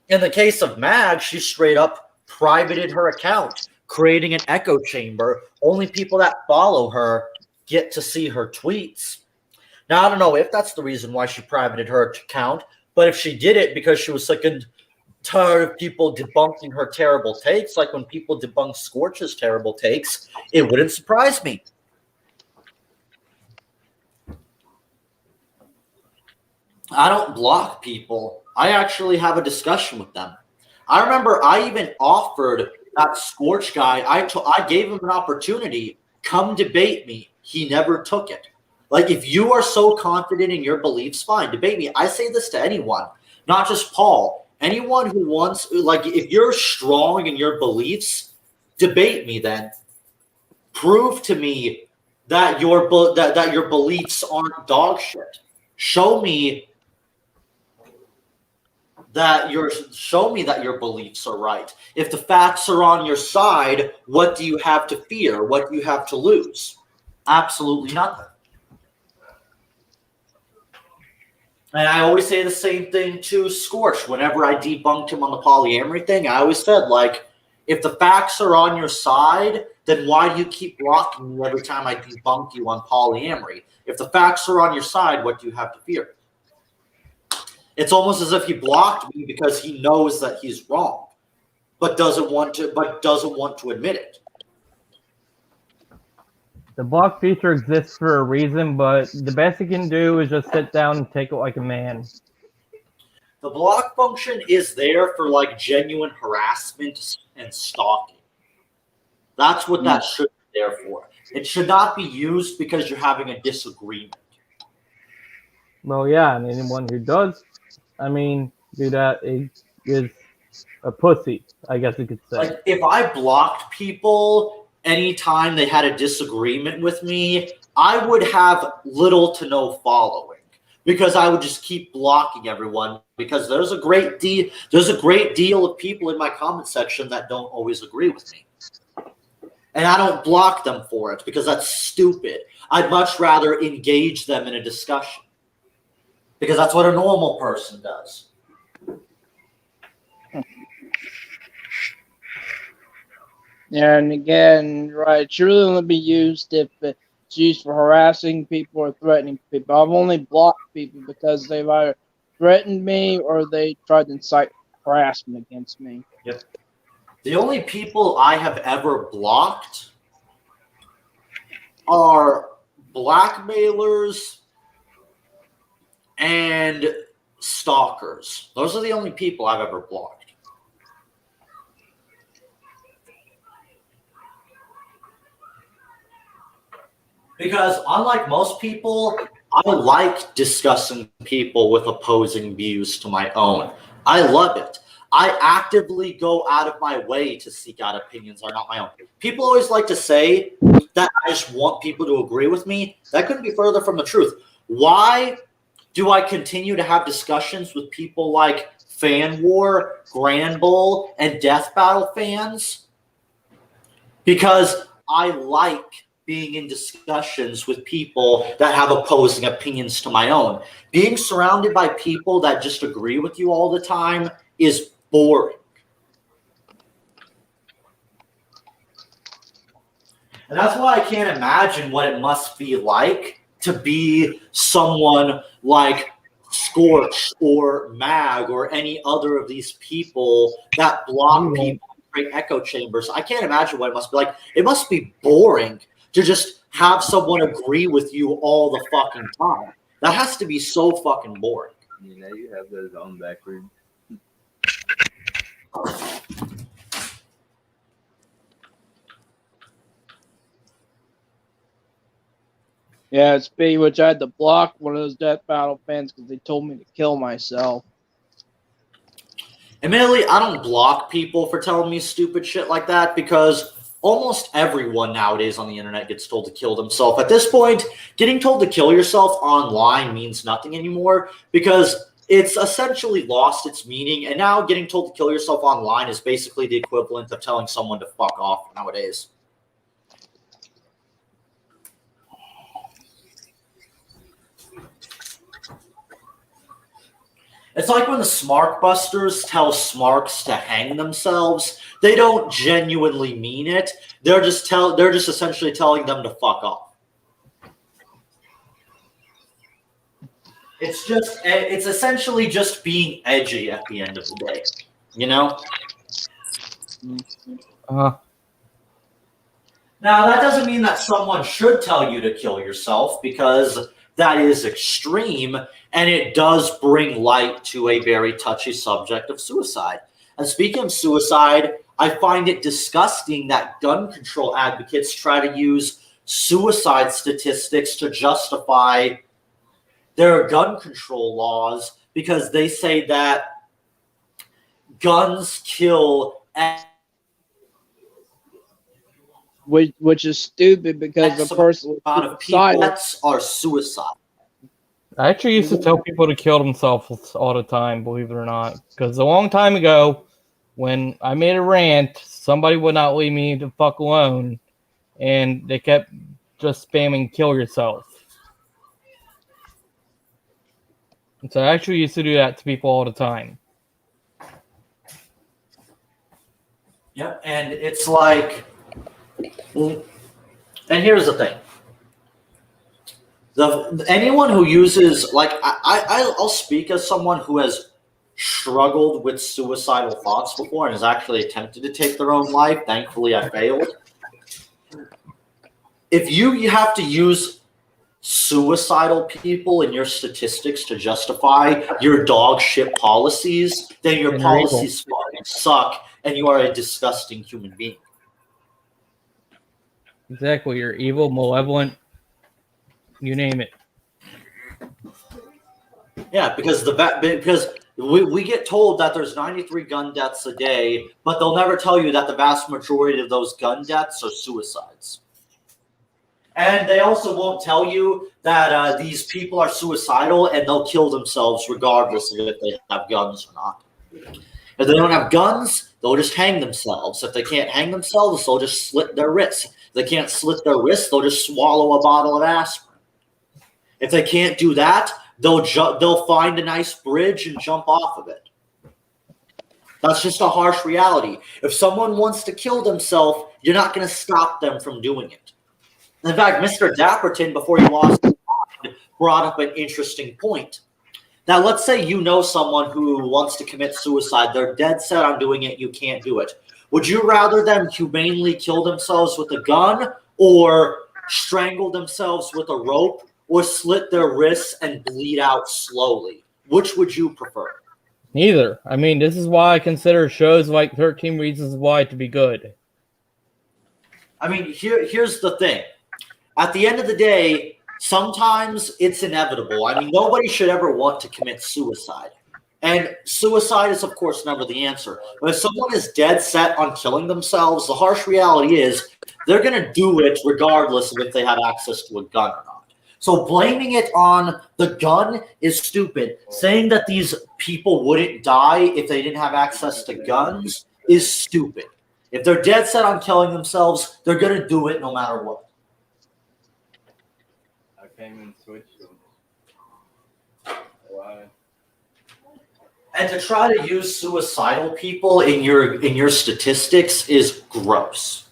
In the case of Mag, she straight up privated her account, creating an echo chamber. Only people that follow her get to see her tweets. Now, I don't know if that's the reason why she privated her account, but if she did it because she was sick and tired of people debunking her terrible takes, like when people debunk Scorch's terrible takes, it wouldn't surprise me. I don't block people. I actually have a discussion with them. I remember I even offered that Scorch guy, I gave him an opportunity, come debate me. He never took it. Like, if you are so confident in your beliefs, fine, debate me. I say this to anyone, not just Paul. Anyone who wants, like, if you're strong in your beliefs, debate me then. Prove to me that your beliefs aren't dog shit. Show me that your beliefs are right. If the facts are on your side, what do you have to fear? What do you have to lose? Absolutely nothing. And I always say the same thing to Scorch. Whenever I debunked him on the polyamory thing, I always said, like, if the facts are on your side, then why do you keep blocking me every time I debunk you on polyamory? If the facts are on your side, what do you have to fear? It's almost as if he blocked me because he knows that he's wrong, but doesn't want to admit it. The block feature exists for a reason, but the best you can do is just sit down and take it like a man. The block function is there for, like, genuine harassment and stalking. That's what that should be there for. It should not be used because you're having a disagreement. Well, yeah, and anyone who does, do that is a pussy, I guess you could say. Like, if I blocked people anytime they had a disagreement with me, I would have little to no following, because I would just keep blocking everyone, because there's a great deal of people in my comment section that don't always agree with me. And I don't block them for it because that's stupid. I'd much rather engage them in a discussion, because that's what a normal person does. And again, right, it should really only be used if it's used for harassing people or threatening people. I've only blocked people because they've either threatened me or they tried to incite harassment against me. Yep. The only people I have ever blocked are blackmailers and stalkers. Those are the only people I've ever blocked. Because unlike most people, I like discussing people with opposing views to my own. I love it. I actively go out of my way to seek out opinions that are not my own. People always like to say that I just want people to agree with me. That couldn't be further from the truth. Why do I continue to have discussions with people like Fan War, Grand Bull, and Death Battle fans? Because I like being in discussions with people that have opposing opinions to my own. Being surrounded by people that just agree with you all the time is boring. And that's why I can't imagine what it must be like to be someone like Scorch or Mag or any other of these people that block people and create echo chambers. I can't imagine what it must be like. It must be boring to just have someone agree with you all the fucking time. That has to be so fucking boring. You know, you have those on backwards. Yeah, it's B, which I had to block one of those Death Battle fans because they told me to kill myself. Admittedly, I don't block people for telling me stupid shit like that because almost everyone nowadays on the internet gets told to kill themselves. At this point, getting told to kill yourself online means nothing anymore because it's essentially lost its meaning. And now getting told to kill yourself online is basically the equivalent of telling someone to fuck off nowadays. It's like when the Smark Busters tell Smarks to hang themselves. They don't genuinely mean it. They're just essentially telling them to fuck off. It's essentially just being edgy at the end of the day, you know? Now, that doesn't mean that someone should tell you to kill yourself because that is extreme, and it does bring light to a very touchy subject of suicide. And speaking of suicide, I find it disgusting that gun control advocates try to use suicide statistics to justify their gun control laws because they say that guns kill which is stupid because the person of people are suicide. I actually used to tell people to kill themselves all the time, believe it or not. Because a long time ago, when I made a rant, somebody would not leave me the fuck alone. And they kept just spamming kill yourself. And so I actually used to do that to people all the time. Yep, and it's like... And here's the thing. Anyone who uses, like, I'll speak as someone who has struggled with suicidal thoughts before and has actually attempted to take their own life. Thankfully, I failed. If you have to use suicidal people in your statistics to justify your dog shit policies, then your policies fucking suck and you are a disgusting human being. Exactly. You're evil, malevolent, you name it. Yeah, because we get told that there's 93 gun deaths a day, but they'll never tell you that the vast majority of those gun deaths are suicides. And they also won't tell you that these people are suicidal and they'll kill themselves regardless of if they have guns or not. If they don't have guns, they'll just hang themselves. If they can't hang themselves, they'll just slit their wrists. If they can't slit their wrists, they'll just swallow a bottle of aspirin. If they can't do that, they'll find a nice bridge and jump off of it. That's just a harsh reality. If someone wants to kill themselves, you're not going to stop them from doing it. In fact, Mr. Dapperton, before he lost his mind, brought up an interesting point. Now, let's say you know someone who wants to commit suicide. They're dead set on doing it. You can't do it. Would you rather them humanely kill themselves with a gun or strangle themselves with a rope or slit their wrists and bleed out slowly? Which would you prefer? Neither. I mean, this is why I consider shows like 13 Reasons Why to be good. I mean, here's the thing. At the end of the day, sometimes it's inevitable. I mean, nobody should ever want to commit suicide. And suicide is, of course, never the answer. But if someone is dead set on killing themselves, the harsh reality is they're going to do it regardless of if they have access to a gun or not. So blaming it on the gun is stupid. Saying that these people wouldn't die if they didn't have access to guns is stupid. If they're dead set on killing themselves, they're going to do it no matter what. I can't even switch them. Why? And to try to use suicidal people in your statistics is gross.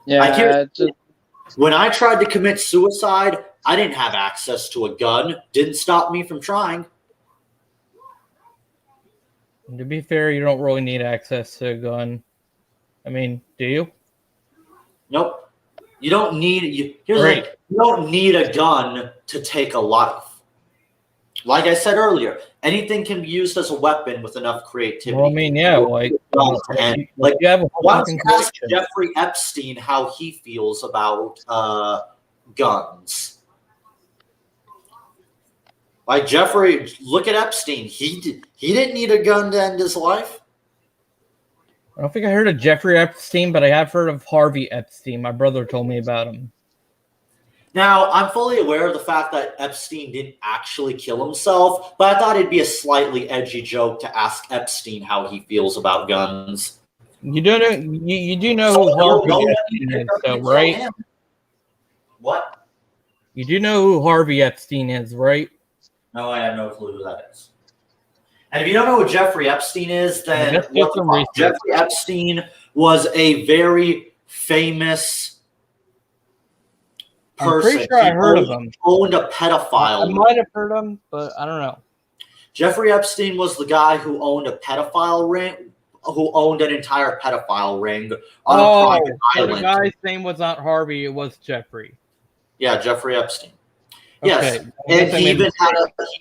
Yeah, when I tried to commit suicide, I didn't have access to a gun. Didn't stop me from trying. To be fair, you don't really need access to a gun. I mean, do you? Nope. You don't need you don't need a gun to take a life. Like I said earlier, anything can be used as a weapon with enough creativity. Well, I mean, yeah, once ask Jeffrey Epstein how he feels about guns. Like Jeffrey, look at Epstein. He didn't need a gun to end his life. I don't think I heard of Jeffrey Epstein, but I have heard of Harvey Epstein. My brother told me about him. Now, I'm fully aware of the fact that Epstein didn't actually kill himself, but I thought it'd be a slightly edgy joke to ask Epstein how he feels about guns. You do know who Harvey Epstein is, though, right? What? You do know who Harvey Epstein is, right? No, I have no clue who that is. And if you don't know who Jeffrey Epstein is, then Jeffrey Epstein was a very famous person. I'm pretty sure I heard of him. Owned a pedophile. I might have heard him, but I don't know. Jeffrey Epstein was the guy who owned a pedophile ring, who owned an entire pedophile ring on a private island. The guy's name was not Harvey; it was Jeffrey. Yeah, Jeffrey Epstein. Yes, okay. And he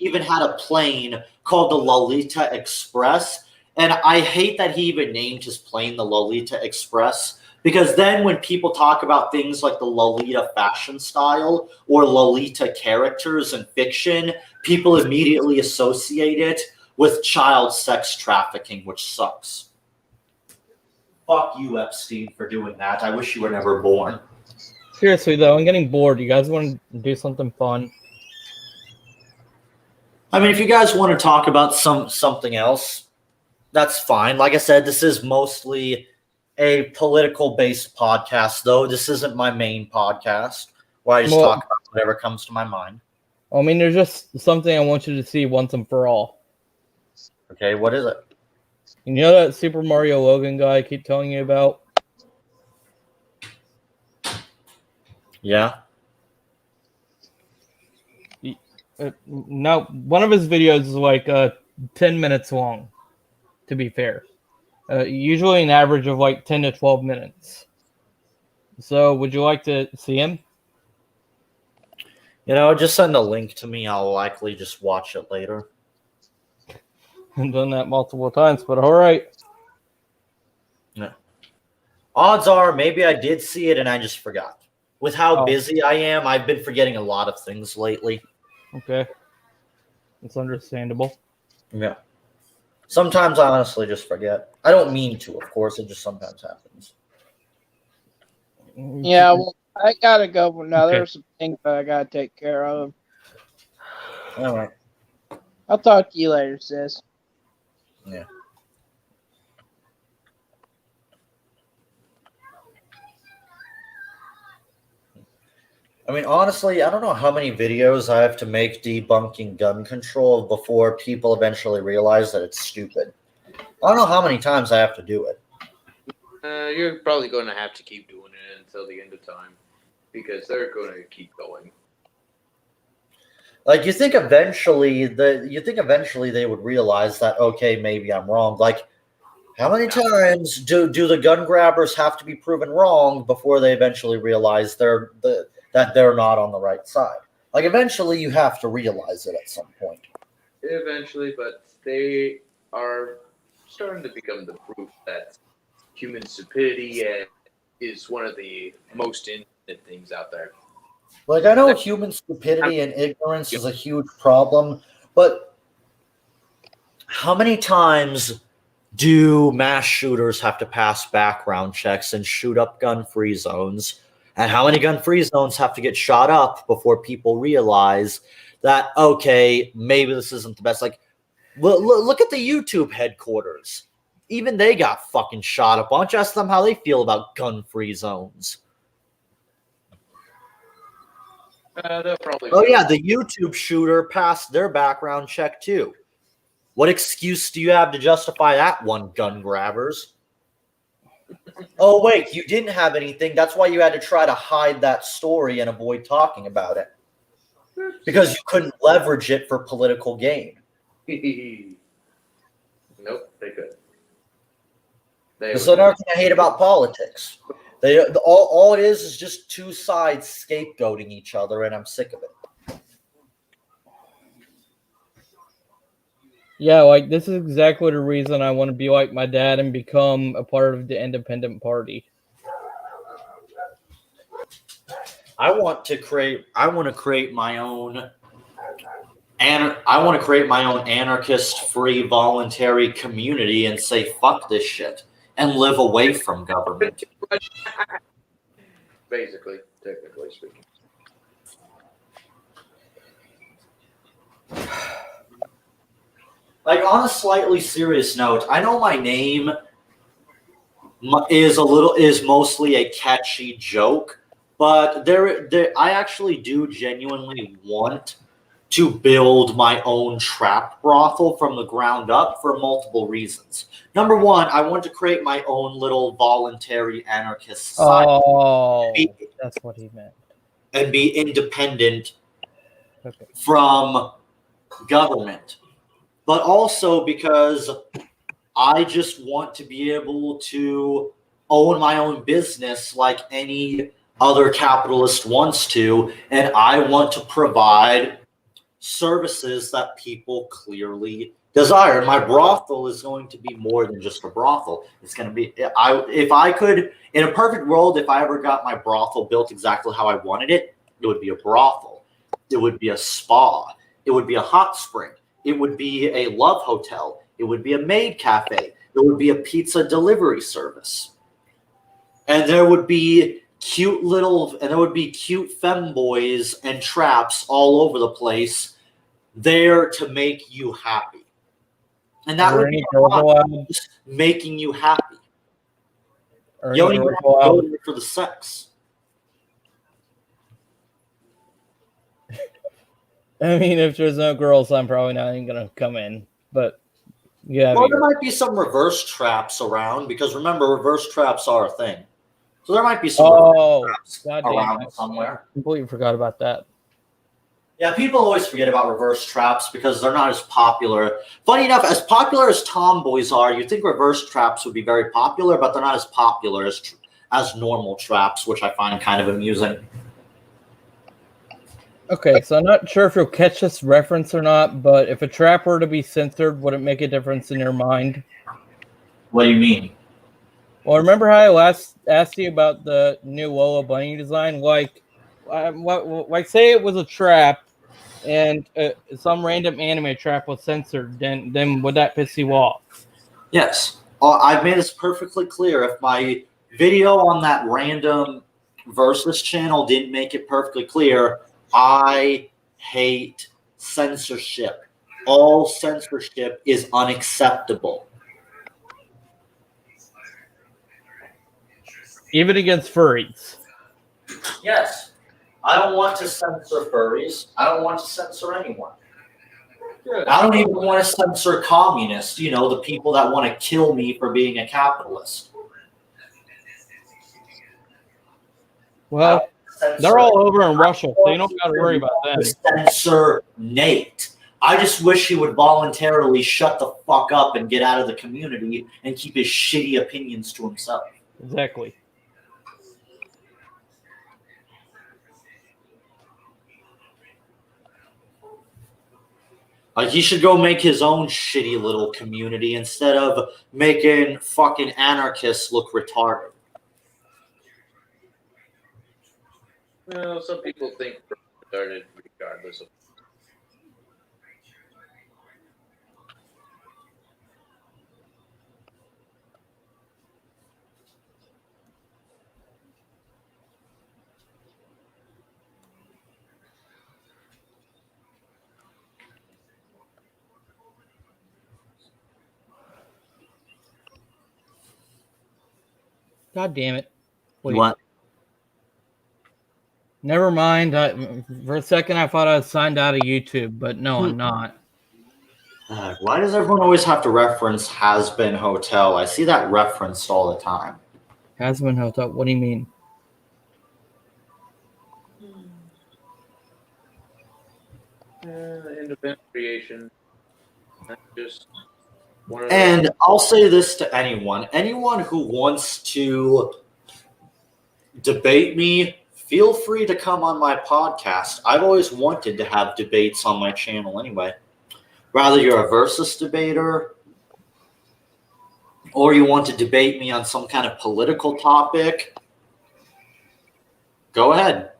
even had a plane called the Lolita Express, and I hate that he even named his plane the Lolita Express. Because then when people talk about things like the Lolita fashion style or Lolita characters in fiction, people immediately associate it with child sex trafficking, which sucks. Fuck you, Epstein, for doing that. I wish you were never born. Seriously, though, I'm getting bored. You guys want to do something fun? I mean, if you guys want to talk about something else, that's fine. Like I said, this is mostly a political-based podcast, though. This isn't my main podcast where I just talk about whatever comes to my mind. I mean, there's just something I want you to see once and for all. Okay, what is it? You know that Super Mario Logan guy I keep telling you about? Yeah. No, one of his videos is like 10 minutes long, to be fair. Usually an average of like 10 to 12 minutes. So would you like to see him? You know, just send a link to me. I'll likely just watch it later. I've done that multiple times, but all right. Yeah. Odds are maybe I did see it and I just forgot. With how busy I am, I've been forgetting a lot of things lately. Okay. It's understandable. Yeah. Sometimes I honestly just forget. I don't mean to, of course. It just sometimes happens. Yeah, well, I gotta go now. Okay. There's some things that I gotta take care of. All right. I'll talk to you later, sis. Yeah. I mean, honestly, I don't know how many videos I have to make debunking gun control before people eventually realize that it's stupid. I don't know how many times I have to do it. You're probably going to have to keep doing it until the end of time, because they're going to keep going. Like, you think eventually they would realize that, okay, maybe I'm wrong. Like, how many times do the gun grabbers have to be proven wrong before they eventually realize that they're not on the right side? Like, eventually you have to realize it at some point. Eventually, but they are starting to become the proof that human stupidity is one of the most infinite things out there. Like, I know human stupidity and ignorance is a huge problem, but how many times do mass shooters have to pass background checks and shoot up gun-free zones? And how many gun-free zones have to get shot up before people realize that, okay, maybe this isn't the best? Like, look at the YouTube headquarters. Even they got fucking shot up. Why don't you ask them how they feel about gun-free zones? Oh yeah, the YouTube shooter passed their background check too. What excuse do you have to justify that one, gun grabbers? Oh wait, you didn't have anything. That's why you had to try to hide that story and avoid talking about it. Because you couldn't leverage it for political gain. Nope, they could. That's another thing I hate about politics. All it is just two sides scapegoating each other, and I'm sick of it. Yeah, like, this is exactly the reason I want to be like my dad and become a part of the independent party. I want to create my own anarchist-free voluntary community and say fuck this shit and live away from government. Basically, technically speaking. Like, on a slightly serious note, I know my name is mostly a catchy joke, but I actually do genuinely want to build my own trap brothel from the ground up for multiple reasons. Number one, I want to create my own little voluntary anarchist society. Oh, that's what he meant. And be independent from government. But also because I just want to be able to own my own business like any other capitalist wants to, and I want to provide services that people clearly desire. My brothel is going to be more than just a brothel. It's going to be, if I could, in a perfect world, if I ever got my brothel built exactly how I wanted it, it would be a brothel. It would be a spa. It would be a hot spring. It would be a love hotel. It would be a maid cafe. It would be a pizza delivery service. And there would be cute femboys and traps all over the place there to make you happy. And that would be just making you happy. You don't even have to go there for the sex. I mean, if there's no girls, I'm probably not even going to come in. But yeah. Well, there might be some reverse traps around, because remember, reverse traps are a thing. So there might be some reverse traps around somewhere. I completely forgot about that. Yeah, people always forget about reverse traps because they're not as popular. Funny enough, as popular as tomboys are, you'd think reverse traps would be very popular, but they're not as popular as normal traps, which I find kind of amusing. Okay, so I'm not sure if you'll catch this reference or not, but if a trap were to be censored, would it make a difference in your mind? What do you mean? Well, remember how I last asked you about the new Lola Bunny design? Like say it was a trap, and some random anime trap was censored, then would that piss you off? Yes. I've made this perfectly clear. If my video on that random Versus channel didn't make it perfectly clear, I hate censorship. All censorship is unacceptable. Even against furries. Yes. I don't want to censor furries. I don't want to censor anyone. I don't even want to censor communists, the people that want to kill me for being a capitalist. Well, they're all over in Russia, so you don't got to worry about them. Censor Nate. I just wish he would voluntarily shut the fuck up and get out of the community and keep his shitty opinions to himself. Exactly. Like, he should go make his own shitty little community instead of making fucking anarchists look retarded. Well, some people think we're retarded regardless of. God damn it. Wait. What? Never mind. For a second, I thought I was signed out of YouTube, but no, I'm not. Why does everyone always have to reference Has Been Hotel? I see that referenced all the time. Has Been Hotel? What do you mean? Independent creation. Not just one of And I'll say this to anyone who wants to debate me, feel free to come on my podcast. I've always wanted to have debates on my channel anyway. Whether you're a versus debater or you want to debate me on some kind of political topic, go ahead.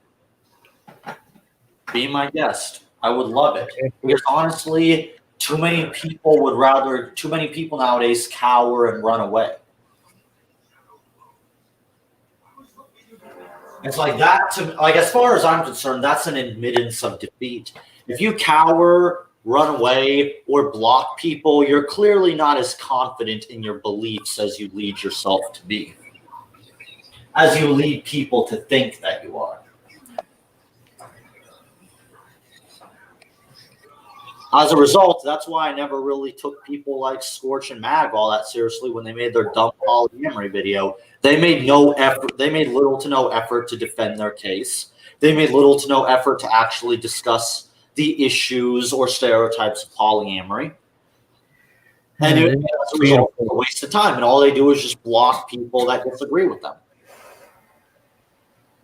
Be my guest. I would love it. Because honestly, too many people nowadays cower and run away. It's like that, as far as I'm concerned, that's an admittance of defeat. If you cower, run away, or block people, you're clearly not as confident in your beliefs as you lead yourself to be. As you lead people to think that you are. As a result, that's why I never really took people like Scorch and Mag all that seriously when they made their dumb polyamory video. They made no effort. They made little to no effort to defend their case. They made little to no effort to actually discuss the issues or stereotypes of polyamory. And as a result, it's a waste of time. And all they do is just block people that disagree with them.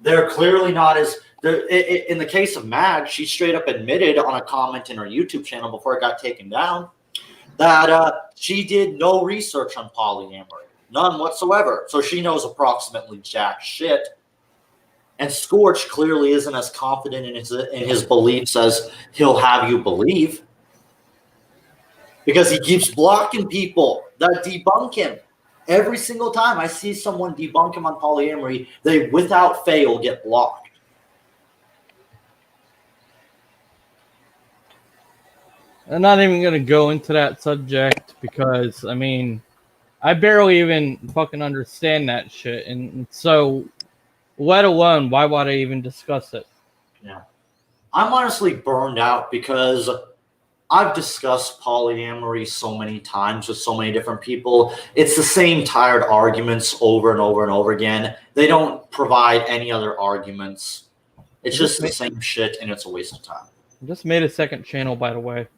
They're clearly not as... In the case of Mag, she straight up admitted on a comment in her YouTube channel before it got taken down that she did no research on polyamory. None whatsoever. So she knows approximately jack shit. And Scorch clearly isn't as confident in his beliefs as he'll have you believe. Because he keeps blocking people that debunk him. Every single time I see someone debunk him on polyamory, they without fail get blocked. I'm not even going to go into that subject because, I mean, I barely even fucking understand that shit. And so, let alone, why would I even discuss it? Yeah. I'm honestly burned out because I've discussed polyamory so many times with so many different people. It's the same tired arguments over and over and over again. They don't provide any other arguments. It's just the same shit, and it's a waste of time. I just made a second channel, by the way.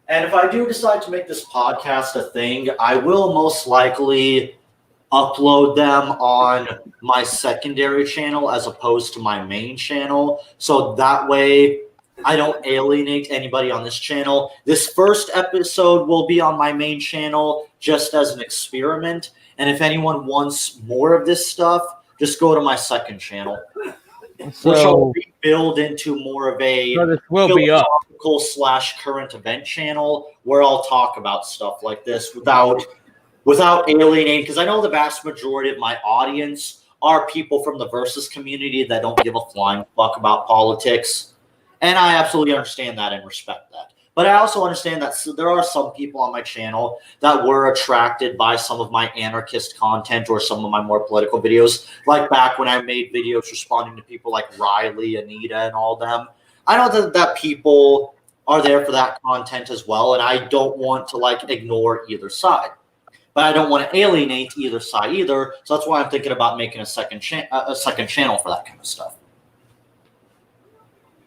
And if I do decide to make this podcast a thing, I will most likely upload them on my secondary channel as opposed to my main channel. So that way I don't alienate anybody on this channel. This first episode will be on my main channel just as an experiment. And if anyone wants more of this stuff, just go to my second channel. So, which will rebuild into more of a philosophical / current event channel where I'll talk about stuff like this without alienating. Because I know the vast majority of my audience are people from the versus community that don't give a flying fuck about politics. And I absolutely understand that and respect that. But I also understand that there are some people on my channel that were attracted by some of my anarchist content or some of my more political videos, like back when I made videos responding to people like Riley, Anita, and all them. I know that people are there for that content as well, and I don't want to like ignore either side. But I don't want to alienate either side either, so that's why I'm thinking about making a second channel for that kind of stuff.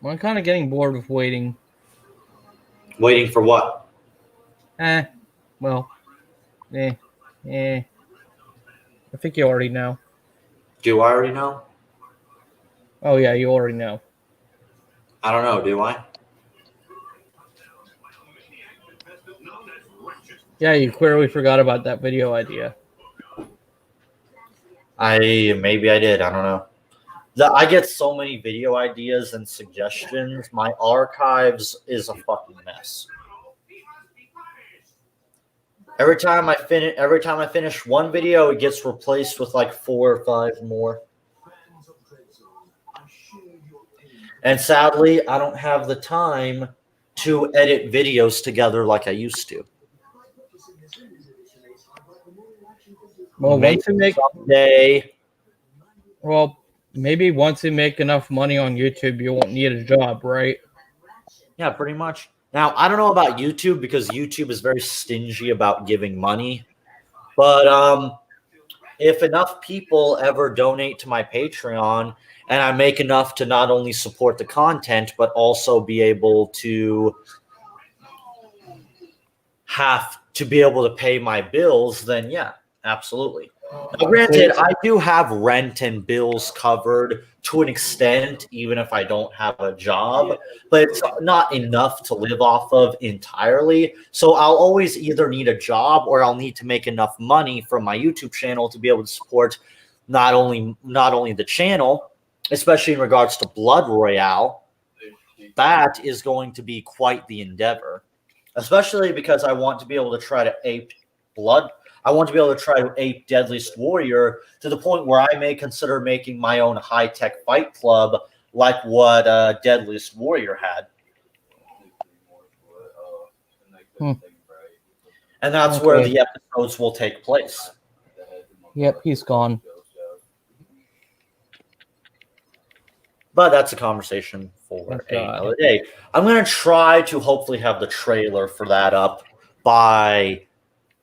I'm kind of getting bored with waiting. Waiting for what? Well, I think you already know. Do I already know? Oh yeah, you already know. I don't know, do I? Yeah, you clearly forgot about that video idea. Maybe I did. I don't know. I get so many video ideas and suggestions. My archives is a fucking mess. Every time I finish one video, it gets replaced with like 4 or 5 more. And sadly, I don't have the time to edit videos together like I used to. Well, maybe someday. Well, maybe once you make enough money on YouTube, you won't need a job, right? Yeah, pretty much. Now, I don't know about YouTube because YouTube is very stingy about giving money. But if enough people ever donate to my Patreon and I make enough to not only support the content, but also be able to pay my bills, then yeah, absolutely. Now, granted, I do have rent and bills covered to an extent, even if I don't have a job, but it's not enough to live off of entirely. So I'll always either need a job or I'll need to make enough money from my YouTube channel to be able to support not only the channel, especially in regards to Blood Royale. That is going to be quite the endeavor, especially because I want to be able to try to ape Deadliest Warrior to the point where I may consider making my own high-tech fight club like what Deadliest Warrior had. And that's where the episodes will take place. Yep, he's gone. But that's a conversation for another day. I'm going to try to hopefully have the trailer for that up by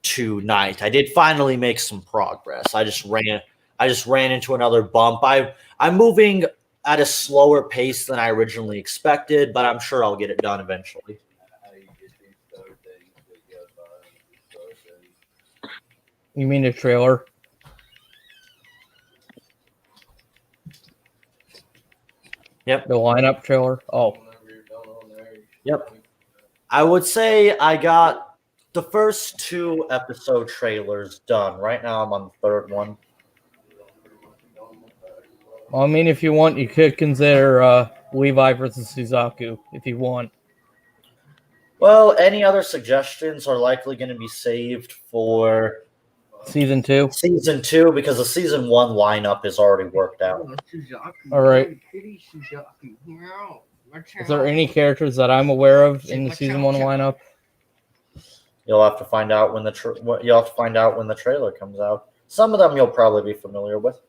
tonight. I did finally make some progress. I just ran into another bump. I'm moving at a slower pace than I originally expected, but I'm sure I'll get it done eventually. You mean the trailer? Yep. The lineup trailer? Oh. Yep. I would say I got the first 2 episode trailers done. Right now I'm on the 3rd one. Well, I mean, if you want, you could consider Levi versus Suzaku, if you want. Well, any other suggestions are likely going to be saved for Season 2? Season 2, because the Season 1 lineup is already worked out. All right. Is there any characters that I'm aware of in the Season 1 lineup? You'll have to find out when the trailer comes out. Some of them you'll probably be familiar with.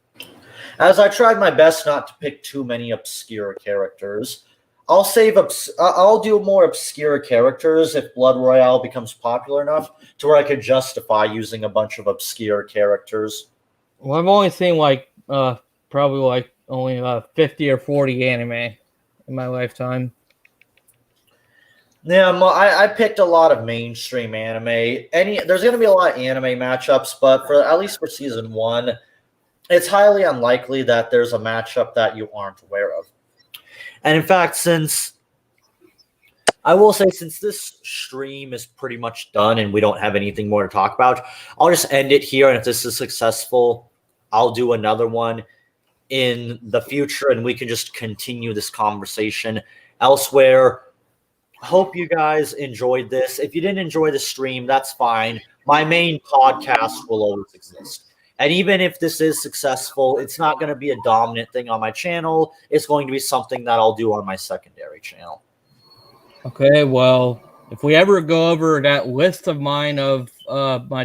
As I tried my best not to pick too many obscure characters, I'll do more obscure characters if Blood Royale becomes popular enough to where I could justify using a bunch of obscure characters. Well, I've only seen probably only 50 or 40 anime in my lifetime. Yeah, I picked a lot of mainstream anime. There's going to be a lot of anime matchups, but at least for Season 1, it's highly unlikely that there's a matchup that you aren't aware of. And in fact, since this stream is pretty much done and we don't have anything more to talk about, I'll just end it here. And if this is successful, I'll do another one in the future and we can just continue this conversation elsewhere. Hope you guys enjoyed this. If you didn't enjoy the stream, that's fine. My main podcast will always exist. And even if this is successful, it's not going to be a dominant thing on my channel. It's going to be something that I'll do on my secondary channel. Okay, well, If we ever go over that list of mine of my